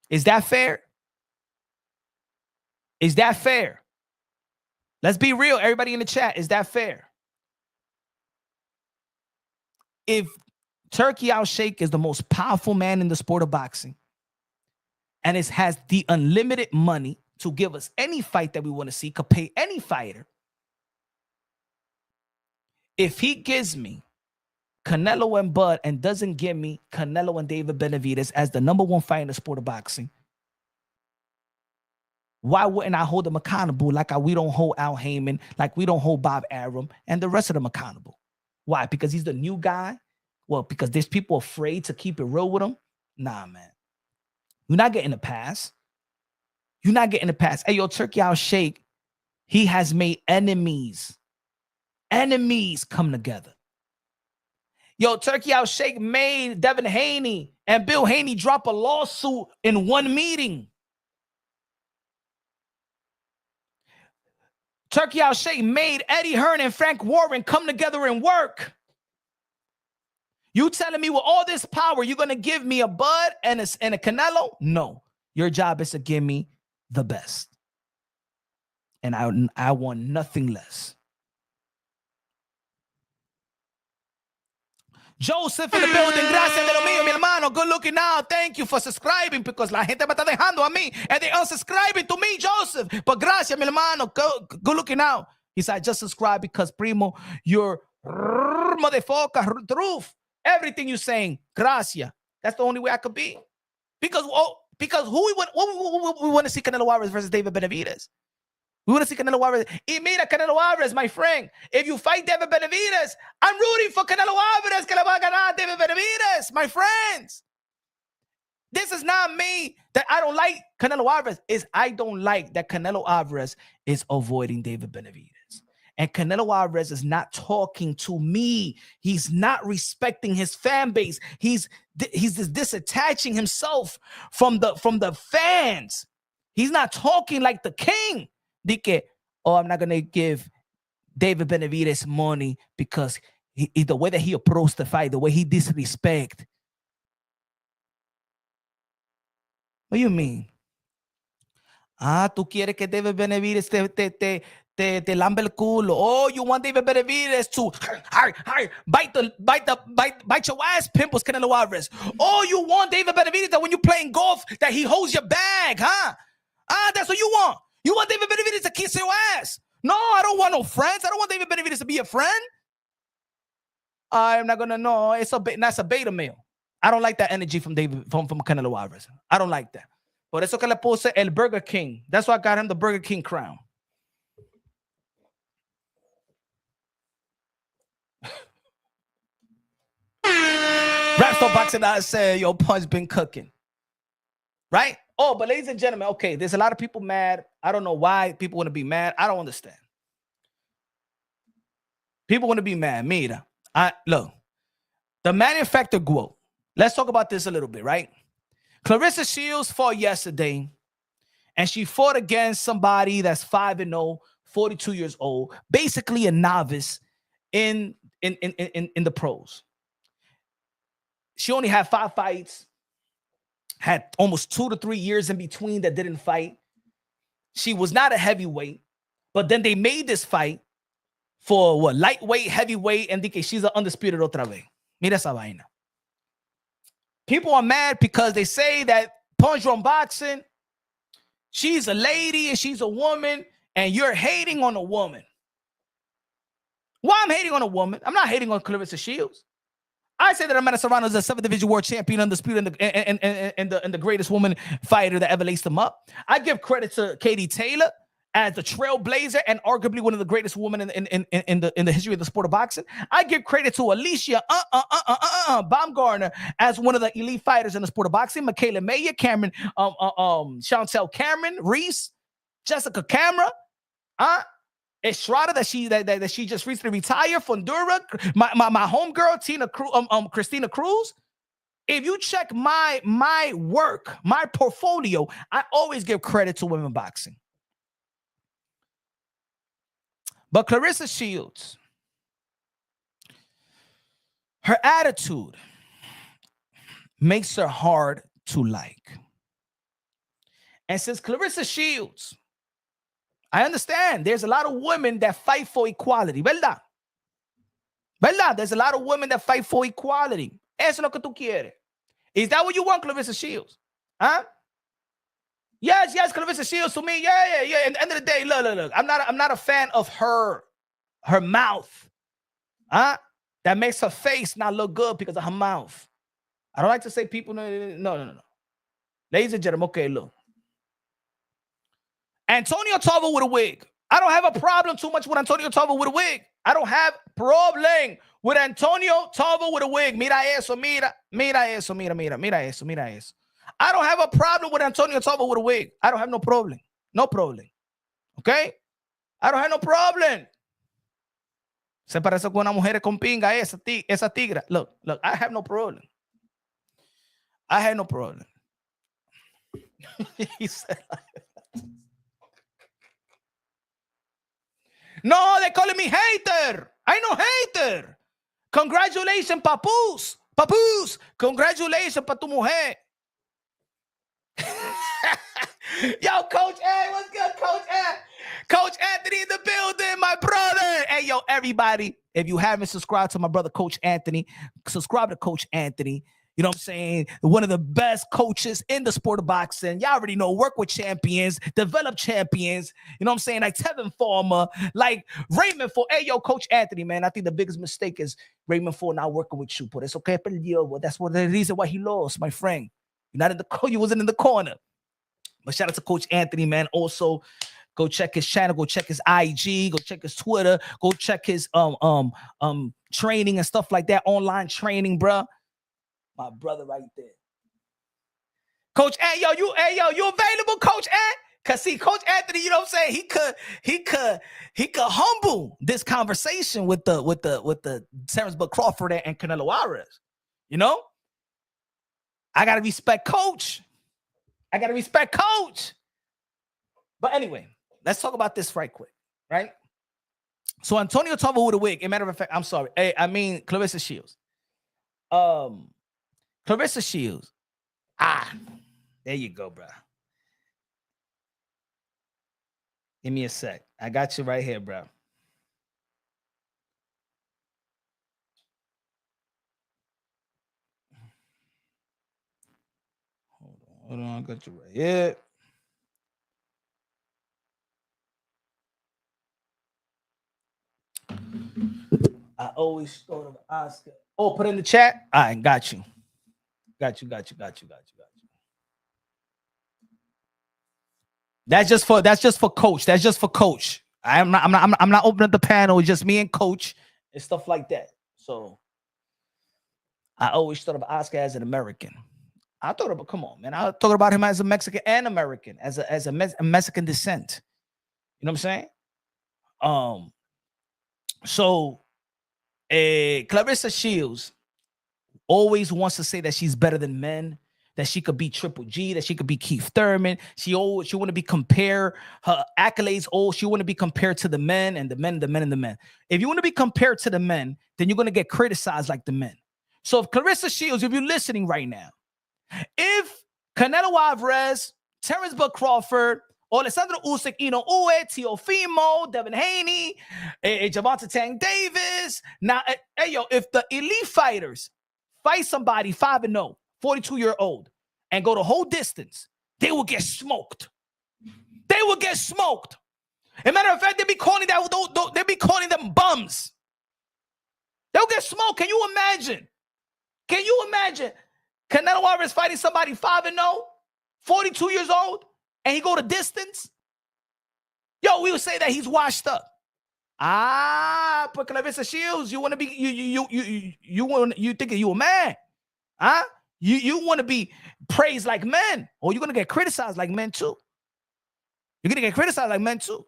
Is that fair? Is that fair? Let's be real, everybody in the chat. Is that fair? If Turki Alshikh is the most powerful man in the sport of boxing and has the unlimited money to give us any fight that we want to see, could pay any fighter, if he gives me Canelo and Bud and doesn't give me Canelo and David Benavidez as the #1 fight in the sport of boxing, why wouldn't I hold them accountable like we don't hold Al Heyman, like we don't hold Bob Arum and the rest of them accountable? Why? Because he's the new guy? Well, because there's people afraid to keep it real with him? Nah, man. You're not getting a pass. You're not getting a pass. Hey, yo, Turki Alshikh, he has made enemies. Enemies come together. Yo, Turki Alshikh made Devin Haney and Bill Haney drop a lawsuit in one meeting. Turki Alshikh made Eddie Hearn and Frank Warren come together and work. You telling me with all this power, you're going to give me a Bud and a Canelo? No. Your job is to give me the best. And I want nothing less. Joseph in the building, gracias de lo mío, mi hermano. Good looking now. Thank you for subscribing because la gente me está dejando a mí and they unsubscribing to me, Joseph. But gracias, mi hermano. Good looking now. He said, just subscribe because, primo, you're motherfucker, truth. Everything you're saying, gracias. That's the only way I could be. Because who we want to see Canelo Alvarez versus David Benavidez. We want to see Canelo Alvarez. Y mira, Canelo Alvarez, my friend. If you fight David Benavidez, I'm rooting for Canelo Alvarez que le va a ganar David Benavidez, my friends. This is not me that I don't like Canelo Alvarez. I don't like that Canelo Alvarez is avoiding David Benavidez. And Canelo Alvarez is not talking to me. He's not respecting his fan base. He's just disattaching himself from the fans. He's not talking like the king. Dike, oh, I'm not going to give David Benavidez money because the way that he approached the fight, the way he disrespect What do you mean? Ah, tú quieres que David Benavidez te lambe el culo. Oh, you want David Benavidez to bite your ass, pimples, Canelo Alvarez. Oh, you want David Benavidez that when you're playing golf, that he holds your bag, huh? Ah, that's what you want. You want David Benavidez to kiss your ass. No, I don't want no friends. I don't want David Benavidez to be a friend. I'm not gonna know. That's a beta male. I don't like that energy from Canelo Alvarez. I don't like that. Por eso que le puse el Burger King. That's why I got him the Burger King crown. Rapstar Boxing Out said, your punch been cooking. Right? Oh, but ladies and gentlemen, okay, there's a lot of people mad. I don't know why people want to be mad. I don't understand. People want to be mad. Mira, look, the manufacturer quote. Let's talk about this a little bit, right? Clarissa Shields fought yesterday, and she fought against somebody that's 5-0, 42 years old, basically a novice in the pros. She only had 5 fights, had almost 2 to 3 years in between that didn't fight. She was not a heavyweight, but then they made this fight for what? Lightweight, heavyweight, and she's an undisputed otra vez. Mira esa vaina. People are mad because they say that Punch Drunk Boxing, she's a lady and she's a woman, and you're hating on a woman. Why I'm hating on a woman? I'm not hating on Clarissa Shields. I say that Amanda Serrano is a 7th division world champion, undisputed, and the greatest woman fighter that ever laced them up. I give credit to Katie Taylor as the trailblazer and arguably one of the greatest women in the history of the sport of boxing. I give credit to Alicia Baumgartner as one of the elite fighters in the sport of boxing. Michaela Mayer, Cameron, Chantel Cameron, Reese, Jessica Camera, Estrada that she just recently retired, Fundura, my homegirl Tina Christina Cruz. If you check my work, my portfolio, I always give credit to women boxing. But Clarissa Shields, her attitude makes her hard to like. And since Clarissa Shields, I understand there's a lot of women that fight for equality, ¿verdad? ¿Verdad? There's a lot of women that fight for equality. Eso es lo que tú quieres. Is that what you want, Clarissa Shields? Huh? Yes, Clarissa Shields to me. Yeah. At the end of the day, look. I'm not a fan of her mouth. That makes her face not look good because of her mouth. I don't like to say people. No. Ladies and gentlemen, okay, look. Antonio Tarver with a wig. I don't have a problem too much with Antonio Tarver with a wig. I don't have problem with Antonio Tarver with a wig. Mira eso. I don't have a problem with Antonio Tarver with a wig. I don't have no problem. No problem. Okay? I don't have no problem. Se parece con una mujer con pinga, esa tigra. Look, I have no problem. I have no problem. He said no, they calling me hater. I no hater. Congratulations, papoose. Papoose. Congratulations pa tu mujer. Yo, Coach A, what's good, Coach A? Coach Anthony in the building, my brother. Hey, yo, everybody, if you haven't subscribed to my brother, Coach Anthony, subscribe to Coach Anthony. You know what I'm saying? One of the best coaches in the sport of boxing. Y'all already know, work with champions, develop champions. You know what I'm saying? Like Tevin Farmer, like Raymond Ford. Hey, yo, Coach Anthony, man, I think the biggest mistake is Raymond Ford not working with you. But it's okay. That's what the reason why he lost, my friend. You're not in the corner. You wasn't in the corner. But shout out to Coach Anthony, man. Also, go check his channel. Go check his IG. Go check his Twitter. Go check his training and stuff like that. Online training, bro. My brother right there. Coach, you available, Coach Ant? Cause see, Coach Anthony, you know what I'm saying? He could humble this conversation with the Terence Crawford and Canelo Alvarez. You know? I gotta respect Coach. But anyway, let's talk about this right quick, right? So Antonio Tarver with a wig. As a matter of fact, I'm sorry. I mean Clarissa Shields. Clarissa Shields. There you go, bro. Give me a sec. I got you right here, bro. Hold on. I got you right here. I always thought of Oscar. Oh, put in the chat. All right, got you. Got you. That's just for coach. That's just for coach. I'm not opening up the panel. It's just me and coach and stuff like that. So I always thought of Oscar as an American. I thought about, come on, man. I thought about him as a Mexican and American, as a Mexican descent. You know what I'm saying? So Clarissa Shields always wants to say that she's better than men, that she could be Triple G, that she could be Keith Thurman. She want to be compared, her accolades. She want to be compared to the men and the men and the men and the men. If you want to be compared to the men, then you're going to get criticized like the men. So if Clarissa Shields, if you're listening right now, if Canelo Alvarez, Terence Crawford, Alessandro Usyk, Uwe, Teofimo, Devin Haney, Gervonta Tank Davis. Now, if the elite fighters fight somebody 5-0, 42-year-old, and go the whole distance, they will get smoked. They will get smoked. As a matter of fact, they be calling them bums. They'll get smoked. Can you imagine? Can you imagine Canelo Alvarez fighting somebody 5-0, 42 years old, and he go the distance? Yo, we would say that he's washed up. But Clarissa Shields, you want to be you think you a man? Huh? You want to be praised like men, or you're gonna get criticized like men too. You're gonna get criticized like men too.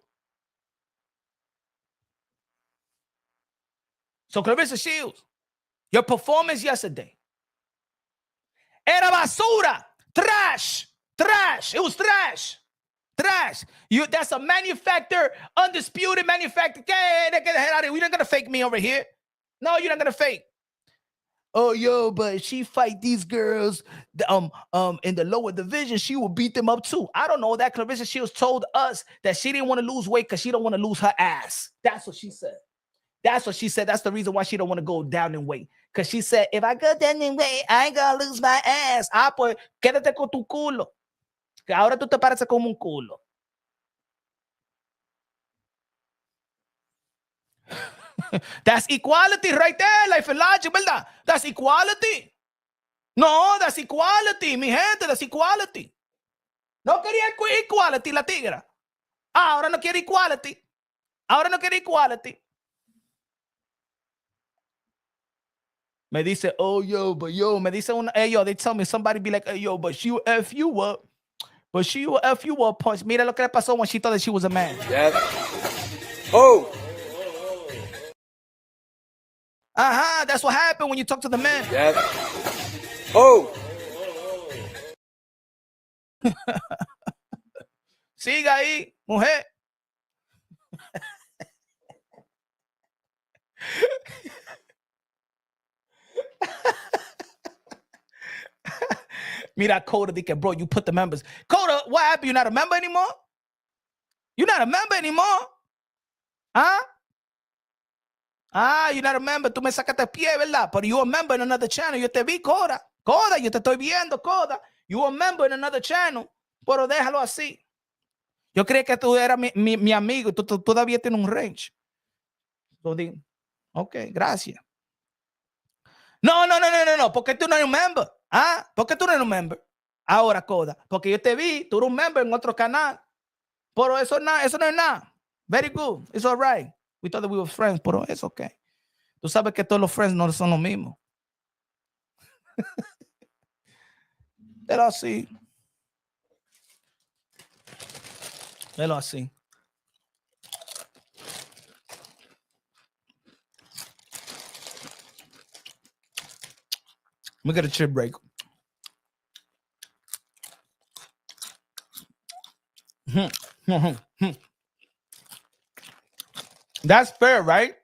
So Clarissa Shields, your performance yesterday era basura, trash. It was trash. That's a manufacturer, undisputed manufacturer. Get the hell out of here. You're not gonna fake me over here. No, you're not gonna fake. Oh, yo, but she fight these girls in the lower division. She will beat them up too. I don't know that. Clarissa Shields told us that she didn't want to lose weight because she don't want to lose her ass. That's what she said. That's the reason why she don't want to go down in weight. Because she said, if I go down in weight, I ain't gonna lose my ass. Pues, quédate con tu culo. Que ahora tú te pareces como un culo. That's equality right there, Life and Logic, ¿verdad? That's equality. No, that's equality, mi gente, that's equality. No quería equality la tigra. Ahora no quiere equality. Me dice, oh, yo, me dice una, they tell me, somebody be like, hey, yo, but she will F you up. But she will F you up, punch. Mira lo que le pasó when she thought that she was a man. Yes. Oh. That's what happened when you talk to the men. Yes. Oh. Siga ahí, mujer. Mira, Coda, bro, you put the members. Coda, what happened? You're not a member anymore? You're not a member anymore? Huh? You're not a member. Tú me sacaste pie, ¿verdad? But you're a member in another channel. Yo te vi, Coda. Coda, yo te estoy viendo, Coda. You're a member in another channel. Pero déjalo así. Yo creí que tú eras mi amigo. Tú todavía tienes un range. Ok, gracias. No. Porque tú no eres un member. Porque tú no eres un member. Ahora, Coda. Porque yo te vi. Tú eres un member en otro canal. Pero eso no es nada. Very good. It's all right. We thought that we were friends, pero it's okay. Tú sabes que todos los friends no son los mismos. Velo así. Velo así. Let me get a chip break. That's fair, right?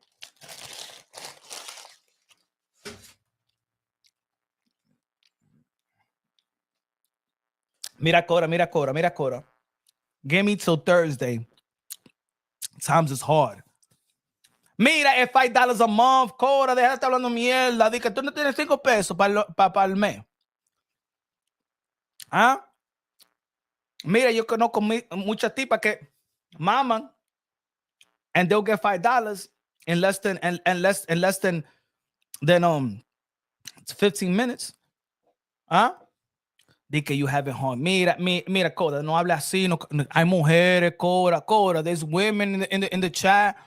Mira Cora. Give me till Thursday. Times is hard. Mira, es $5 a month, Cora, deja de estar hablando mierda. Di que tú no tienes 5 pesos para el mes. ¿Ah? Mira, yo conozco muchas tipas que maman and they'll get $5 in less than 15 minutes. ¿Ah? Di que you have it hard. Mira, Cora, no hable así. No, hay mujeres, Cora. There's women in the chat.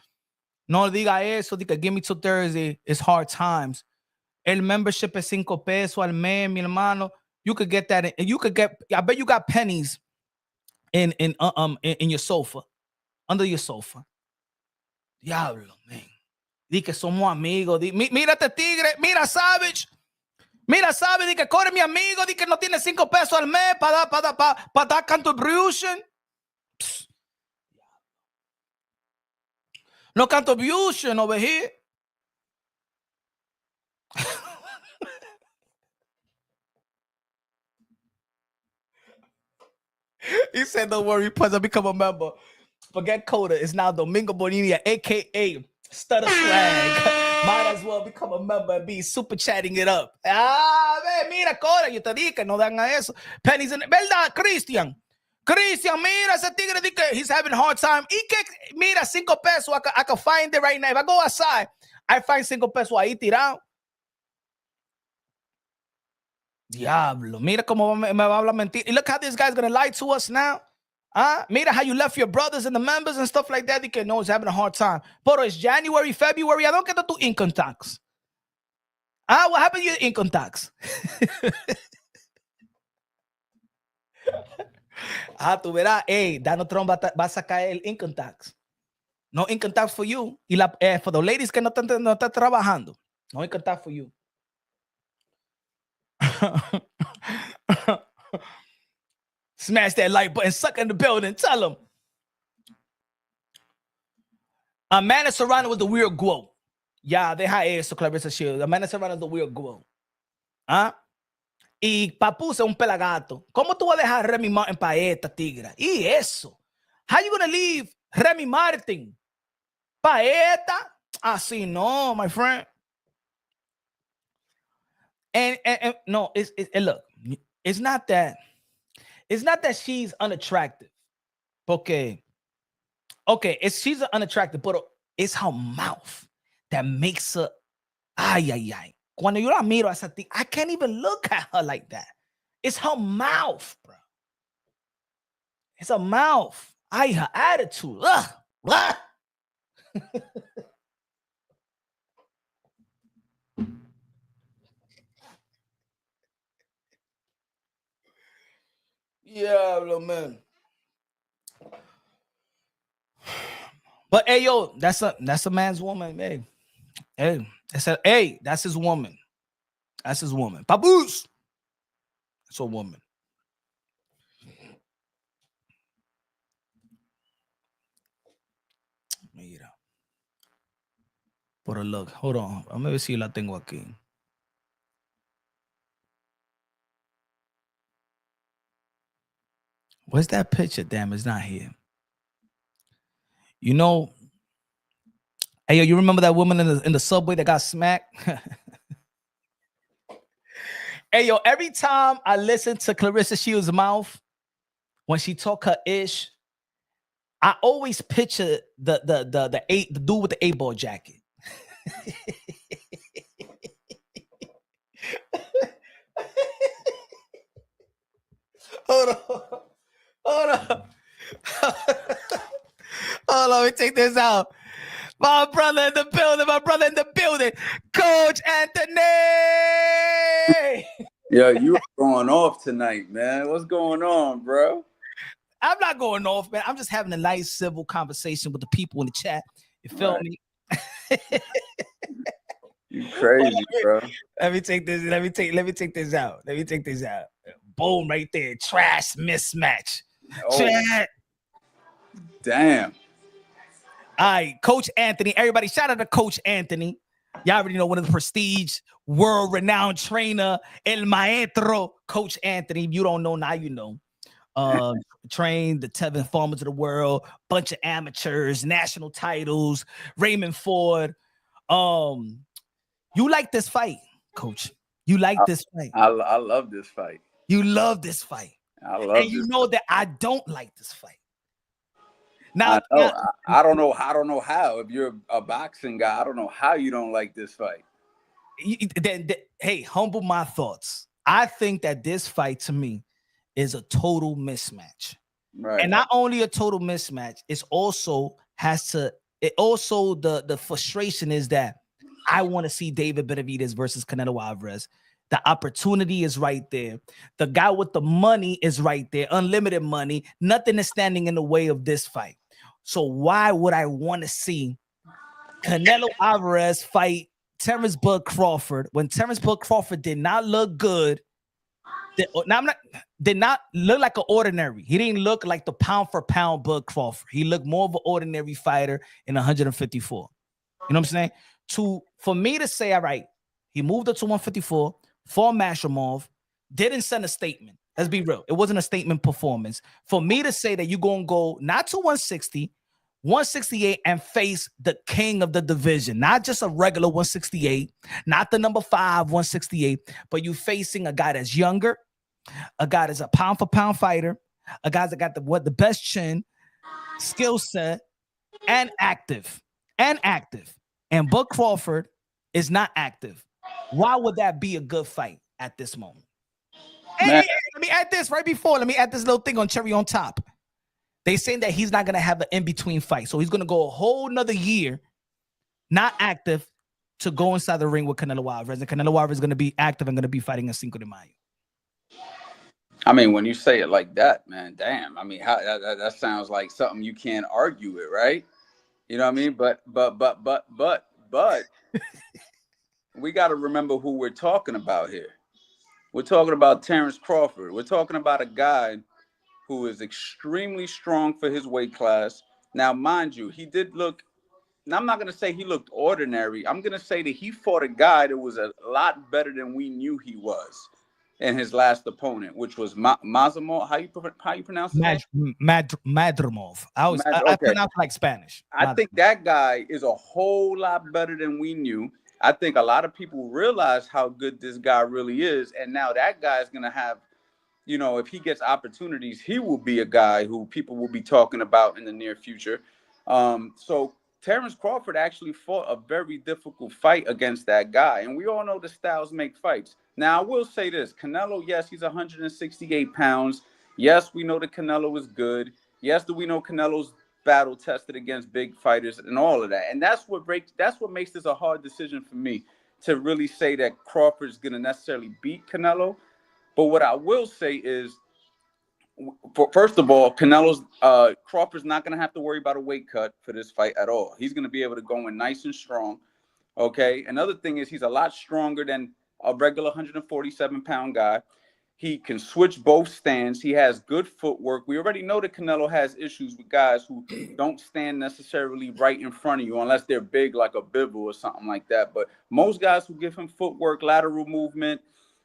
No diga eso. Di que give me till Thursday. It's hard times. El membership es 5 pesos al mes, mi hermano. You could get that. I bet you got pennies in your sofa, under your sofa. Diablo, man. Di que somos amigos. Mira este tigre. Mira Savage. Di que corre mi amigo. Di que no tiene 5 pesos al mes para dar contribution. Psst. No contribution over here. He said, don't worry, Puzz, become a member. Forget Coda. It's now Domingo Bonilla, a.k.a. Stutter Swag. Might as well become a member and be super chatting it up. Mira, Coda, yo te dije que no dan a eso. Pennies in ¿verdad, Christian? Mira, ese tigre dice que he's having a hard time. Y que, mira, 5 pesos, I can find it right now. If I go outside, I find 5 pesos ahí tirado. Diablo, mira cómo me va a hablar mentira. Look how this guy's gonna lie to us now. Mira how you left your brothers and the members and stuff like that. They can know he's having a hard time. But it's January, February. I don't get to income tax. What happened to your income tax? Tú verás, Donald Trump va a sacar el income tax. No income tax for you. Y for the ladies que no están trabajando. No income tax for you. Smash that like button, suck in the building. Tell them. Amanda Serrano with the weird glow. Ya, deja eso, Clarissa Shields. Amanda Serrano with the weird glow. Y Papu es un pelagato. ¿Cómo tú vas a dejar Remy Martin para esta tigra? Y eso. How you gonna leave Remy Martin para esta? Así no, my friend. And no, look, it's not that she's unattractive. Okay, she's unattractive, but it's her mouth that makes her ay. Cuando yo la miro a esa tía, I can't even look at her like that. It's her mouth, bro. It's her mouth. Ay, her attitude. Ugh. Yeah, man. But hey, yo, that's a man's woman, man. Hey, that's his woman. That's his woman. Papoose. That's a woman. Mira. Por a look. Hold on. Let me see si la tengo aquí. Where's that picture? Damn, it's not here. You know, hey, yo, you remember that woman in the subway that got smacked? Hey, yo, every time I listen to Clarissa Shields' mouth, when she talk her ish, I always picture the dude with the 8-ball jacket. Hold on. Let me take this out. My brother in the building. Coach Anthony. Yo, you are going off tonight, man. What's going on, bro? I'm not going off, man. I'm just having a nice civil conversation with the people in the chat. You feel me? You crazy, bro. Let me take this out. Boom, right there. Trash mismatch. Chat. Damn. All right, Coach Anthony. Everybody, shout out to Coach Anthony. Y'all already know one of the prestige, world-renowned trainer, El Maestro, Coach Anthony. If you don't know, now you know. uh, trained the 10 farmers of the world, bunch of amateurs, national titles, Raymond Ford. You like this fight, coach. You like this fight. I love this fight. You love this fight. I love And you this know fight. that I don't like this fight. I Now, know. I don't know. I don't know how. If you're a boxing guy, I don't know how you don't like this fight. Hey, humble my thoughts. I think that this fight to me is a total mismatch. Right. And not only a total mismatch, it's also the frustration is that I want to see David Benavidez versus Canelo Alvarez. The opportunity is right there. The guy with the money is right there. Unlimited money. Nothing is standing in the way of this fight. So why would I want to see Canelo Alvarez fight Terence Bud Crawford when Terence Bud Crawford did not look good? Did not look like an ordinary. He didn't look like the pound for pound Bud Crawford. He looked more of an ordinary fighter in 154. You know what I'm saying? For me to say, all right, he moved up to 154 for Mashamov, didn't send a statement. Let's be real. It wasn't a statement performance. For me to say that you're going to go not to 160, 168 and face the king of the division, not just a regular 168, not the number 5 168, but you facing a guy that's younger, a guy that's a pound for pound fighter, a guy that got the best chin, skill set, and active. And Bud Crawford is not active. Why would that be a good fight at this moment? Hey, let me add this right before. Let me add this little thing on cherry on top. They saying that he's not going to have an in-between fight. So he's going to go a whole nother year not active to go inside the ring with Canelo Alvarez. And Canelo Alvarez is going to be active and going to be fighting a Cinco de Mayo. I mean, when you say it like that, man, damn. I mean, that sounds like something you can't argue with, right? You know what I mean? But we got to remember who we're talking about here. We're talking about Terence Crawford. We're talking about a guy who is extremely strong for his weight class. Now, mind you, he did look, and I'm not going to say he looked ordinary. I'm going to say that he fought a guy that was a lot better than we knew he was in his last opponent, which was Mazamov. How you pronounce his name? Madrimov. I pronounce like Spanish. I think that guy is a whole lot better than we knew. I think a lot of people realize how good this guy really is. And now that guy is going to have, you know, if he gets opportunities, he will be a guy who people will be talking about in the near future. So Terence Crawford actually fought a very difficult fight against that guy. And we all know the styles make fights. Now, I will say this. Canelo, yes, he's 168 pounds. Yes, we know that Canelo is good. Yes, we know Canelo's battle tested against big fighters and all of that. And that's what makes this a hard decision for me to really say that Crawford's going to necessarily beat Canelo. But what I will say is, first of all, Crawford's not going to have to worry about a weight cut for this fight at all. He's going to be able to go in nice and strong. Okay. Another thing is he's a lot stronger than a regular 147-pound guy. He can switch both stands. He has good footwork. We already know that Canelo has issues with guys who don't stand necessarily right in front of you unless they're big like a Bivol or something like that. But most guys who give him footwork, lateral movement,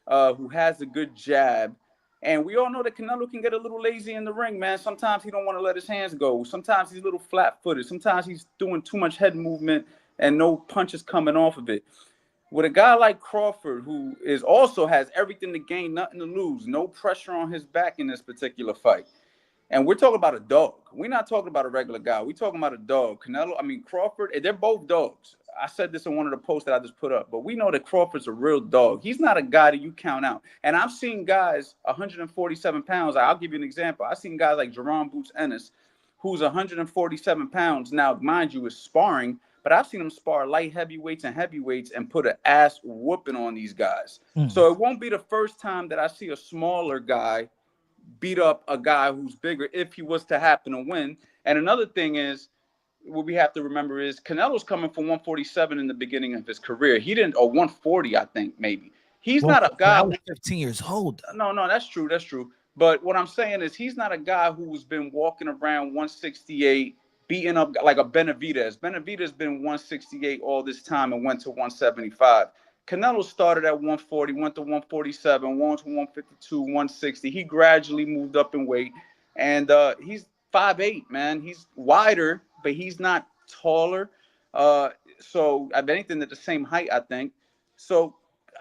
who has a good jab. And we all know that Canelo can get a little lazy in the ring, man. Sometimes he don't want to let his hands go. Sometimes he's a little flat-footed. Sometimes he's doing too much head movement and no punches coming off of it. With a guy like Crawford, who also has everything to gain, nothing to lose, no pressure on his back in this particular fight. And we're talking about a dog. We're not talking about a regular guy. We're talking about a dog. Crawford, they're both dogs. I said this in one of the posts that I just put up, but we know that Crawford's a real dog. He's not a guy that you count out. And I've seen guys 147 pounds. I'll give you an example. I've seen guys like Jerome Boots Ennis, who's 147 pounds. Now, mind you, is sparring, but I've seen him spar light heavyweights and heavyweights and put an ass whooping on these guys. So it won't be the first time that I see a smaller guy beat up a guy who's bigger if he was to happen to win. And another thing is, what we have to remember is Canelo's coming from 147 in the beginning of his career. Or 140, I think, maybe. He's not a guy. I was 15 years old. No, that's true. That's true. But what I'm saying is he's not a guy who's been walking around 168, beating up like a Benavidez. Benavidez been 168 all this time and went to 175. Canelo started at 140, went to 147, went to 152, 160. He gradually moved up in weight, and he's 5'8", man. He's wider, but he's not taller. So if anything, they're the same height, I think. So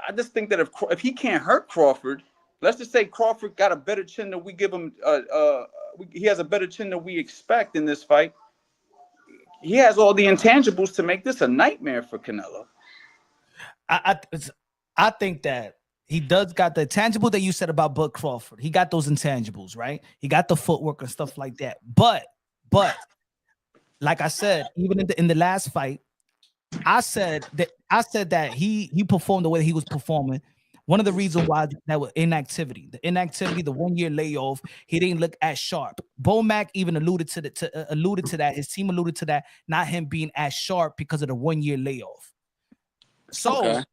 I just think that if he can't hurt Crawford, let's just say Crawford got a better chin than we give him. He has a better chin than we expect in this fight. He has all the intangibles to make this a nightmare for Canelo. I think that he does got the tangible that you said about Bud Crawford. He got those intangibles, right? He got the footwork and stuff like that. But like I said, even in the last fight, I said that he performed the way that he was performing. One of the reasons why that was inactivity, the 1 year layoff, he didn't look as sharp. Mac even alluded to that. His team alluded to that, not him being as sharp because of the 1 year layoff. So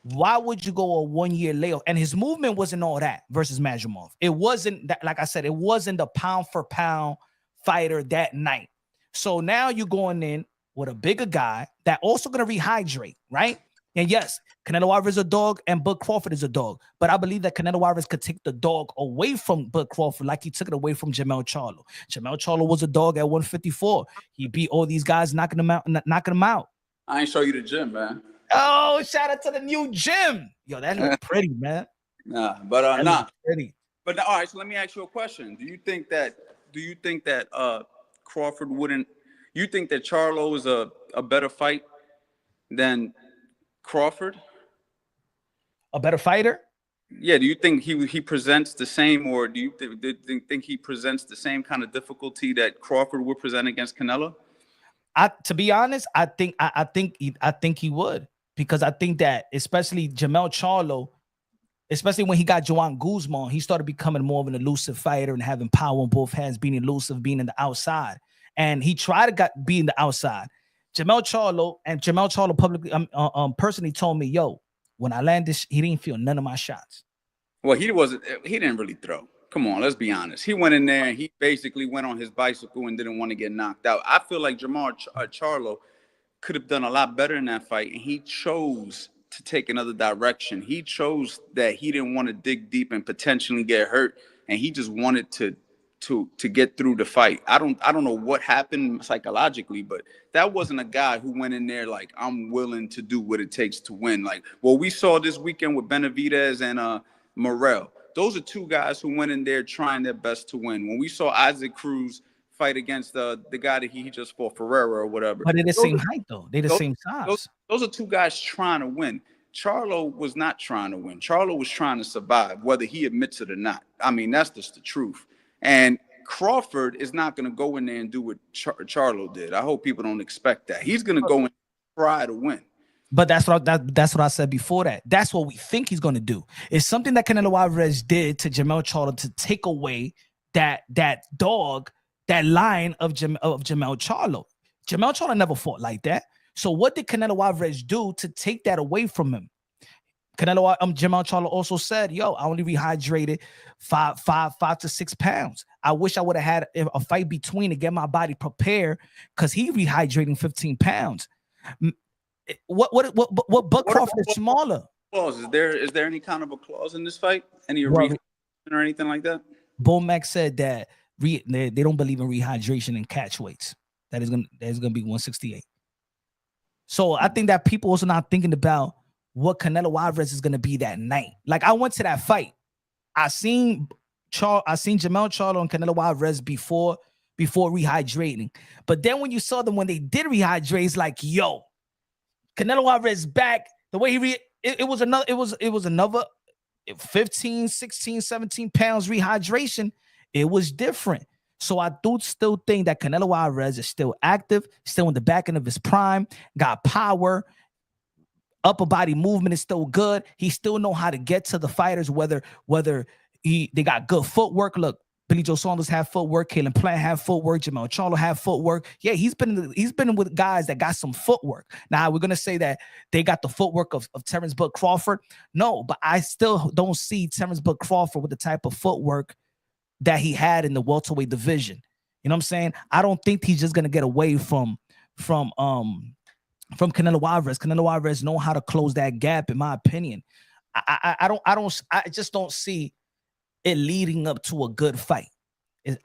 why would you go a 1 year layoff? And his movement wasn't all that versus Majumov. It wasn't that, like I said, it wasn't the pound for pound fighter that night. So now you're going in with a bigger guy that also going to rehydrate, right? And yes, Canelo Alvarez is a dog and Bud Crawford is a dog. But I believe that Canelo Alvarez could take the dog away from Bud Crawford like he took it away from Jermell Charlo. Jermell Charlo was a dog at 154. He beat all these guys, knocking them out. I ain't show you the gym, man. Oh, shout out to the new gym. Yo, that looks pretty, man. Pretty. But all right, so let me ask you a question. Do you think that Crawford wouldn't, you think that Charlo is a better fight than Crawford? A better fighter? Yeah, do you think he presents the same, or do you think he presents the same kind of difficulty that Crawford would present against Canelo? To be honest, I think he would, because I think that especially Jermell Charlo, especially when he got Joan Guzman, he started becoming more of an elusive fighter and having power in both hands, being elusive, being in the outside. And he tried to be in the outside. Jermell Charlo publicly, personally told me, yo, when I landed, he didn't feel none of my shots. Well, he didn't really throw. Come on, let's be honest. He went in there and he basically went on his bicycle and didn't want to get knocked out. I feel like Charlo could have done a lot better in that fight, and he chose to take another direction. He chose that he didn't want to dig deep and potentially get hurt, and he just wanted to get through the fight. I don't know what happened psychologically, but that wasn't a guy who went in there like, I'm willing to do what it takes to win. Like what we saw this weekend with Benavidez and Morrell. Those are two guys who went in there trying their best to win. When we saw Isaac Cruz fight against the guy that he just fought, Ferreira or whatever. But they're the same height, though. They're the same size. Those are two guys trying to win. Charlo was not trying to win. Charlo was trying to survive, whether he admits it or not. I mean, that's just the truth. And Crawford is not going to go in there and do what Charlo did. I hope people don't expect that. He's going to go and try to win. But that's what I said before that. That's what we think he's going to do. It's something that Canelo Alvarez did to Jermell Charlo to take away that dog, that line of Jermell Charlo. Jermell Charlo never fought like that. So what did Canelo Alvarez do to take that away from him? Jermell Charlo also said, yo, I only rehydrated 5 to 6 pounds. I wish I would have had a fight between to get my body prepared, because he rehydrating 15 pounds. What Bud Crawford is smaller. Clause? Is there any kind of a clause in this fight? Any rehydration or anything like that? Mac said that they don't believe in rehydration and catch weights. That's gonna be 168. So I think that people also not thinking about what Canelo Alvarez is gonna be that night. Like I went to that fight. I seen Jermell Charlo and Canelo Alvarez before rehydrating. But then when you saw them when they did rehydrate, it's like, yo, Canelo Alvarez back. The way it was another 15, 16, 17 pounds rehydration. It was different. So I do still think that Canelo Alvarez is still active, still in the back end of his prime, got power, upper body movement is still good. He still know how to get to the fighters, whether they got good footwork. Look, Billy Joe Saunders had footwork, Kalen Plant had footwork, Jermell Charlo had footwork. Yeah, he's been with guys that got some footwork. Now we're gonna say that they got the footwork of Terence Bud Crawford. No, but I still don't see Terence Bud Crawford with the type of footwork that he had in the welterweight division. You know what I'm saying? I don't think he's just gonna get away from from Canelo Alvarez. Canelo Alvarez know how to close that gap, in my opinion. I just don't see it leading up to a good fight.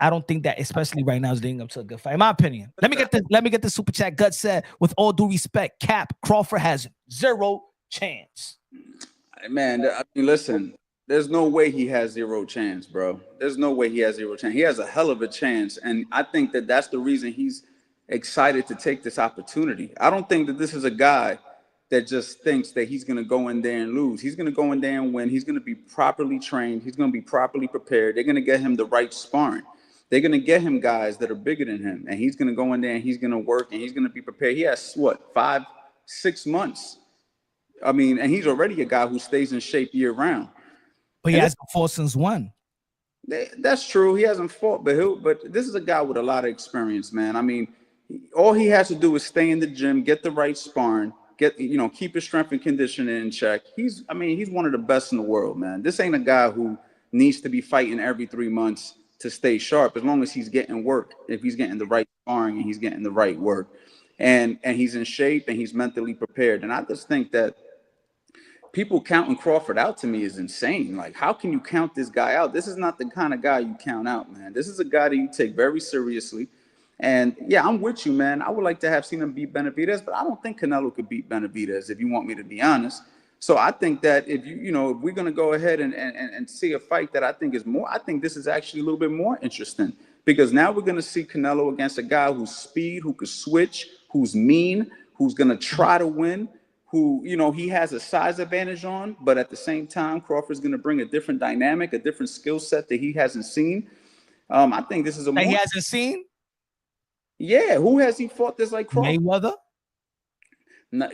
I don't think that, especially right now, is leading up to a good fight. In my opinion. Let me get this super chat. Gut said, with all due respect, Cap, Crawford has zero chance. Man, I mean, listen, there's no way he has zero chance, bro. There's no way he has zero chance. He has a hell of a chance, and I think that that's the reason he's excited to take this opportunity. I don't think that this is a guy that just thinks that he's going to go in there and lose. He's going to go in there and win. He's going to be properly trained. He's going to be properly prepared. They're going to get him the right sparring. They're going to get him guys that are bigger than him, and he's going to go in there and he's going to work and he's going to be prepared. He has, what, 5-6 months? I mean, and he's already a guy who stays in shape year round. But he hasn't fought since when? That's true. He hasn't fought, but this is a guy with a lot of experience, man. I mean, all he has to do is stay in the gym, get the right sparring, keep his strength and conditioning in check. He's one of the best in the world, man. This ain't a guy who needs to be fighting every 3 months to stay sharp, as long as he's getting work, if he's getting the right sparring and he's getting the right work, and he's in shape and he's mentally prepared. And I just think that people counting Crawford out, to me, is insane. Like, how can you count this guy out? This is not the kind of guy you count out, man. This is a guy that you take very seriously. And yeah, I'm with you, man. I would like to have seen him beat Benavidez, but I don't think Canelo could beat Benavidez, if you want me to be honest. So I think that if if we're going to go ahead and see a fight that I think is more, I think this is actually a little bit more interesting, because now we're going to see Canelo against a guy who's speed, who could switch, who's mean, who's going to try to win, who, he has a size advantage on, but at the same time, Crawford's going to bring a different dynamic, a different skill set that he hasn't seen. I think this is he hasn't seen? Yeah, who has he fought this like Crawford? Mayweather?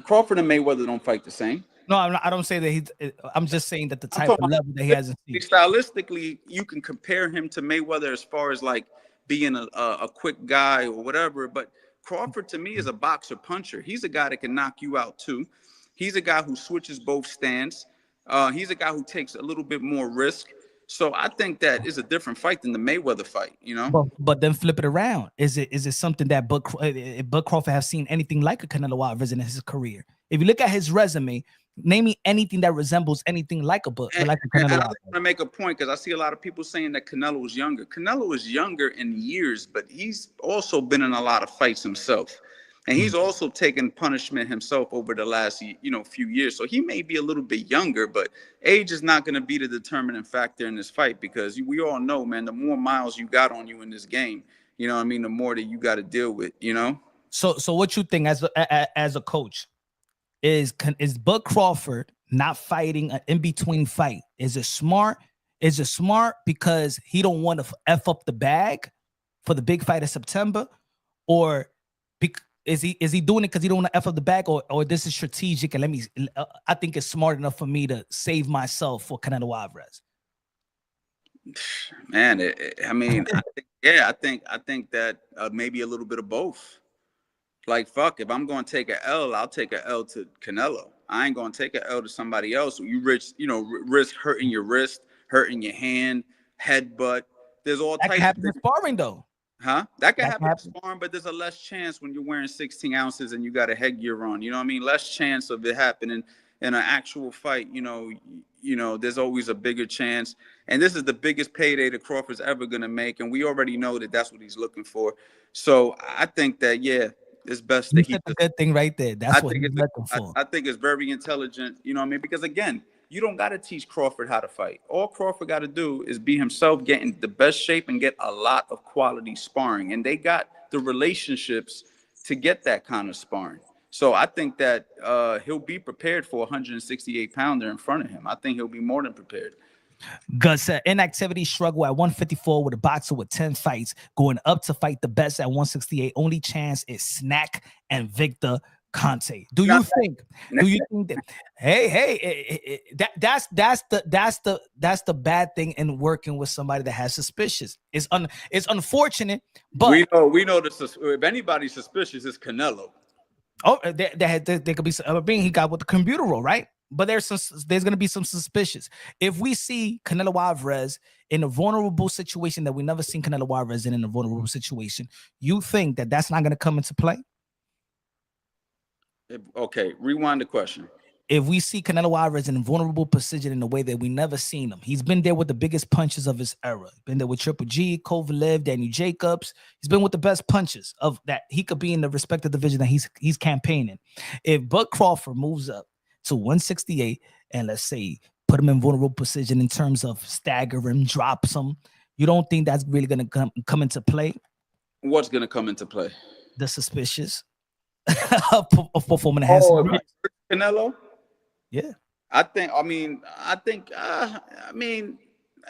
Crawford and Mayweather don't fight the same. No, I don't say that I'm just saying that the type of level that he hasn't seen. Stylistically, you can compare him to Mayweather as far as like being a quick guy or whatever, but Crawford to me is a boxer puncher. He's a guy that can knock you out too. He's a guy who switches both stance. He's a guy who takes a little bit more risk. So I think that is a different fight than the Mayweather fight, But then flip it around. Is it something that Bud Crawford have seen anything like a Canelo Alvarez in his career? If you look at his resume, name me anything that resembles anything like a Canelo Alvarez. I want to make a point, because I see a lot of people saying that Canelo is younger. Canelo is younger in years, but he's also been in a lot of fights himself. And he's also taken punishment himself over the last, few years. So he may be a little bit younger, but age is not going to be the determining factor in this fight, because we all know, man, the more miles you got on you in this game, the more that you got to deal with, So what you think as a coach is Bud Crawford not fighting an in-between fight? Is it smart? Is it smart because he don't want to F up the bag for the big fight of September, or is he doing it because he don't want to F up the bag, or this is strategic and I think it's smart enough for me to save myself for Canelo Alvarez? Man, I think that maybe a little bit of both. Like, fuck, if I'm going to take an L, I'll take an L to Canelo. I ain't going to take an L to somebody else. You risk hurting your wrist, hurting your hand, headbutt. There's all types of happen in sparring, though. Huh? That can happen in sparring, but there's a less chance when you're wearing 16 ounces and you got a headgear on. You know what I mean? Less chance of it happening in an actual fight. There's always a bigger chance. And this is the biggest payday that Crawford's ever going to make. And we already know that that's what he's looking for. So I think that, yeah, it's best that he did a good thing right there. That's what he's looking for. I think it's very intelligent, because again, you don't got to teach Crawford how to fight. All Crawford got to do is be himself, get in the best shape and get a lot of quality sparring. And they got the relationships to get that kind of sparring. So I think that he'll be prepared for a 168-pounder in front of him. I think he'll be more than prepared. Gus said inactivity struggle at 154 with a boxer with 10 fights, going up to fight the best at 168. Only chance is Snack and Victor Conte. Do you think that? Hey, that's the bad thing in working with somebody that has suspicious. It's unfortunate, but we know that if anybody's suspicious, it's Canelo. Oh, there could be some being he got with the computer roll, right? But there's going to be some suspicious. If we see Canelo Alvarez in a vulnerable situation that we never seen Canelo Alvarez in a vulnerable situation, you think that that's not going to come into play? Okay, rewind the question. If we see Canelo Alvarez in a vulnerable position in a way that we never seen him, he's been there with the biggest punches of his era. Been there with Triple G, Kovalev, Danny Jacobs. He's been with the best punches of that. He could be in the respective division that he's campaigning. If Bud Crawford moves up to 168 and let's say put him in vulnerable position in terms of stagger him, drops him, you don't think that's really gonna come into play? What's gonna come into play? The suspicious of performing enhancing drugs. Canelo? Yeah. I think,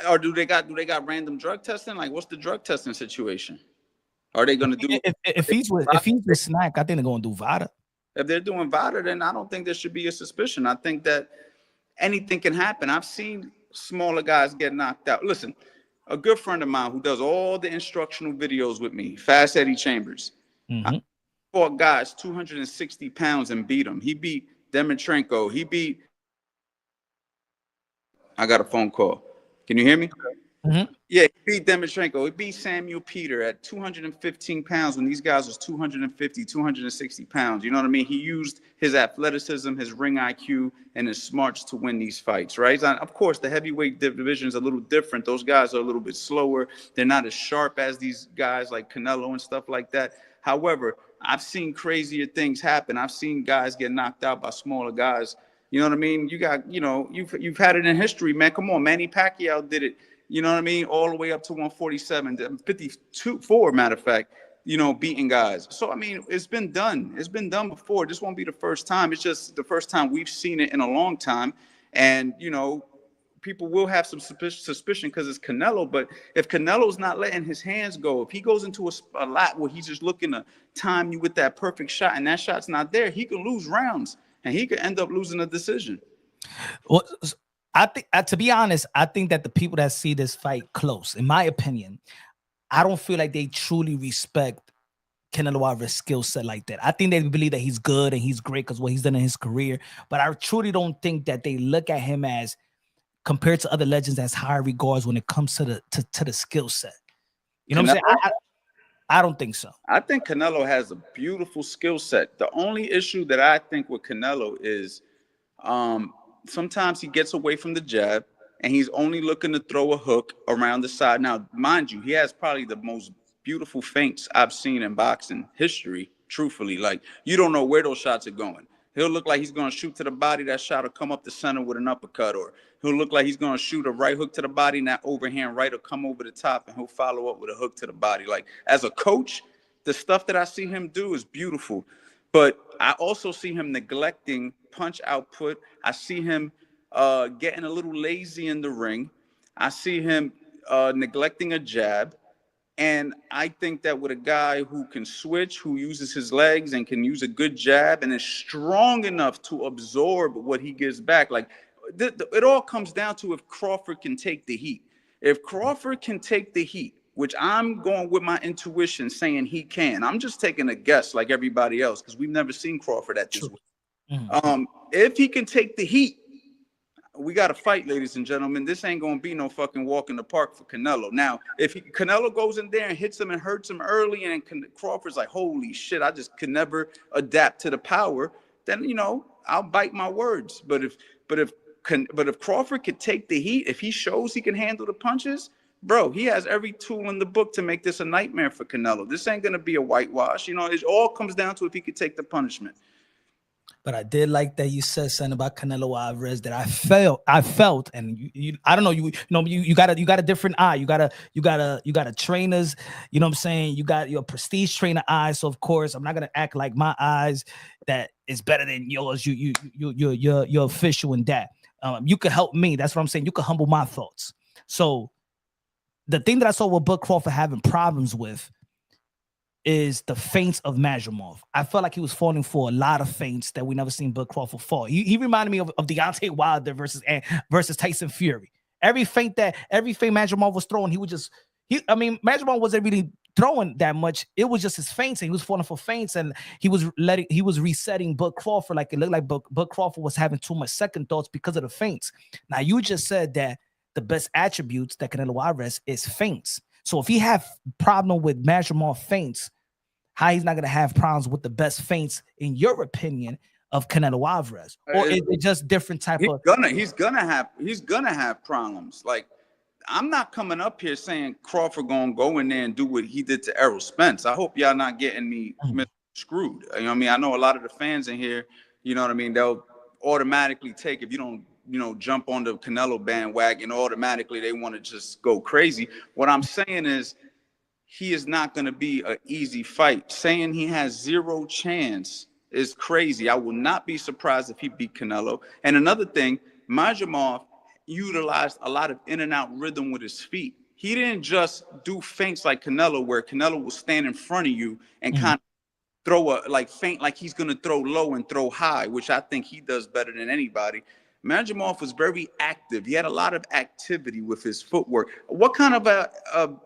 or do they got random drug testing? Like, what's the drug testing situation? Are they going to do? If he's with Snack, I think they're going to do VADA. If they're doing VADA, then I don't think there should be a suspicion. I think that anything can happen. I've seen smaller guys get knocked out. Listen, a good friend of mine who does all the instructional videos with me, Fast Eddie Chambers, I fought guys 260 pounds and beat him. He beat Demetrenko. I got a phone call. Can you hear me? Yeah, he beat Demetrenko. He beat Samuel Peter at 215 pounds when these guys was 250, 260 pounds. You know what I mean? He used his athleticism, his ring IQ, and his smarts to win these fights, right? Of course, the heavyweight division is a little different. Those guys are a little bit slower. They're not as sharp as these guys like Canelo and stuff like that. However, I've seen crazier things happen. I've seen guys get knocked out by smaller guys. You know what I mean? You got, you've had it in history, man. Come on, Manny Pacquiao did it. You know what I mean? All the way up to 147, 52, matter of fact, beating guys. So, I mean, it's been done. It's been done before. This won't be the first time. It's just the first time we've seen it in a long time. And, people will have some suspicion because it's Canelo. But if Canelo's not letting his hands go, if he goes into a lot where he's just looking to time you with that perfect shot and that shot's not there, he can lose rounds and he could end up losing a decision. Well, I think, to be honest, I think that the people that see this fight close, in my opinion, I don't feel like they truly respect Canelo Alvarez's skill set like that. I think they believe that he's good and he's great because what he's done in his career. But I truly don't think that they look at him as, compared to other legends, as high regards when it comes to the skill set. You know what I'm saying? I don't think so. I think Canelo has a beautiful skill set. The only issue that I think with Canelo is sometimes he gets away from the jab and he's only looking to throw a hook around the side. Now, mind you, he has probably the most beautiful feints I've seen in boxing history, truthfully. Like, you don't know where those shots are going. He'll look like he's going to shoot to the body. That shot will come up the center with an uppercut, or he'll look like he's going to shoot a right hook to the body, and that overhand right will come over the top, and he'll follow up with a hook to the body. Like, as a coach, the stuff that I see him do is beautiful. But I also see him neglecting punch output. I see him getting a little lazy in the ring. I see him neglecting a jab. And I think that with a guy who can switch, who uses his legs and can use a good jab and is strong enough to absorb what he gives back, like it all comes down to if Crawford can take the heat. If Crawford can take the heat, which I'm going with my intuition saying he can. I'm just taking a guess like everybody else because we've never seen Crawford at this way. If he can take the heat, we got to fight, ladies and gentlemen. This ain't going to be no fucking walk in the park for Canelo. Now, if Canelo goes in there and hits him and hurts him early and Crawford's like, holy shit, I just can never adapt to the power, then, I'll bite my words. But if Crawford could take the heat, if he shows he can handle the punches, bro, he has every tool in the book to make this a nightmare for Canelo. This ain't going to be a whitewash. It all comes down to if he could take the punishment. But I did like that you said something about Canelo Alvarez that I felt, and you I don't know, you got a different eye. You got a trainer's, you know what I'm saying? You got your prestige trainer eye. So of course, I'm not gonna act like my eyes that is better than yours. You're official in that. You could help me. That's what I'm saying. You could humble my thoughts. So the thing that I saw with Bud Crawford having problems with is the feints of Majumov. I felt like he was falling for a lot of feints that we never seen Bud Crawford fall. He reminded me of Deontay Wilder versus Tyson Fury. Every feint Majumov was throwing, Majumov wasn't really throwing that much. It was just his feints, and he was falling for feints, and he was resetting Bud Crawford. Like, it looked like Bud Crawford was having too much second thoughts because of the feints. Now, you just said that the best attributes that Canelo Alvarez is feints. So if he have problem with Majumov feints, how he's not gonna have problems with the best feints, in your opinion, of Canelo Alvarez, or is it just different type of? He's gonna have problems. Like, I'm not coming up here saying Crawford gonna go in there and do what he did to Errol Spence. I hope y'all not getting me screwed. You know what I mean? I know a lot of the fans in here, you know what I mean, they'll automatically take, if you don't, you know, jump on the Canelo bandwagon, automatically they want to just go crazy. What I'm saying is, he is not going to be an easy fight. Saying he has zero chance is crazy. I will not be surprised if he beat Canelo. And another thing, Majimov utilized a lot of in and out rhythm with his feet. He didn't just do feints like Canelo, where Canelo will stand in front of you and kind of throw a feint like he's going to throw low and throw high, which I think he does better than anybody. Majimov was very active. He had a lot of activity with his footwork. What kind of a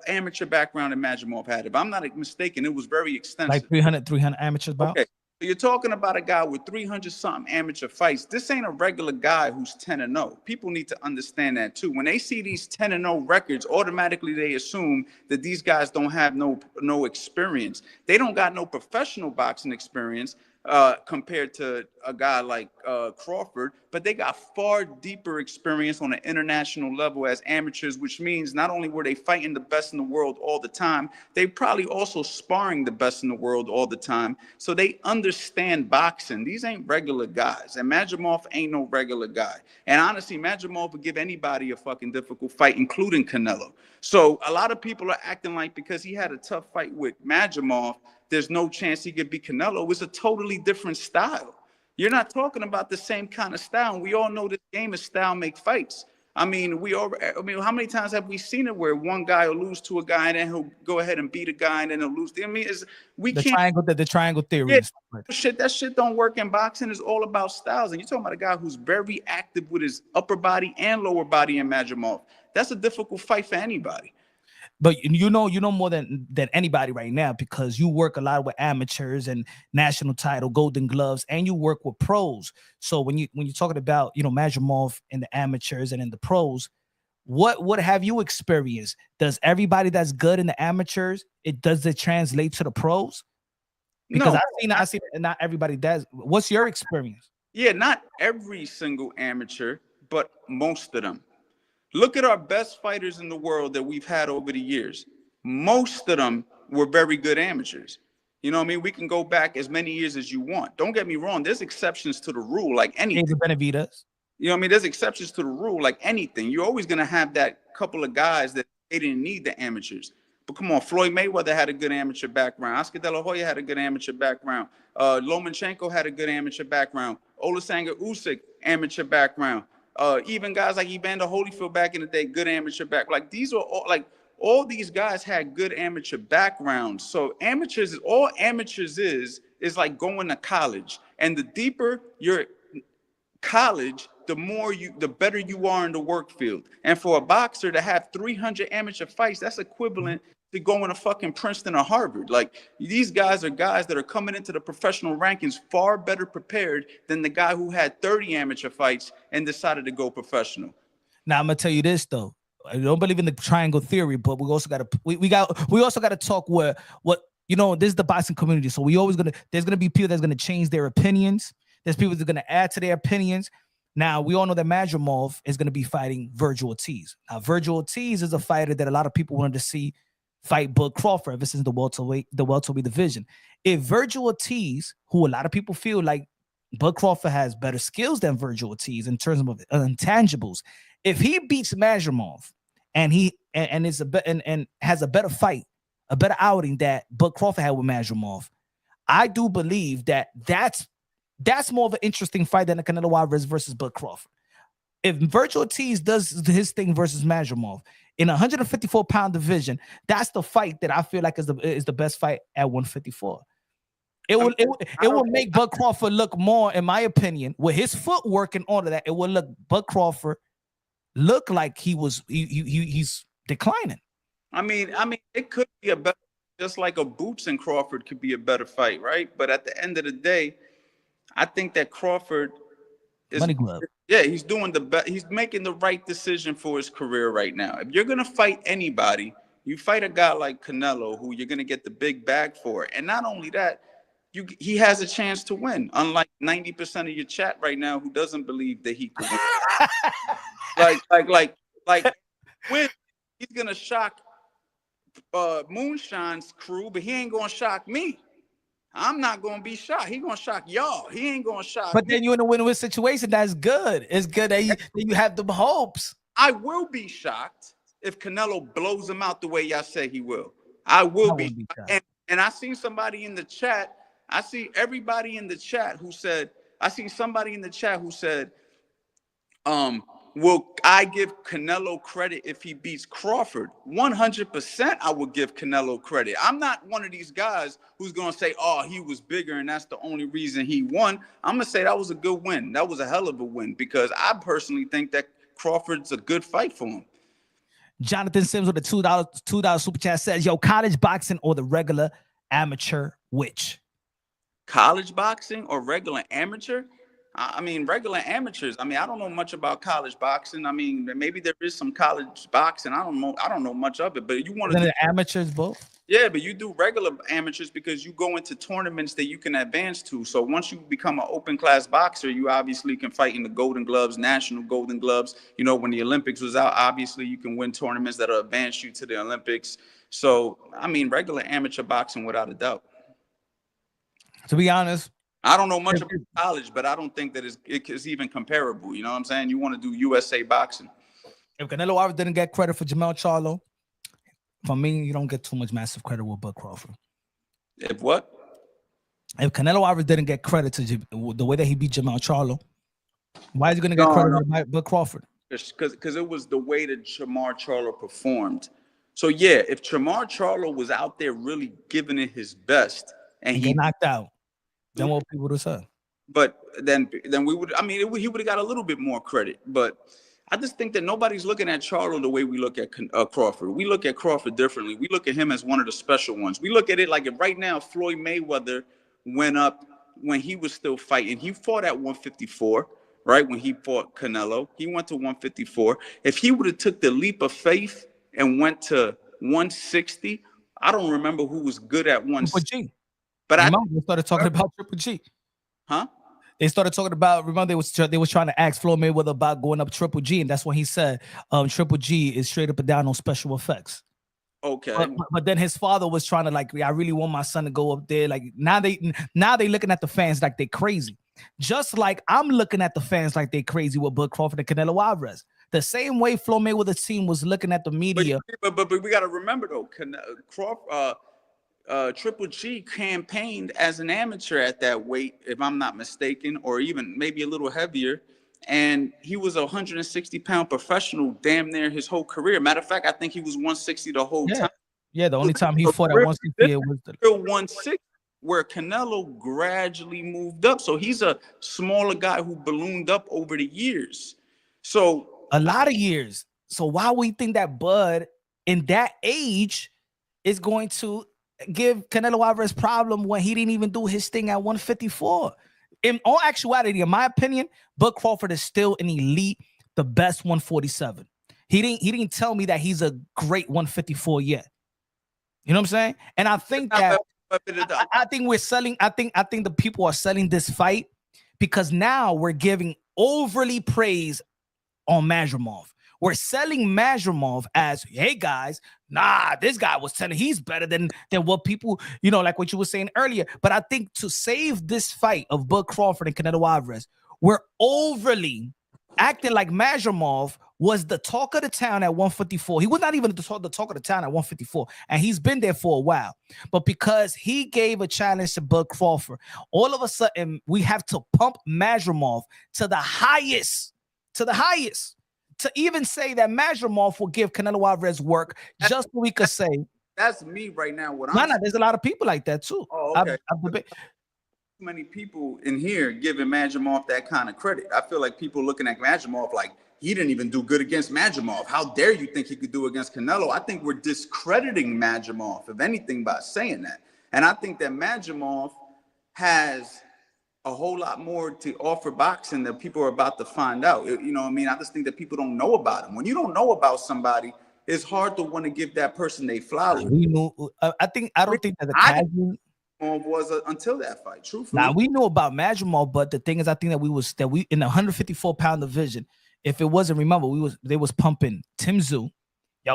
amateur background did Majimov had? If I'm not mistaken, it was very extensive. Like 300 amateurs bouts? Okay. So you're talking about a guy with 300-something amateur fights. This ain't a regular guy who's 10-0. People need to understand that too. When they see these 10-0 records, automatically they assume that these guys don't have no experience. They don't got no professional boxing experience compared to a guy like Crawford, but they got far deeper experience on an international level as amateurs, which means not only were they fighting the best in the world all the time, they probably also sparring the best in the world all the time. So they understand boxing. These ain't regular guys, and Majimov ain't no regular guy. And honestly, Majimov would give anybody a fucking difficult fight, including Canelo. So a lot of people are acting like because he had a tough fight with Majimov, there's no chance he could beat Canelo. It's a totally different style. You're not talking about the same kind of style. And we all know this game is style make fights. I mean, how many times have we seen it where one guy will lose to a guy and then he'll go ahead and beat a guy and then he'll lose? I mean, the triangle theory. Yeah, that shit don't work in boxing. It's all about styles. And you're talking about a guy who's very active with his upper body and lower body in Majimov. That's a difficult fight for anybody. But you know more than anybody right now, because you work a lot with amateurs and national title, Golden Gloves, and you work with pros. So when you're talking about, you know, Majimov in the amateurs and in the pros, what have you experienced? Does everybody that's good in the amateurs, does it translate to the pros? Because no, I've seen not everybody does. What's your experience? Yeah, not every single amateur, but most of them. Look at our best fighters in the world that we've had over the years. Most of them were very good amateurs. You know what I mean? We can go back as many years as you want. Don't get me wrong. There's exceptions to the rule, like anything. Benavidez. You know what I mean? There's exceptions to the rule, like anything. You're always going to have that couple of guys that they didn't need the amateurs. But come on, Floyd Mayweather had a good amateur background. Oscar De La Hoya had a good amateur background. Lomachenko had a good amateur background. Olasanga Usyk, amateur background. Even guys like Evander Holyfield back in the day, good amateur back. Like these are all these guys had good amateur backgrounds. So all amateurs is like going to college. And the deeper your college, the better you are in the work field. And for a boxer to have 300 amateur fights, that's equivalent to going to fucking Princeton or Harvard. Like, these guys are guys that are coming into the professional rankings far better prepared than the guy who had 30 amateur fights and decided to go professional. Now I'm gonna tell you this though. I don't believe in the triangle theory, but we also got to talk what you know. This is the boxing community, so there's gonna be people that's gonna change their opinions. There's people that are gonna add to their opinions. Now we all know that Majimov is gonna be fighting Virgil Ortiz. Now Virgil Ortiz is a fighter that a lot of people wanted to see fight Bud Crawford ever since the welterweight division. If Virgil Ortiz, who a lot of people feel like Bud Crawford has better skills than Virgil Ortiz in terms of intangibles, if he beats Majimov and has a better fight, a better outing that Bud Crawford had with Majimov, I do believe that's more of an interesting fight than the Canelo Alvarez versus Bud Crawford. If Virgil Ortiz does his thing versus Majimov in a 154-pound division, that's the fight that I feel like is the best fight at 154. It will make Bud Crawford look more, in my opinion, with his footwork and all of that. It will look Bud Crawford look like he's declining. I mean, it could be a better, just like a Boots and Crawford could be a better fight, right? But at the end of the day, I think that Crawford is money glove. Yeah, he's doing he's making the right decision for his career right now. If you're gonna fight anybody, You fight a guy like Canelo, who you're gonna get the big bag for, and not only that, he has a chance to win. Unlike 90% of your chat right now, who doesn't believe that he could win. like, win. He's gonna shock Moonshine's crew, but he ain't gonna shock me. I'm not gonna be shocked. He gonna shock y'all. He ain't gonna shock But me. then you're in a win-win situation. That's good. It's good that you have the hopes. I will be shocked if Canelo blows him out the way y'all say he will. I will be. And I seen somebody in the chat. I see everybody in the chat who said, will I give Canelo credit if he beats Crawford? 100% I would give Canelo credit. I'm not one of these guys who's going to say, oh, he was bigger and that's the only reason he won. I'm going to say that was a good win. That was a hell of a win because I personally think that Crawford's a good fight for him. Jonathan Sims with a $2 super chat says, yo, college boxing or the regular amateur, which? College boxing or regular amateur? I mean, regular amateurs. I mean, I don't know much about college boxing. I mean, maybe there is some college boxing. I don't know much of it. But you want to do amateurs both? Yeah, but you do regular amateurs because you go into tournaments that you can advance to. So once you become an open class boxer, you obviously can fight in the Golden Gloves, National Golden Gloves. You know, when the Olympics was out, obviously you can win tournaments that'll advance you to the Olympics. So, I mean, regular amateur boxing without a doubt. To be honest, I don't know much about college, but I don't think that it's even comparable. You know what I'm saying? You want to do USA boxing. If Canelo Alvarez didn't get credit for Jermell Charlo, for me, you don't get too much massive credit with Bud Crawford. If what? If Canelo Alvarez didn't get credit to the way that he beat Jermell Charlo, why is he going to get credit to Bud Crawford? Because it was the way that Jermell Charlo performed. So, yeah, if Jermell Charlo was out there really giving it his best and he knocked out, then what people would have said. But then we would, I mean, he would have got a little bit more credit. But I just think that nobody's looking at Charlo the way we look at Crawford. We look at Crawford differently. We look at him as one of the special ones. We look at it like if right now Floyd Mayweather went up when he was still fighting. He fought at 154, right? When he fought Canelo, he went to 154. If he would have took the leap of faith and went to 160, I don't remember who was good at 160. But they started talking about Triple G. Huh? They started talking about, remember they was trying to ask Floyd Mayweather about going up Triple G, and that's when he said Triple G is straight up and down on special effects. Okay. But then his father was trying to like, I really want my son to go up there. Like now they looking at the fans like they crazy. Just like I'm looking at the fans like they crazy with Bud Crawford and Canelo Alvarez. The same way Floyd Mayweather's team was looking at the media. But we got to remember though, Triple G campaigned as an amateur at that weight, if I'm not mistaken, or even maybe a little heavier. And he was a 160-pound professional damn near his whole career. Matter of fact, I think he was 160 the whole time. Yeah, the only time he fought at 160 was the 160, where Canelo gradually moved up. So he's a smaller guy who ballooned up over the years. So a lot of years. So why would you think that Bud in that age is going to give Canelo Alvarez problem when he didn't even do his thing at 154? In all actuality, in my opinion, Bud Crawford is still an elite, the best 147. He didn't tell me that he's a great 154 yet. You know what I'm saying? And I think that I think we're selling. I think the people are selling this fight because now we're giving overly praise on Mazurov. We're selling Mazurov as, hey guys, nah, this guy was telling he's better than what people, you know, like what you were saying earlier. But I think to save this fight of Bud Crawford and Canelo Alvarez, we're overly acting like Mazurov was the talk of the town at 154. He was not even the talk of the town at 154, and he's been there for a while. But because he gave a challenge to Bud Crawford, all of a sudden we have to pump Mazurov to the highest. To even say that Mazurov will give Canelo Alvarez work, just so we could say. That's me right now. There's a lot of people like that too. Oh, okay. Too many people in here giving Mazurov that kind of credit. I feel like people looking at Mazurov like he didn't even do good against Mazurov. How dare you think he could do against Canelo? I think we're discrediting Mazurov, if anything, by saying that. And I think that Mazurov has a whole lot more to offer boxing that people are about to find out. You know what I mean? I just think that people don't know about him. When you don't know about somebody, it's hard to want to give that person they flowers. We knew. I don't think that the I didn't casual. know was until that fight. Truthfully, Now we knew about Madrimal, but the thing is, I think that we in the 154-pound division. If it wasn't, remember, they was pumping Tim Tszyu,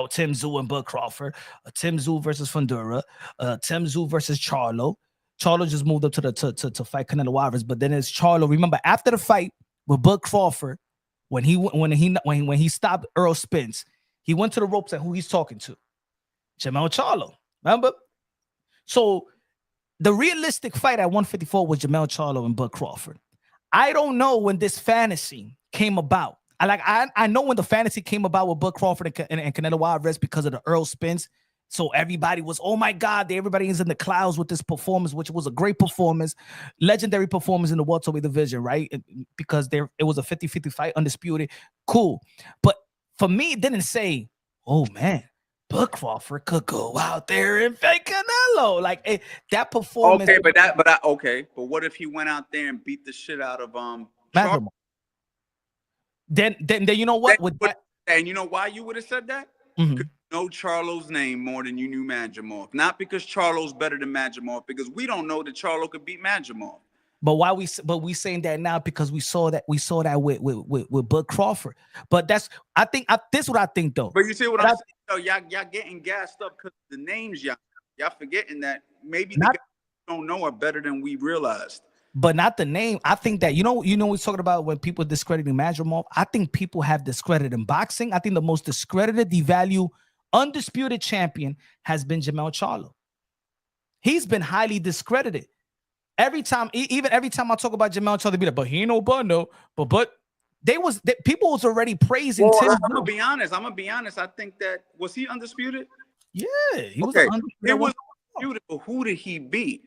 Tim Tszyu and Bud Crawford, Tim Tszyu versus Fundura, Tim Tszyu versus Charlo. Charlo just moved up to fight Canelo Alvarez, but then it's Charlo. Remember, after the fight with Bud Crawford, when he stopped Earl Spence, he went to the ropes and who he's talking to, Jermell Charlo. Remember, so. The realistic fight at 154 was Jermell Charlo and Bud Crawford. I don't know when this fantasy came about. I know when the fantasy came about with Bud Crawford and Canelo Alvarez because of the Earl Spence. So everybody was, oh my God, everybody is in the clouds with this performance, which was a great performance, legendary performance in the welterweight division, right? Because it was a 50-50 fight, undisputed. Cool. But for me, it didn't say, oh man, Bud Crawford could go out there and fight Canelo. Like that performance. Okay, but what if he went out there and beat the shit out of Madrimal? Then you know what? And you know why you would have said that? Mm-hmm. Because you know Charlo's name more than you knew Madrimal. Not because Charlo's better than Madrimal, because we don't know that Charlo could beat Madrimal. But we saying that now because we saw that with Bud Crawford. But this is what I think though. But you see what I'm saying? So y'all getting gassed up because the names y'all forgetting that maybe the guys don't know are better than we realized. But not the name. I think that you know we're talking about when people discrediting Madrimal. I think people have discredited in boxing. I think the most discredited, devalued, undisputed champion has been Jermell Charlo. He's been highly discredited. Every time I talk about Jermell Charlo, they be like, but he ain't no Bud, no. But people was already praising. Well, I'm gonna be honest. I think that was he undisputed? Yeah, he was undisputed. He was undisputed, but who did he beat?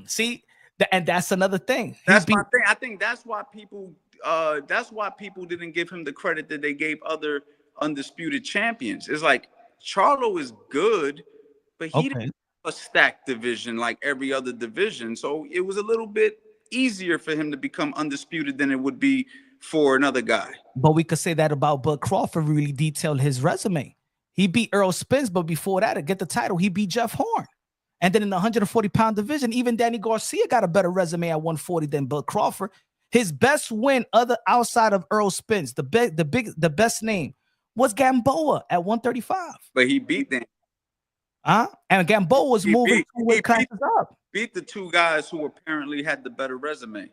See, and that's another thing. That's my thing. I think that's why people didn't give him the credit that they gave other undisputed champions. It's like Charlo is good, but he didn't have a stacked division like every other division. So it was a little bit easier for him to become undisputed than it would be for another guy. But we could say that about Bud Crawford. Really detailed his resume. He beat Earl Spence, but before that, to get the title, he beat Jeff Horn. And then in the 140-pound division, even Danny Garcia got a better resume at 140 than Bud Crawford. His best win, outside of Earl Spence, the best name was Gamboa at 135. But he beat them. And Gamboa was moving two weight classes up. Beat the two guys who apparently had the better resume.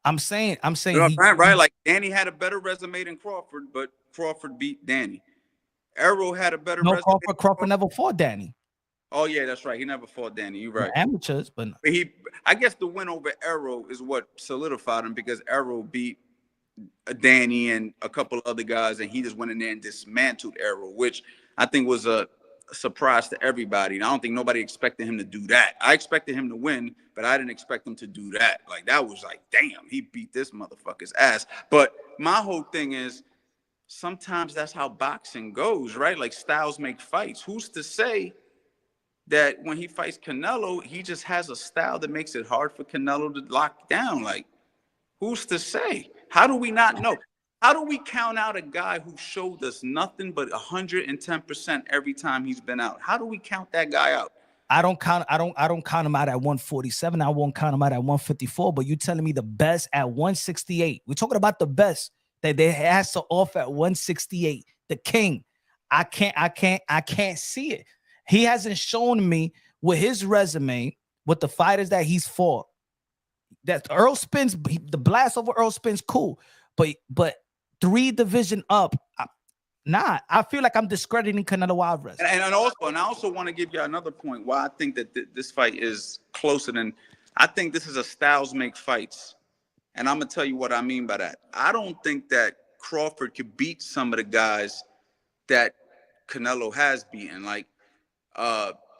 I'm saying, right? Like Danny had a better resume than Crawford, but Crawford beat Danny. Errol had a better resume. Crawford never fought Danny. Oh yeah, that's right. He never fought Danny. You're right. Amateurs, but I guess the win over Errol is what solidified him because Errol beat Danny and a couple other guys, and he just went in there and dismantled Errol, which I think was a surprise to everybody. And I don't think nobody expected him to do that. I expected him to win, but I didn't expect him to do that. Like that was like, damn, he beat this motherfucker's ass. But my whole thing is sometimes that's how boxing goes, right? Like styles make fights. Who's to say that when he fights Canelo, he just has a style that makes it hard for Canelo to lock down? Like, who's to say? How do we not know? How do we count out a guy who showed us nothing but 110% every time he's been out? How do we count that guy out? I don't count him out at 147. I won't count him out at 154. But you telling me the best at 168? We're talking about the best that they has to offer at 168. The king. I can't see it. He hasn't shown me with his resume, with the fighters that he's fought. That Earl Spence, the blast over Earl Spence, cool. But 3 division up, I feel like I'm discrediting Canelo Alvarez. And I also want to give you another point why I think that this fight is closer than. I think this is a styles make fights, and I'm gonna tell you what I mean by that. I don't think that Crawford could beat some of the guys that Canelo has beaten, like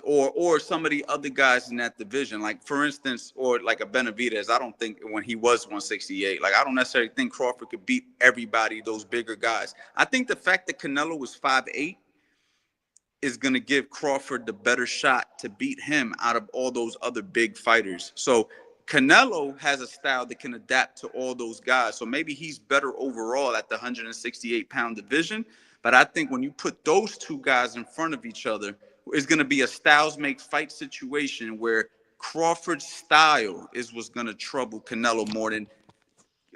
or some of the other guys in that division, like for instance, or like a Benavidez. I don't think when he was 168, like I don't necessarily think Crawford could beat everybody, those bigger guys. I think the fact that Canelo was 5'8" is going to give Crawford the better shot to beat him out of all those other big fighters. So Canelo has a style that can adapt to all those guys. So maybe he's better overall at the 168-pound division. But I think when you put those two guys in front of each other, it's going to be a styles make fight situation where Crawford's style is what's going to trouble Canelo more than,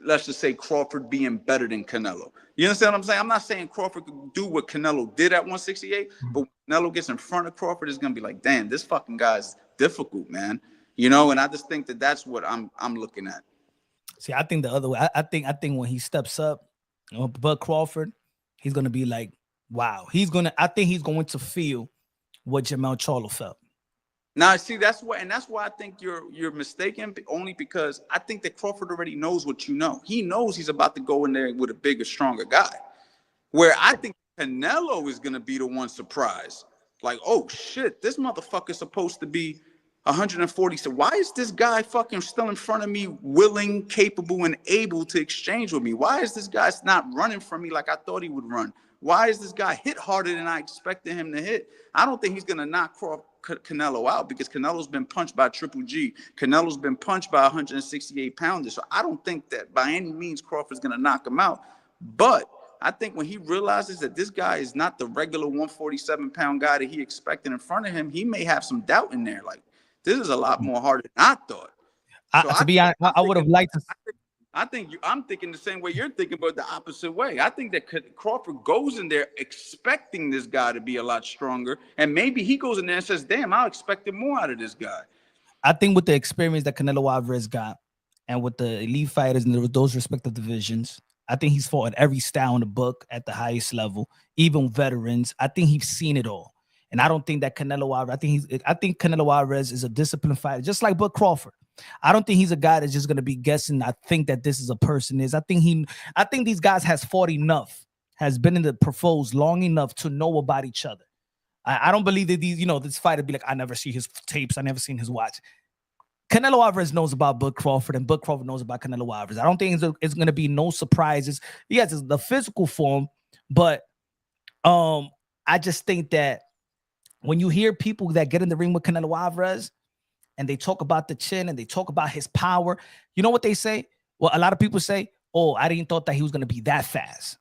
let's just say, Crawford being better than Canelo. You understand what I'm saying? I'm not saying Crawford could do what Canelo did at 168, but when Canelo gets in front of Crawford, it's going to be like, damn, this fucking guy's difficult, man. You know, and I just think that that's what I'm looking at. See, I think the other way. I think when he steps up, Bud Crawford, he's gonna be like, wow. I think he's going to feel what Jermell Charlo felt. Now, see, that's why I think you're mistaken. Only because I think that Crawford already knows what you know. He knows he's about to go in there with a bigger, stronger guy. Where I think Canelo is gonna be the one surprised. Like, oh shit, this motherfucker's supposed to be 140. So why is this guy fucking still in front of me, willing, capable, and able to exchange with me? Why is this guy not running from me like I thought he would run? Why is this guy hit harder than I expected him to hit? I don't think he's going to knock Canelo out because Canelo's been punched by Triple G. Canelo's been punched by 168 pounders. So I don't think that by any means Crawford's going to knock him out. But I think when he realizes that this guy is not the regular 147-pound guy that he expected in front of him, he may have some doubt in there. Like, this is a lot more harder than I thought. To be honest, I would have liked to. I'm thinking the same way you're thinking, but the opposite way. I think that Crawford goes in there expecting this guy to be a lot stronger, and maybe he goes in there and says, "Damn, I expected more out of this guy." I think with the experience that Canelo Alvarez got, and with the elite fighters in those respective divisions, I think he's fought at every style in the book at the highest level, even veterans. I think he's seen it all. And I don't think that Canelo Alvarez, I think Canelo Alvarez is a disciplined fighter, just like Bud Crawford. I don't think he's a guy that's just going to be guessing. I think that this is a person is. I think these guys has fought enough, has been in the pros long enough to know about each other. I don't believe that this fighter be like, I never see his tapes. I never seen his watch. Canelo Alvarez knows about Bud Crawford, and Bud Crawford knows about Canelo Alvarez. I don't think it's going to be no surprises. Yes, it's the physical form, but I just think that when you hear people that get in the ring with Canelo Alvarez and they talk about the chin and they talk about his power, you know what they say? Well, a lot of people say, oh, I didn't thought that he was going to be that fast.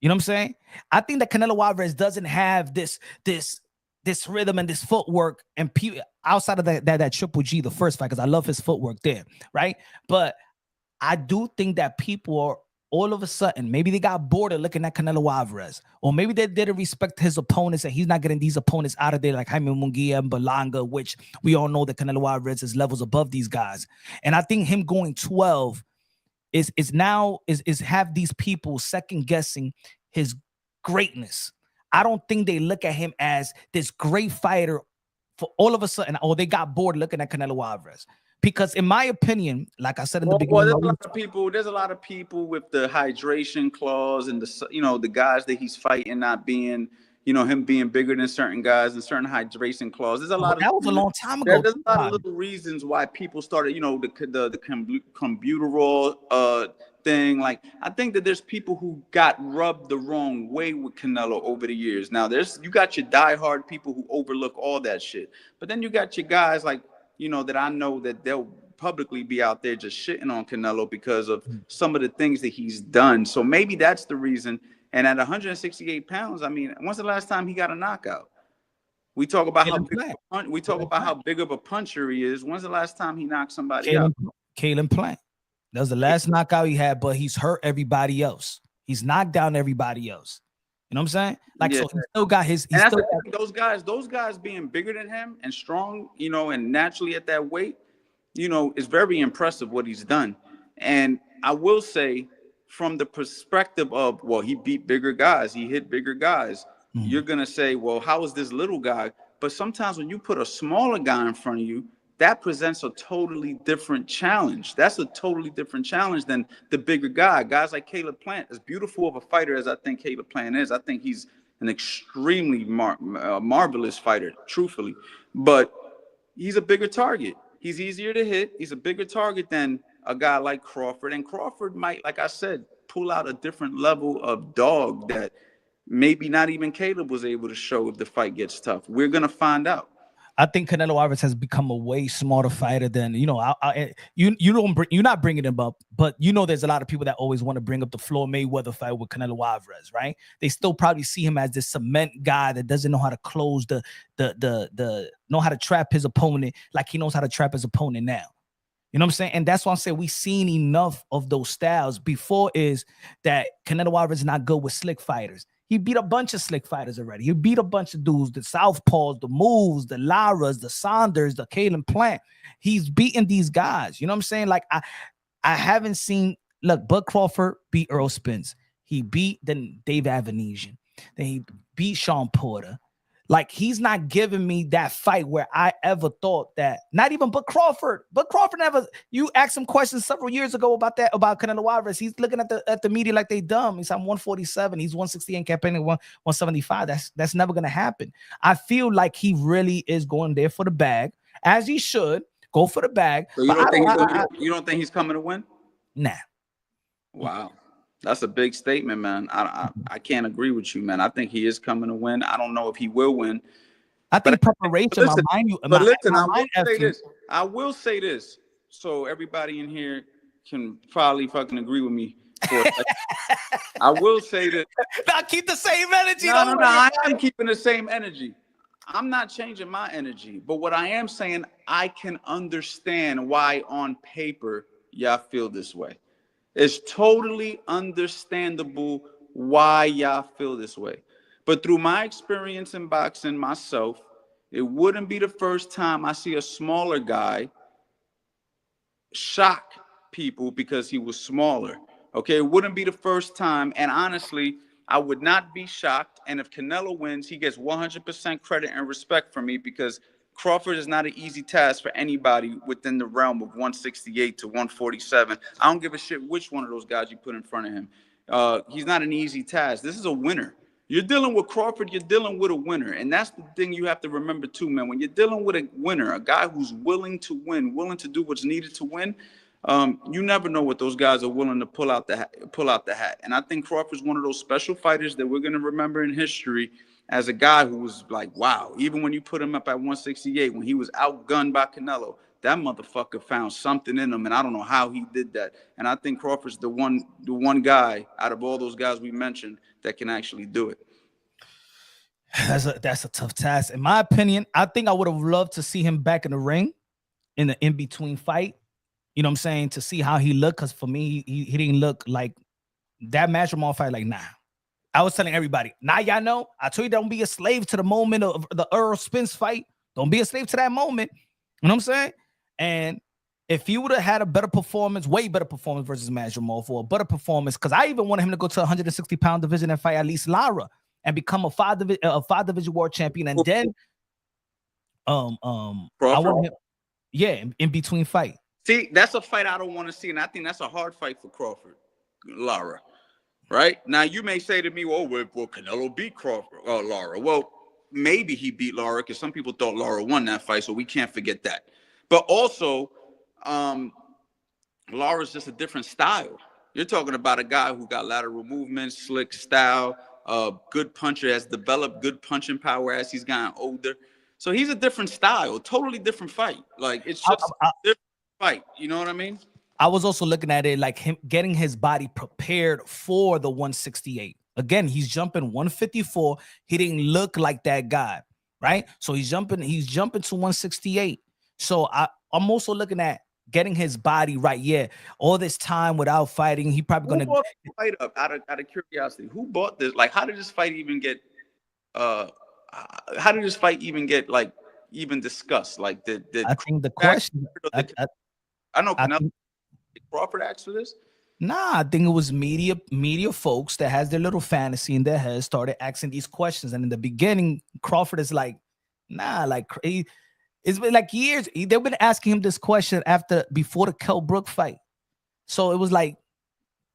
You know what I'm saying? I think that Canelo Alvarez doesn't have this rhythm and this footwork and outside of that Triple G, the first fight, because I love his footwork there, right? But I do think that people are all of a sudden, maybe they got bored of looking at Canelo Alvarez, or maybe they didn't respect his opponents and he's not getting these opponents out of there like Jaime Munguia and Berlanga, which we all know that Canelo Alvarez is levels above these guys. And I think him going 12 is have these people second guessing his greatness. I don't think they look at him as this great fighter for all of a sudden, or they got bored looking at Canelo Alvarez. Because in my opinion, like I said in the beginning, there's a lot of people with the hydration clause and the guys that he's fighting not being, him being bigger than certain guys and certain hydration clause. There's a lot of that was a long time ago. There's a lot of little reasons why people started, the combuterol thing. Like, I think that there's people who got rubbed the wrong way with Canelo over the years. Now you got your diehard people who overlook all that shit, but then you got your guys like, that I know that they'll publicly be out there just shitting on Canelo because of some of the things that he's done. So maybe that's the reason. And at 168 pounds, I mean, when's the last time he got a knockout? We talk about how big of a puncher he is. When's the last time he knocked somebody out? Caleb Plant. That was the last knockout he had, but he's hurt everybody else. He's knocked down everybody else. You know what I'm saying? Like, yeah. So he still got his. Those guys being bigger than him and strong, and naturally at that weight, is very impressive what he's done. And I will say, from the perspective of, well, he beat bigger guys, he hit bigger guys. Mm-hmm. You're gonna say, well, how is this little guy? But sometimes when you put a smaller guy in front of you, that presents a totally different challenge. That's a totally different challenge than the bigger guy. Guys like Caleb Plant, as beautiful of a fighter as I think Caleb Plant is, I think he's an extremely marvelous fighter, truthfully. But he's a bigger target. He's easier to hit. He's a bigger target than a guy like Crawford. And Crawford might, like I said, pull out a different level of dog that maybe not even Caleb was able to show if the fight gets tough. We're going to find out. I think Canelo Alvarez has become a way smarter fighter than you're not bringing him up, but there's a lot of people that always want to bring up the Floyd Mayweather fight with Canelo Alvarez, right? They still probably see him as this cement guy that doesn't know how to close know how to trap his opponent like he knows how to trap his opponent now. You know what I'm saying? And that's why I'm saying we've seen enough of those styles before. Is that Canelo Alvarez is not good with slick fighters. He beat a bunch of slick fighters already. He beat a bunch of dudes, the Southpaws, the Moves, the Laras, the Saunders, the Caleb Plant. He's beaten these guys. You know what I'm saying? Like, I haven't seen, look, Bud Crawford beat Earl Spence. He beat then Dave Avenesian. Then he beat Sean Porter. Like, he's not giving me that fight where I ever thought that, not even Bud Crawford. Bud Crawford never, you asked him questions several years ago about Canelo Alvarez. He's looking at the media like they dumb. He's on 147. He's 168 campaigning 175. That's never going to happen. I feel like he really is going there for the bag, as he should go for the bag. So you don't think he's coming to win? Nah. Wow. That's a big statement, man. I can't agree with you, man. I think he is coming to win. I don't know if he will win. I think preparation. I will say this, so everybody in here can probably fucking agree with me. I will say this. Now keep the same energy. No, I am keeping the same energy. I'm not changing my energy, but what I am saying, I can understand why on paper y'all feel this way. It's totally understandable why y'all feel this way. But through my experience in boxing myself, it wouldn't be the first time I see a smaller guy shock people because he was smaller. Okay, it wouldn't be the first time. And honestly, I would not be shocked. And if Canelo wins, he gets 100% credit and respect from me, because Crawford is not an easy task for anybody within the realm of 168 to 147. I don't give a shit which one of those guys you put in front of him. He's not an easy task. This is a winner. You're dealing with Crawford. You're dealing with a winner. And that's the thing you have to remember too, man. When you're dealing with a winner, a guy who's willing to win, willing to do what's needed to win, you never know what those guys are willing to pull out the hat. And I think Crawford's one of those special fighters that we're going to remember in history as a guy who was like, wow, even when you put him up at 168, when he was outgunned by Canelo, that motherfucker found something in him, and I don't know how he did that. And I think Crawford's the one guy out of all those guys we mentioned that can actually do it. That's a tough task. In my opinion, I think I would have loved to see him back in the ring in the in-between fight. You know what I'm saying? To see how he looked, because for me, he didn't look like that Masvidal fight. Like, nah. I was telling everybody, now y'all know, I told you don't be a slave to the moment of the Earl Spence fight. Don't be a slave to that moment. You know what I'm saying? And if he would have had a better performance, way better performance versus Masvidal, for a better performance, because I even wanted him to go to 160-pound division and fight at least Lara and become a five division world champion. And then I want him, in between fight. See, that's a fight I don't want to see, and I think that's a hard fight for Crawford, Lara. Right now, you may say to me, "Well, Canelo beat Crawford, Lara." Well, maybe he beat Lara because some people thought Lara won that fight, so we can't forget that. But also, Lara's just a different style. You're talking about a guy who got lateral movement, slick style, good puncher, has developed good punching power as he's gotten older. So he's a different style, totally different fight. Like, it's just a different fight. You know what I mean? I was also looking at it like him getting his body prepared for the 168. Again, he's jumping 154. He didn't look like that guy, right? So he's jumping to 168. So I'm also looking at getting his body right. Yeah, all this time without fighting, he probably gonna bought the fight up. Out of curiosity, who bought this? Like, how did this fight even get? How did this fight even get like even discussed? Like, I think the question. I know Canelo. Crawford asked for this? Nah, I think it was media folks that has their little fantasy in their head started asking these questions. And in the beginning, Crawford is like, nah, like it's been like years. They've been asking him this question before the Kell Brook fight. So it was like,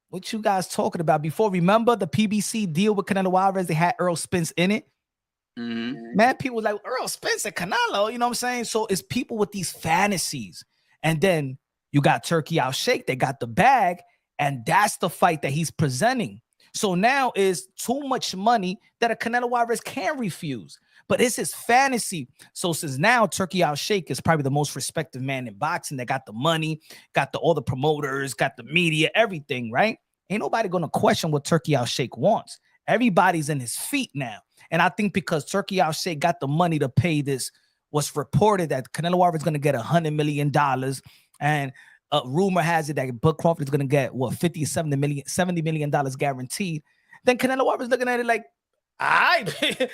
what you guys talking about before? Remember the PBC deal with Canelo Alvarez? They had Earl Spence in it. Mm-hmm. Man, people was like, Earl Spence and Canelo, you know what I'm saying? So it's people with these fantasies. And then you got Turki Alvarez, they got the bag, and that's the fight that he's presenting. So now is too much money that a Canelo Alvarez can't refuse. but it's his fantasy. So since now Turki Alshikh is probably the most respected man in boxing that got the money, got all the promoters, got the media, everything, right? Ain't nobody gonna question what Turki Alshikh wants. Everybody's in his feet now. And I think because Turki Alshikh got the money to pay this, what's reported that Canelo Alvarez is gonna get $100 million, and rumor has it that Bud Crawford is gonna get what $70 million guaranteed. Then Canelo Alvarez looking at it like, all right,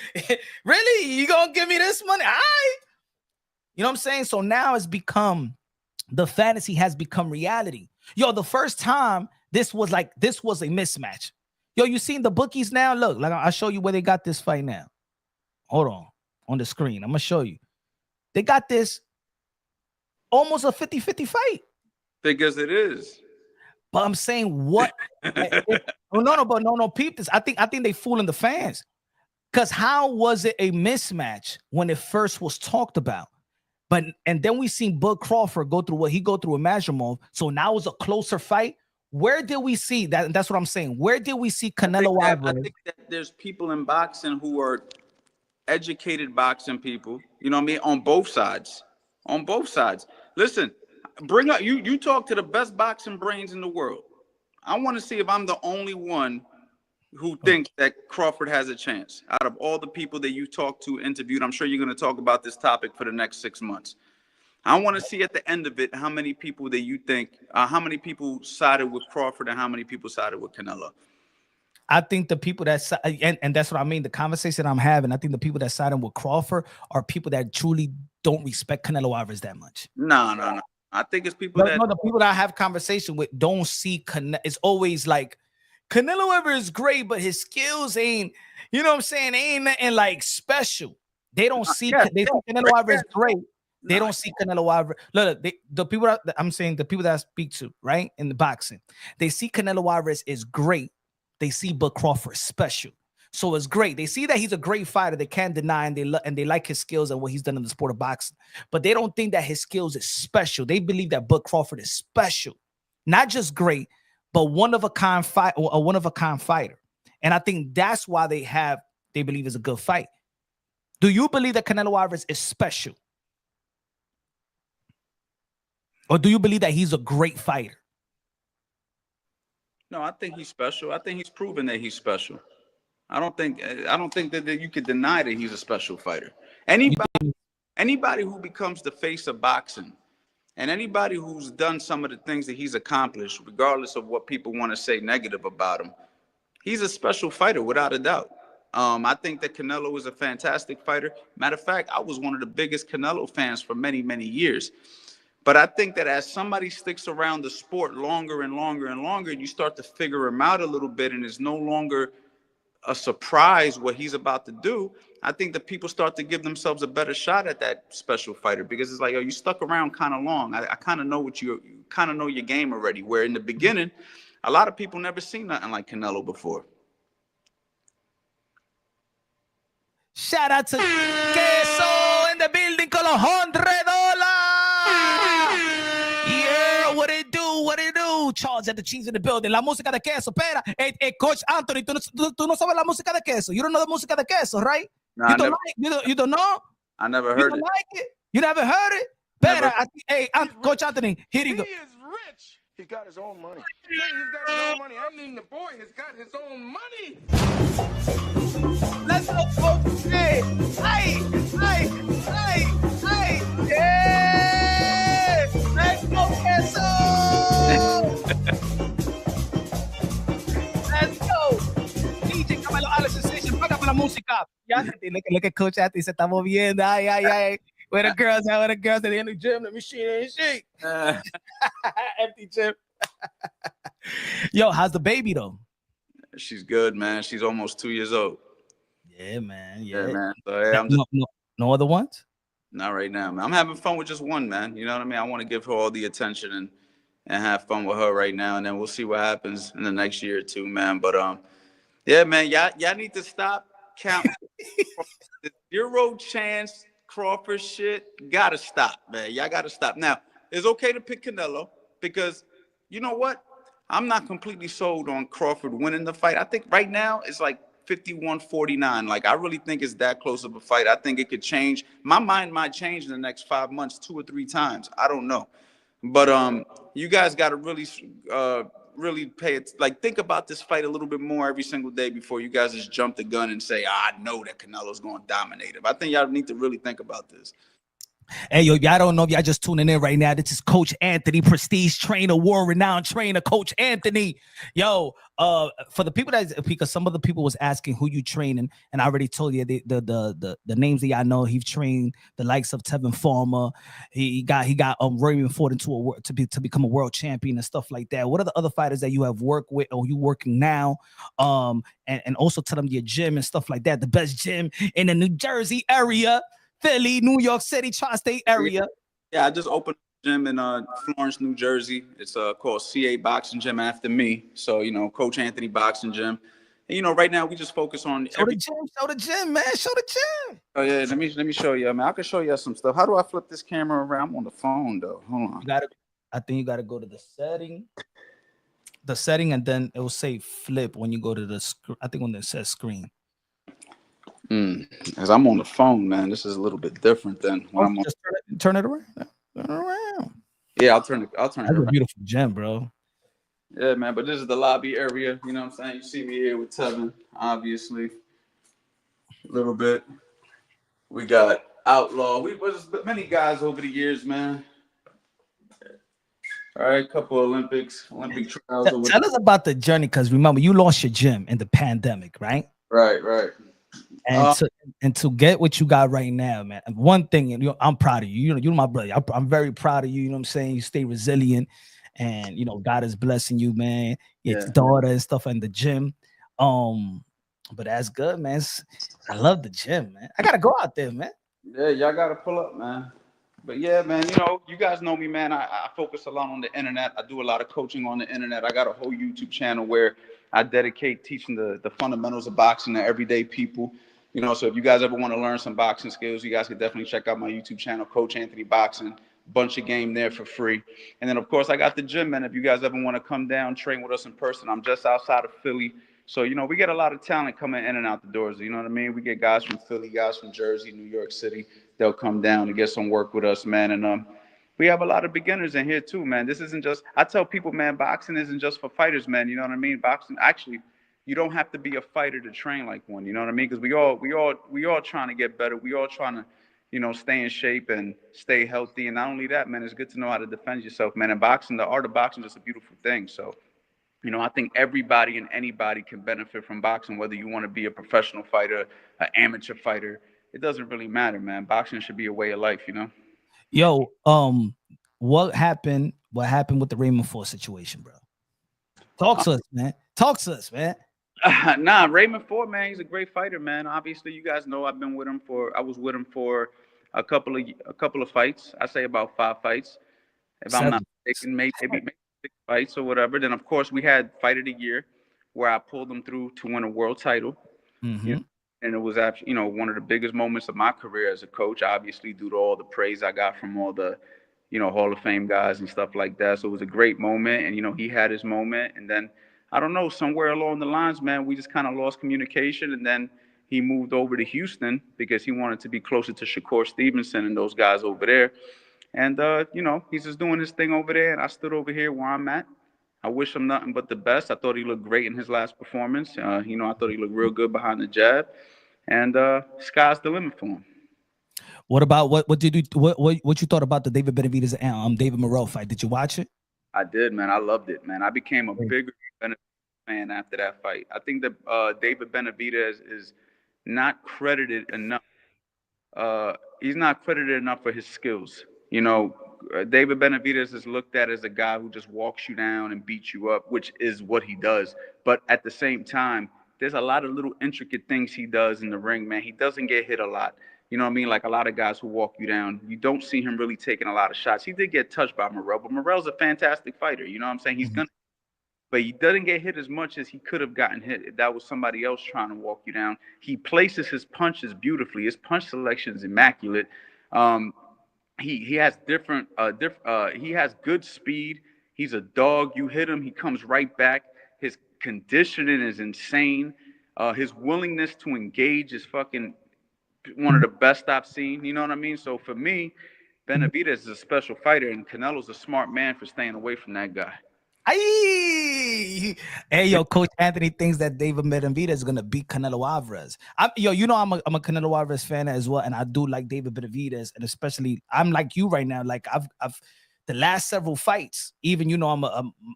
really? You gonna give me this money? All right. You know what I'm saying? So now it's become, the fantasy has become reality. Yo, the first time this was a mismatch. Yo, you seen the bookies now? Look, like I'll show you where they got this fight now. Hold on the screen. I'm gonna show you. They got this almost a 50-50 fight. Because it is. But I'm saying what? No, peep this. I think they fooling the fans. Because how was it a mismatch when it first was talked about? And then we seen Bud Crawford go through what he go through with Majramov. So now it's a closer fight. Where did we see that? And that's what I'm saying. Where did we see Canelo Alvarez? I think that there's people in boxing who are educated boxing people. You know what I mean? On both sides. On both sides. Listen, bring up you talk to the best boxing brains in the world. I want to see if I'm the only one who thinks that Crawford has a chance. Out of all the people that you talked to, interviewed, I'm sure you're going to talk about this topic for the next 6 months. I want to see at the end of it how many people that you think, how many people sided with Crawford and how many people sided with Canelo. I think the people that and that's what I mean. The conversation I'm having, I think the people that sided with Crawford are people that truly don't respect Canelo Alvarez that much. No. I think it's people that the people that I have conversation with don't see it's always like Canelo Alvarez is great, but his skills ain't, you know what I'm saying, ain't nothing like special. They don't see they see Canelo Alvarez great. They don't see Canelo Alvarez. Look, the people that I'm saying, the people that I speak to, right, in the boxing, they see Canelo Alvarez is great. They see Bud Crawford special. So it's great. They see that he's a great fighter. They can't deny, and they like his skills and what he's done in the sport of boxing. But they don't think that his skills is special. They believe that Bud Crawford is special, not just great, but one of a kind fight or a one of a kind fighter. And I think that's why they believe it's a good fight. Do you believe that Canelo Alvarez is special? Or do you believe that he's a great fighter? No, I think he's special. I think he's proven that he's special. I don't think that you could deny that he's a special fighter. Anybody who becomes the face of boxing, and anybody who's done some of the things that he's accomplished, regardless of what people want to say negative about him, he's a special fighter without a doubt. I think that Canelo is a fantastic fighter. Matter of fact, I was one of the biggest Canelo fans for many, many years. But I think that as somebody sticks around the sport longer and longer and longer, and you start to figure him out a little bit, and it's no longer a surprise what he's about to do, I think that people start to give themselves a better shot at that special fighter, because it's like, oh, you stuck around kind of long. I kind of know you kind of know your game already. Where in the beginning, a lot of people never seen nothing like Canelo before. Shout out to Queso in the building con los $100. Yeah, what it do? Charles at the cheese in the building. La música de Queso. Espera, Coach Anthony, tú no sabes la música de Queso. You don't know the música de Queso, right? No, you don't know? I never heard it. Like it? You never heard it? Better. Hey, Coach Anthony, here you go. He is rich. He got his own money. He's got his own money. I mean, the boy has got his own money. Let's go, folks. Hey. Yeah. Let's go, Queso. Let's go. DJ Camilo Alice Station. Págame la música. Ya, look at Coach Anthony. Se está moviendo. Ay. Where the girls at? They're in the gym. The machine ain't shake. Empty gym. Yo, how's the baby though? She's good, man. She's almost 2 years old. Yeah, man. Yeah, man. So, yeah, I'm just, no other ones? Not right now, man. I'm having fun with just one, man. You know what I mean? I want to give her all the attention and have fun with her right now, and then we'll see what happens in the next year or two, man. But yeah, man, y'all need to stop counting. The 0 chance Crawford shit gotta stop, man. Y'all gotta stop. Now, it's okay to pick Canelo because you know what? I'm not completely sold on Crawford winning the fight. I think right now it's like 51-49. Like, I really think it's that close of a fight. I think it could change. My mind might change in the next 5 months 2 or 3 times. I don't know. But you guys got to really pay it. Like, think about this fight a little bit more every single day before you guys just jump the gun and say, I know that Canelo's going to dominate him. I think y'all need to really think about this. Hey, yo, y'all don't know if y'all just tuning in right now. This is Coach Anthony, prestige trainer, world-renowned trainer, Coach Anthony. Yo, for the people because some of the people was asking who you training, and I already told you the names that y'all know. He's trained the likes of Tevin Farmer. He got Raymond Ford to become a world champion and stuff like that. What are the other fighters that you have worked with or you working now? And also tell them your gym and stuff like that. The best gym in the New Jersey area. Philly, New York City, tri-state area. Yeah, I just opened a gym in Florence, New Jersey. It's called CA Boxing Gym after me. So, you know, Coach Anthony Boxing Gym. And, you know, right now we just focus on show the gym, man. Show the gym. Oh yeah, let me show you. I mean, I can show you some stuff. How do I flip this camera around? I'm on the phone though. Hold on. I think you gotta go to the setting, and then it will say flip when you go to the screen. I think when it says screen. As I'm on the phone, man, this is a little bit different than when I'm on. Just turn it around. Turn it around. Yeah, I'll turn it That's around. a beautiful gym, bro. Yeah, man, but this is the lobby area. You know what I'm saying? You see me here with Tevin, obviously. A little bit. We got Outlaw. We was many guys over the years, man. All right, couple Olympic trials. Tell us about the journey, because remember, you lost your gym in the pandemic, right? Right. And to get what you got right now, man. One thing, you know, I'm proud of you. You know, you're my brother. I'm very proud of you. You know what I'm saying? You stay resilient, and you know, God is blessing you, man. Your daughter and stuff in the gym. But that's good, man. I love the gym, man. I gotta go out there, man. Yeah, y'all gotta pull up, man. But yeah, man, you know, you guys know me, man. I focus a lot on the internet. I do a lot of coaching on the internet. I got a whole YouTube channel where I dedicate teaching the fundamentals of boxing to everyday people. You know, so if you guys ever want to learn some boxing skills, you guys can definitely check out my YouTube channel, Coach Anthony Boxing. Bunch of game there for free. And then, of course, I got the gym, man. If you guys ever want to come down, train with us in person, I'm just outside of Philly. So, you know, we get a lot of talent coming in and out the doors. You know what I mean? We get guys from Philly, guys from Jersey, New York City. They'll come down to get some work with us, man. And we have a lot of beginners in here too, man. This isn't just, I tell people, man, boxing isn't just for fighters, man. You know what I mean? Boxing, actually, you don't have to be a fighter to train like one. You know what I mean? Because we all trying to get better. We all trying to, you know, stay in shape and stay healthy. And not only that, man, it's good to know how to defend yourself, man. And boxing, the art of boxing is a beautiful thing. So, you know, I think everybody and anybody can benefit from boxing, whether you want to be a professional fighter, an amateur fighter. It doesn't really matter, man. Boxing should be a way of life, you know? Yo, what happened with the Raymond Ford situation, bro? Talk to us, man. Talk to us, man. Nah, Raymond Ford, man, he's a great fighter, man. Obviously, you guys know I was with him for a couple of fights. I say about 5 fights. If I'm not mistaken, maybe 6 fights or whatever. Then of course we had Fight of the Year, where I pulled him through to win a world title. You know? And it was actually, you know, one of the biggest moments of my career as a coach, obviously due to all the praise I got from all the, you know, Hall of Fame guys and stuff like that. So it was a great moment. And, you know, he had his moment. And then, I don't know, somewhere along the lines, man, we just kind of lost communication. And then he moved over to Houston because he wanted to be closer to Shakur Stevenson and those guys over there. And, you know, he's just doing his thing over there. And I stood over here where I'm at. I wish him nothing but the best. I thought he looked great in his last performance. You know, I thought he looked real good behind the jab. And sky's the limit for him. What about what you thought about the David Benavidez and David Morrell fight? Did you watch it? I did, man. I loved it, man. I became a bigger Benavidez fan after that fight. I think that David Benavidez is not credited enough. He's not credited enough for his skills. You know, David Benavidez is looked at as a guy who just walks you down and beats you up, which is what he does. But at the same time, there's a lot of little intricate things he does in the ring, man. He doesn't get hit a lot. You know what I mean? Like a lot of guys who walk you down, you don't see him really taking a lot of shots. He did get touched by Morrell, but Morrell's a fantastic fighter. You know what I'm saying? He's gonna, but he doesn't get hit as much as he could have gotten hit if that was somebody else trying to walk you down. He places his punches beautifully. His punch selection is immaculate. He has he has good speed. He's a dog. You hit him, he comes right back. His conditioning is insane. His willingness to engage is fucking one of the best I've seen. You know what I mean? So for me, Benavidez is a special fighter, and Canelo's a smart man for staying away from that guy. Hey, yo, Coach Anthony thinks that David Benavidez is gonna beat Canelo Alvarez. I'm a Canelo Alvarez fan as well, and I do like David Benavidez, and especially I'm like you right now. Like I've the last several fights, even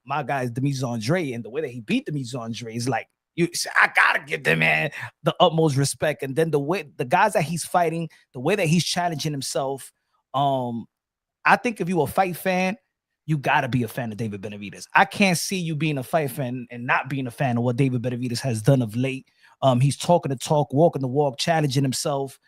my guy is Demetrius Andre, and the way that he beat Demetrius Andre is like I gotta give the man the utmost respect. And then the guys that he's fighting, the way that he's challenging himself, I think if you're a fight fan, you gotta be a fan of David Benavidez. I can't see you being a fight fan and not being a fan of what David Benavidez has done of late. He's talking the talk, walking the walk, challenging himself,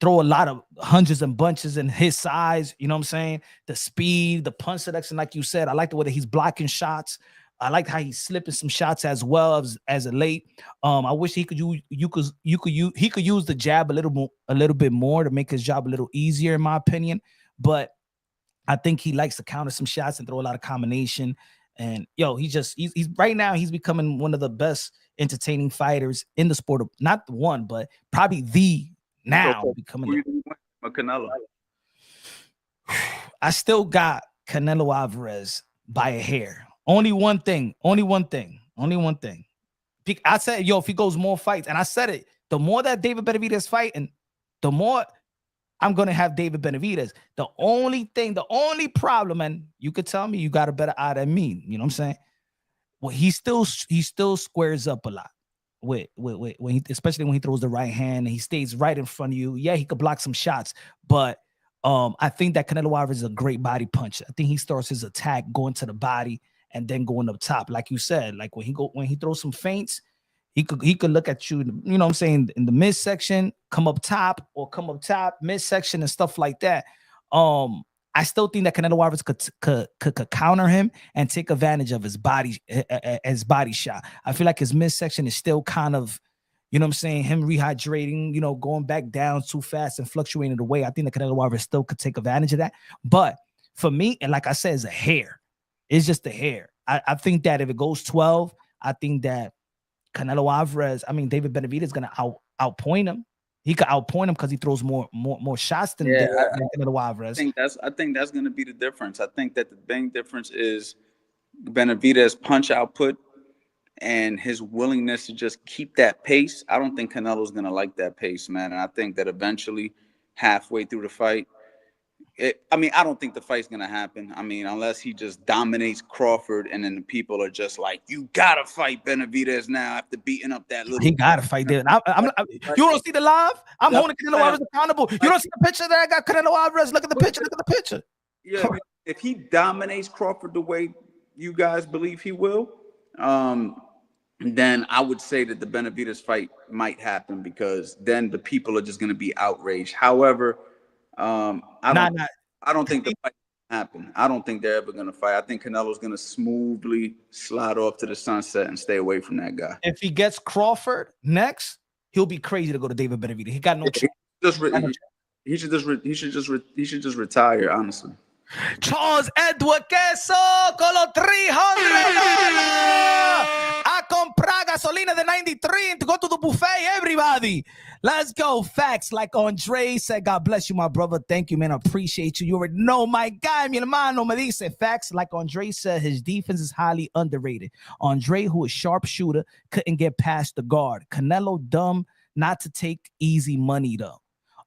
throw a lot of hundreds and bunches in his size. You know what I'm saying? The speed, the punch selection, like you said. I like the way that he's blocking shots. I like how he's slipping some shots as well as of late. I wish he could use the jab a little bit more to make his job a little easier, in my opinion. But I think he likes to counter some shots and throw a lot of combination. And he's right now he's becoming one of the best entertaining fighters in the sport. Not the one, but probably the now becoming. Canelo. I still got Canelo Alvarez by a hair. Only one thing. I said, if he goes more fights, and I said it, the more that David Benavidez fighting, the more I'm going to have David Benavidez. The only problem, and you could tell me you got a better eye than me. You know what I'm saying? Well, he still squares up a lot with when especially when he throws the right hand and he stays right in front of you. Yeah, he could block some shots, but I think that Canelo Alvarez is a great body puncher. I think he starts his attack going to the body and then going up top, like you said. Like when he throws some feints, he could look at you, you know what I'm saying, in the midsection, come up top, midsection and stuff like that. I still think that Canelo Alvarez could counter him and take advantage of his body shot. I feel like his midsection is still kind of, you know what I'm saying, him rehydrating, going back down too fast and fluctuating the way. I think that Canelo Alvarez still could take advantage of that. But for me, and like I said, it's a hair. It's just a hair. I think that if it goes 12, I think that Canelo Alvarez, David Benavidez is going to outpoint him. He could outpoint him because he throws more shots than Canelo Alvarez. I think that's going to be the difference. I think that the big difference is Benavidez' punch output and his willingness to just keep that pace. I don't think Canelo's going to like that pace, man. And I think that eventually, halfway through the fight, I don't think the fight's going to happen. Unless he just dominates Crawford and then the people are just like, you got to fight Benavidez now after beating up that little. He got to fight there. You don't see the live? I'm holding Canelo Alvarez accountable. You don't see the picture that I got Canelo Alvarez? Look at the picture. Yeah, if he dominates Crawford the way you guys believe he will, then I would say that the Benavidez fight might happen because then the people are just going to be outraged. However, I don't think the fight will happen. I don't think they're ever going to fight. I think Canelo's going to smoothly slide off to the sunset and stay away from that guy. If he gets Crawford next, he'll be crazy to go to David Benavidez. He got no choice. He should just retire, honestly. Charles Edward Queso con los 300. A comprar gasolina de 93 and to go to the buffet, everybody. Let's go. Facts like Andre said. God bless you, my brother. Thank you, man. I appreciate you. You already know my guy, mi hermano, me dice. Facts like Andre said, his defense is highly underrated. Andre, who is sharpshooter, couldn't get past the guard. Canelo, dumb not to take easy money, though.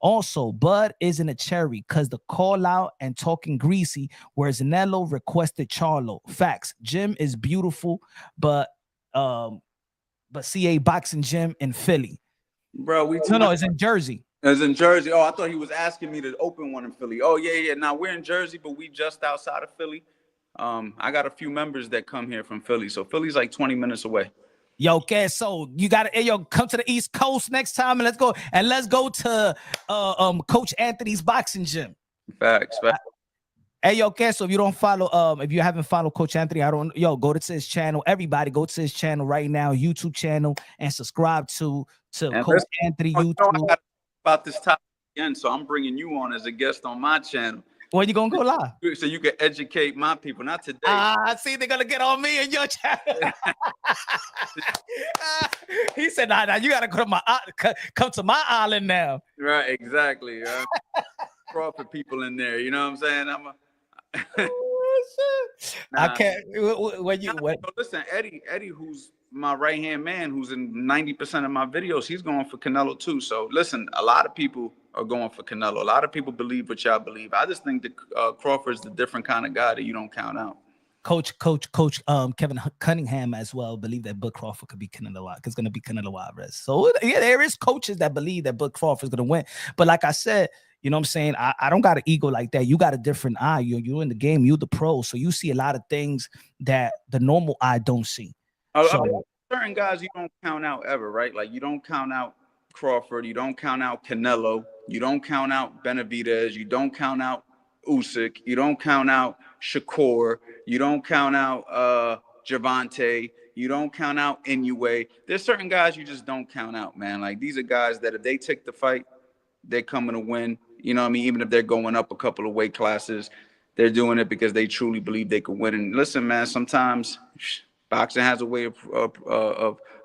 Also, Bud isn't a cherry because the call out and talking greasy, whereas Canelo requested Charlo. Facts. Gym is beautiful, but CA Boxing Gym in Philly. Bro, it's in Jersey. It's in Jersey. Oh, I thought he was asking me to open one in Philly. Oh, yeah. Now we're in Jersey, but we just outside of Philly. I got a few members that come here from Philly, so Philly's like 20 minutes away. Yo, so you gotta come to the East Coast next time and let's go to Coach Anthony's boxing gym. Facts. Hey, yo, so if you don't follow, if you haven't followed Coach Anthony, go to his channel. Everybody go to his channel right now, YouTube channel, and subscribe to Coach Anthony YouTube. About this topic again, so I'm bringing you on as a guest on my channel. When you gonna go live? So you can educate my people, not today. See, they're gonna get on me in your channel. He said, nah, you gotta come to my island now. Right, exactly. Crawford people in there, you know what I'm saying? I can't. Listen, Eddie, who's my right hand man, who's in 90% of my videos, he's going for Canelo too. So listen, a lot of people are going for Canelo. A lot of people believe what y'all believe. I just think that Crawford's the different kind of guy that you don't count out. Coach Kevin Cunningham as well believe that Bud Crawford could be Canelo. It's going to be Canelo Alvarez. So yeah, there is coaches that believe that Bud Crawford is going to win. But like I said, you know what I'm saying? I don't got an ego like that. You got a different eye. You're in the game. You're the pro. So you see a lot of things that the normal eye don't see. Certain guys you don't count out ever, right? Like you don't count out Crawford. You don't count out Canelo. You don't count out Benavidez. You don't count out Usyk. You don't count out Shakur. You don't count out Javante. You don't count out Inoue. There's certain guys you just don't count out, man. Like these are guys that if they take the fight, they're coming to win. You know what I mean? Even if they're going up a couple of weight classes, they're doing it because they truly believe they could win. And listen, man, sometimes boxing has a way of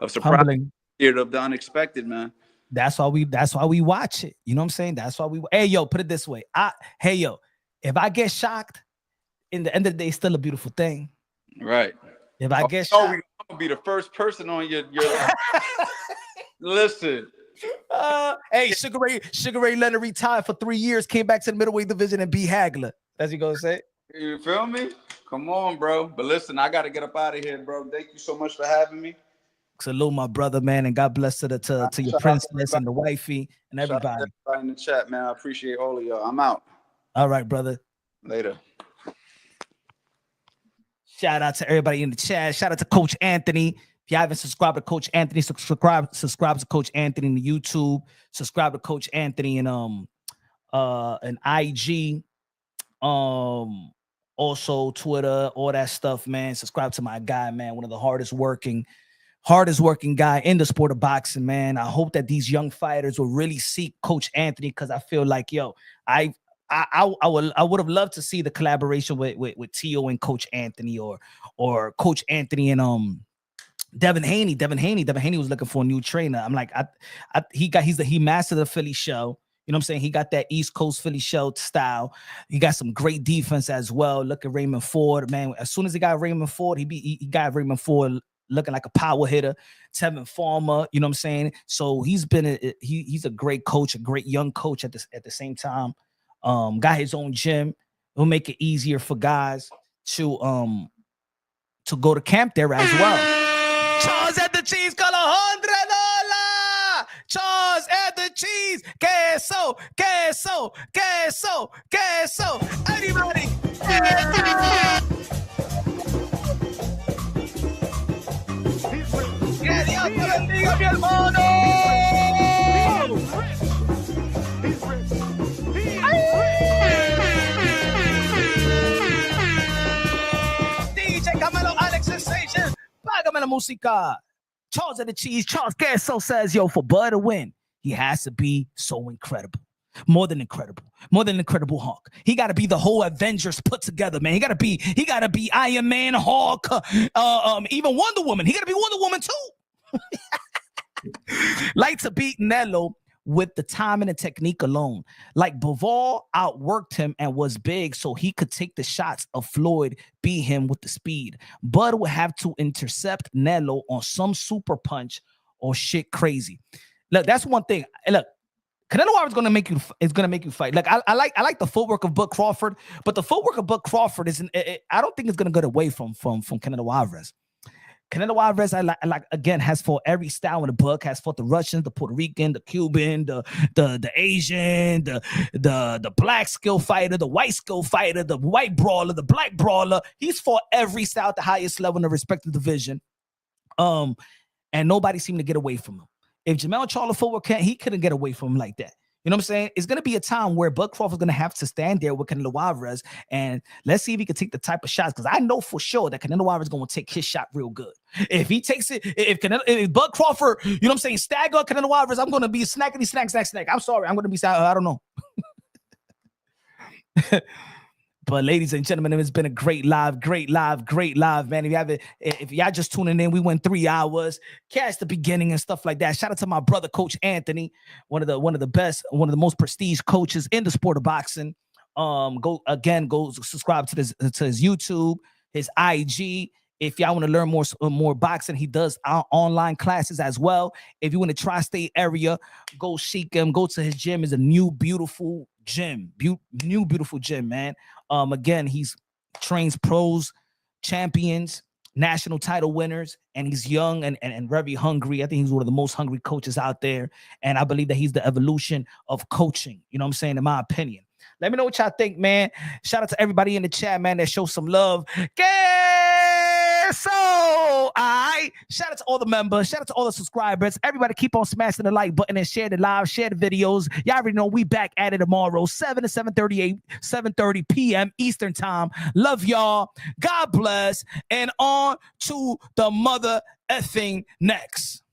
surprising, of the unexpected, man. That's why we watch it. You know what I'm saying? That's why we. Hey, yo, put it this way. If I get shocked, in the end of the day, it's still a beautiful thing. Right. If I get shocked, I'm gonna be the first person on your listen. Hey, Sugar Ray Leonard retired for 3 years, came back to the middleweight division and beat Hagler. That's what you gonna say? You feel me? Come on, bro. But listen, I gotta get up out of here, bro. Thank you so much for having me. Salute my brother, man, and God bless to your princess and the wifey and everybody. Shout out to everybody in the chat, man. I appreciate all of y'all. I'm out. All right, brother. Later. Shout out to everybody in the chat. Shout out to Coach Anthony. If you haven't subscribed to Coach Anthony, subscribe to Coach Anthony in the YouTube. Subscribe to Coach Anthony in IG. Also Twitter, all that stuff, man. Subscribe to my guy, man. One of the hardest working guy in the sport of boxing, man. I hope that these young fighters will really seek Coach Anthony, because I feel like, yo, I would have loved to see the collaboration with Tio and Coach Anthony, or Coach Anthony and Devin Haney. Devin Haney was looking for a new trainer. I'm like, he mastered the Philly show. You know what I'm saying? He got that East Coast Philly show style. He got some great defense as well. Look at Raymond Ford, man. As soon as he got Raymond Ford, he got Raymond Ford looking like a power hitter. Tevin Farmer, you know what I'm saying? So he's he's a great coach, a great young coach at the same time. Got his own gym. It'll make it easier for guys to go to camp there as well. Charles at the cheese, call $100. Charles at the cheese. Queso, queso, queso, queso. Anybody? DJ Camelo, Alex Sensation. Págame la música. Charles at the cheese. Charles Queso says, yo, for Bud to win, he has to be so incredible. More than incredible Hulk. He got to be the whole Avengers put together, man. He got to be Iron Man, Hulk, even Wonder Woman. He got to be Wonder Woman too. Like to beat Canelo with the timing and technique alone. Like Bivol outworked him and was big, so he could take the shots of Floyd, beat him with the speed. Bud would have to intercept Canelo on some super punch or shit crazy. Look, that's one thing. Look, Canelo Alvarez is gonna make you fight. Like I like the footwork of Bud Crawford, but the footwork of Bud Crawford I don't think it's gonna get away from Canelo Alvarez. Canelo Alvarez, I like again, has fought every style in the book. Has fought the Russian, the Puerto Rican, the Cuban, the Asian, the black skill fighter, the white skill fighter, the white brawler, the black brawler. He's fought every style at the highest level in the respective division. And nobody seemed to get away from him. If Jermell Charlo footwork he couldn't get away from him like that. You know what I'm saying? It's going to be a time where Bud Crawford's going to have to stand there with Canelo Alvarez, and let's see if he can take the type of shots, because I know for sure that Canelo Alvarez is going to take his shot real good. If he takes it, if Bud Crawford, you know what I'm saying, stagger Canelo Alvarez, I'm going to be snack. I'm sorry. I'm going to be, I don't know. But ladies and gentlemen, it's been a great live, man. If y'all just tuning in, we went 3 hours, catch the beginning and stuff like that. Shout out to my brother, Coach Anthony, one of the best, one of the most prestige coaches in the sport of boxing. Go subscribe to his YouTube, his IG. If y'all want to learn more boxing, he does online classes as well. If you in the tri-state area, go seek him. Go to his gym. It's a new beautiful gym, beautiful gym, man. Again, he's trains pros, champions, national title winners, and he's young and very hungry. I think he's one of the most hungry coaches out there, and I believe that he's the evolution of coaching. You know what I'm saying? In my opinion. Let me know what y'all think, man. Shout out to everybody in the chat, man, that shows some love. So, shout out to all the members, shout out to all the subscribers. Everybody keep on smashing the like button and share the live, share the videos. Y'all already know we back at it tomorrow, 7 to 7:30 p.m. Eastern time. Love y'all. God bless. And on to the mother effing next.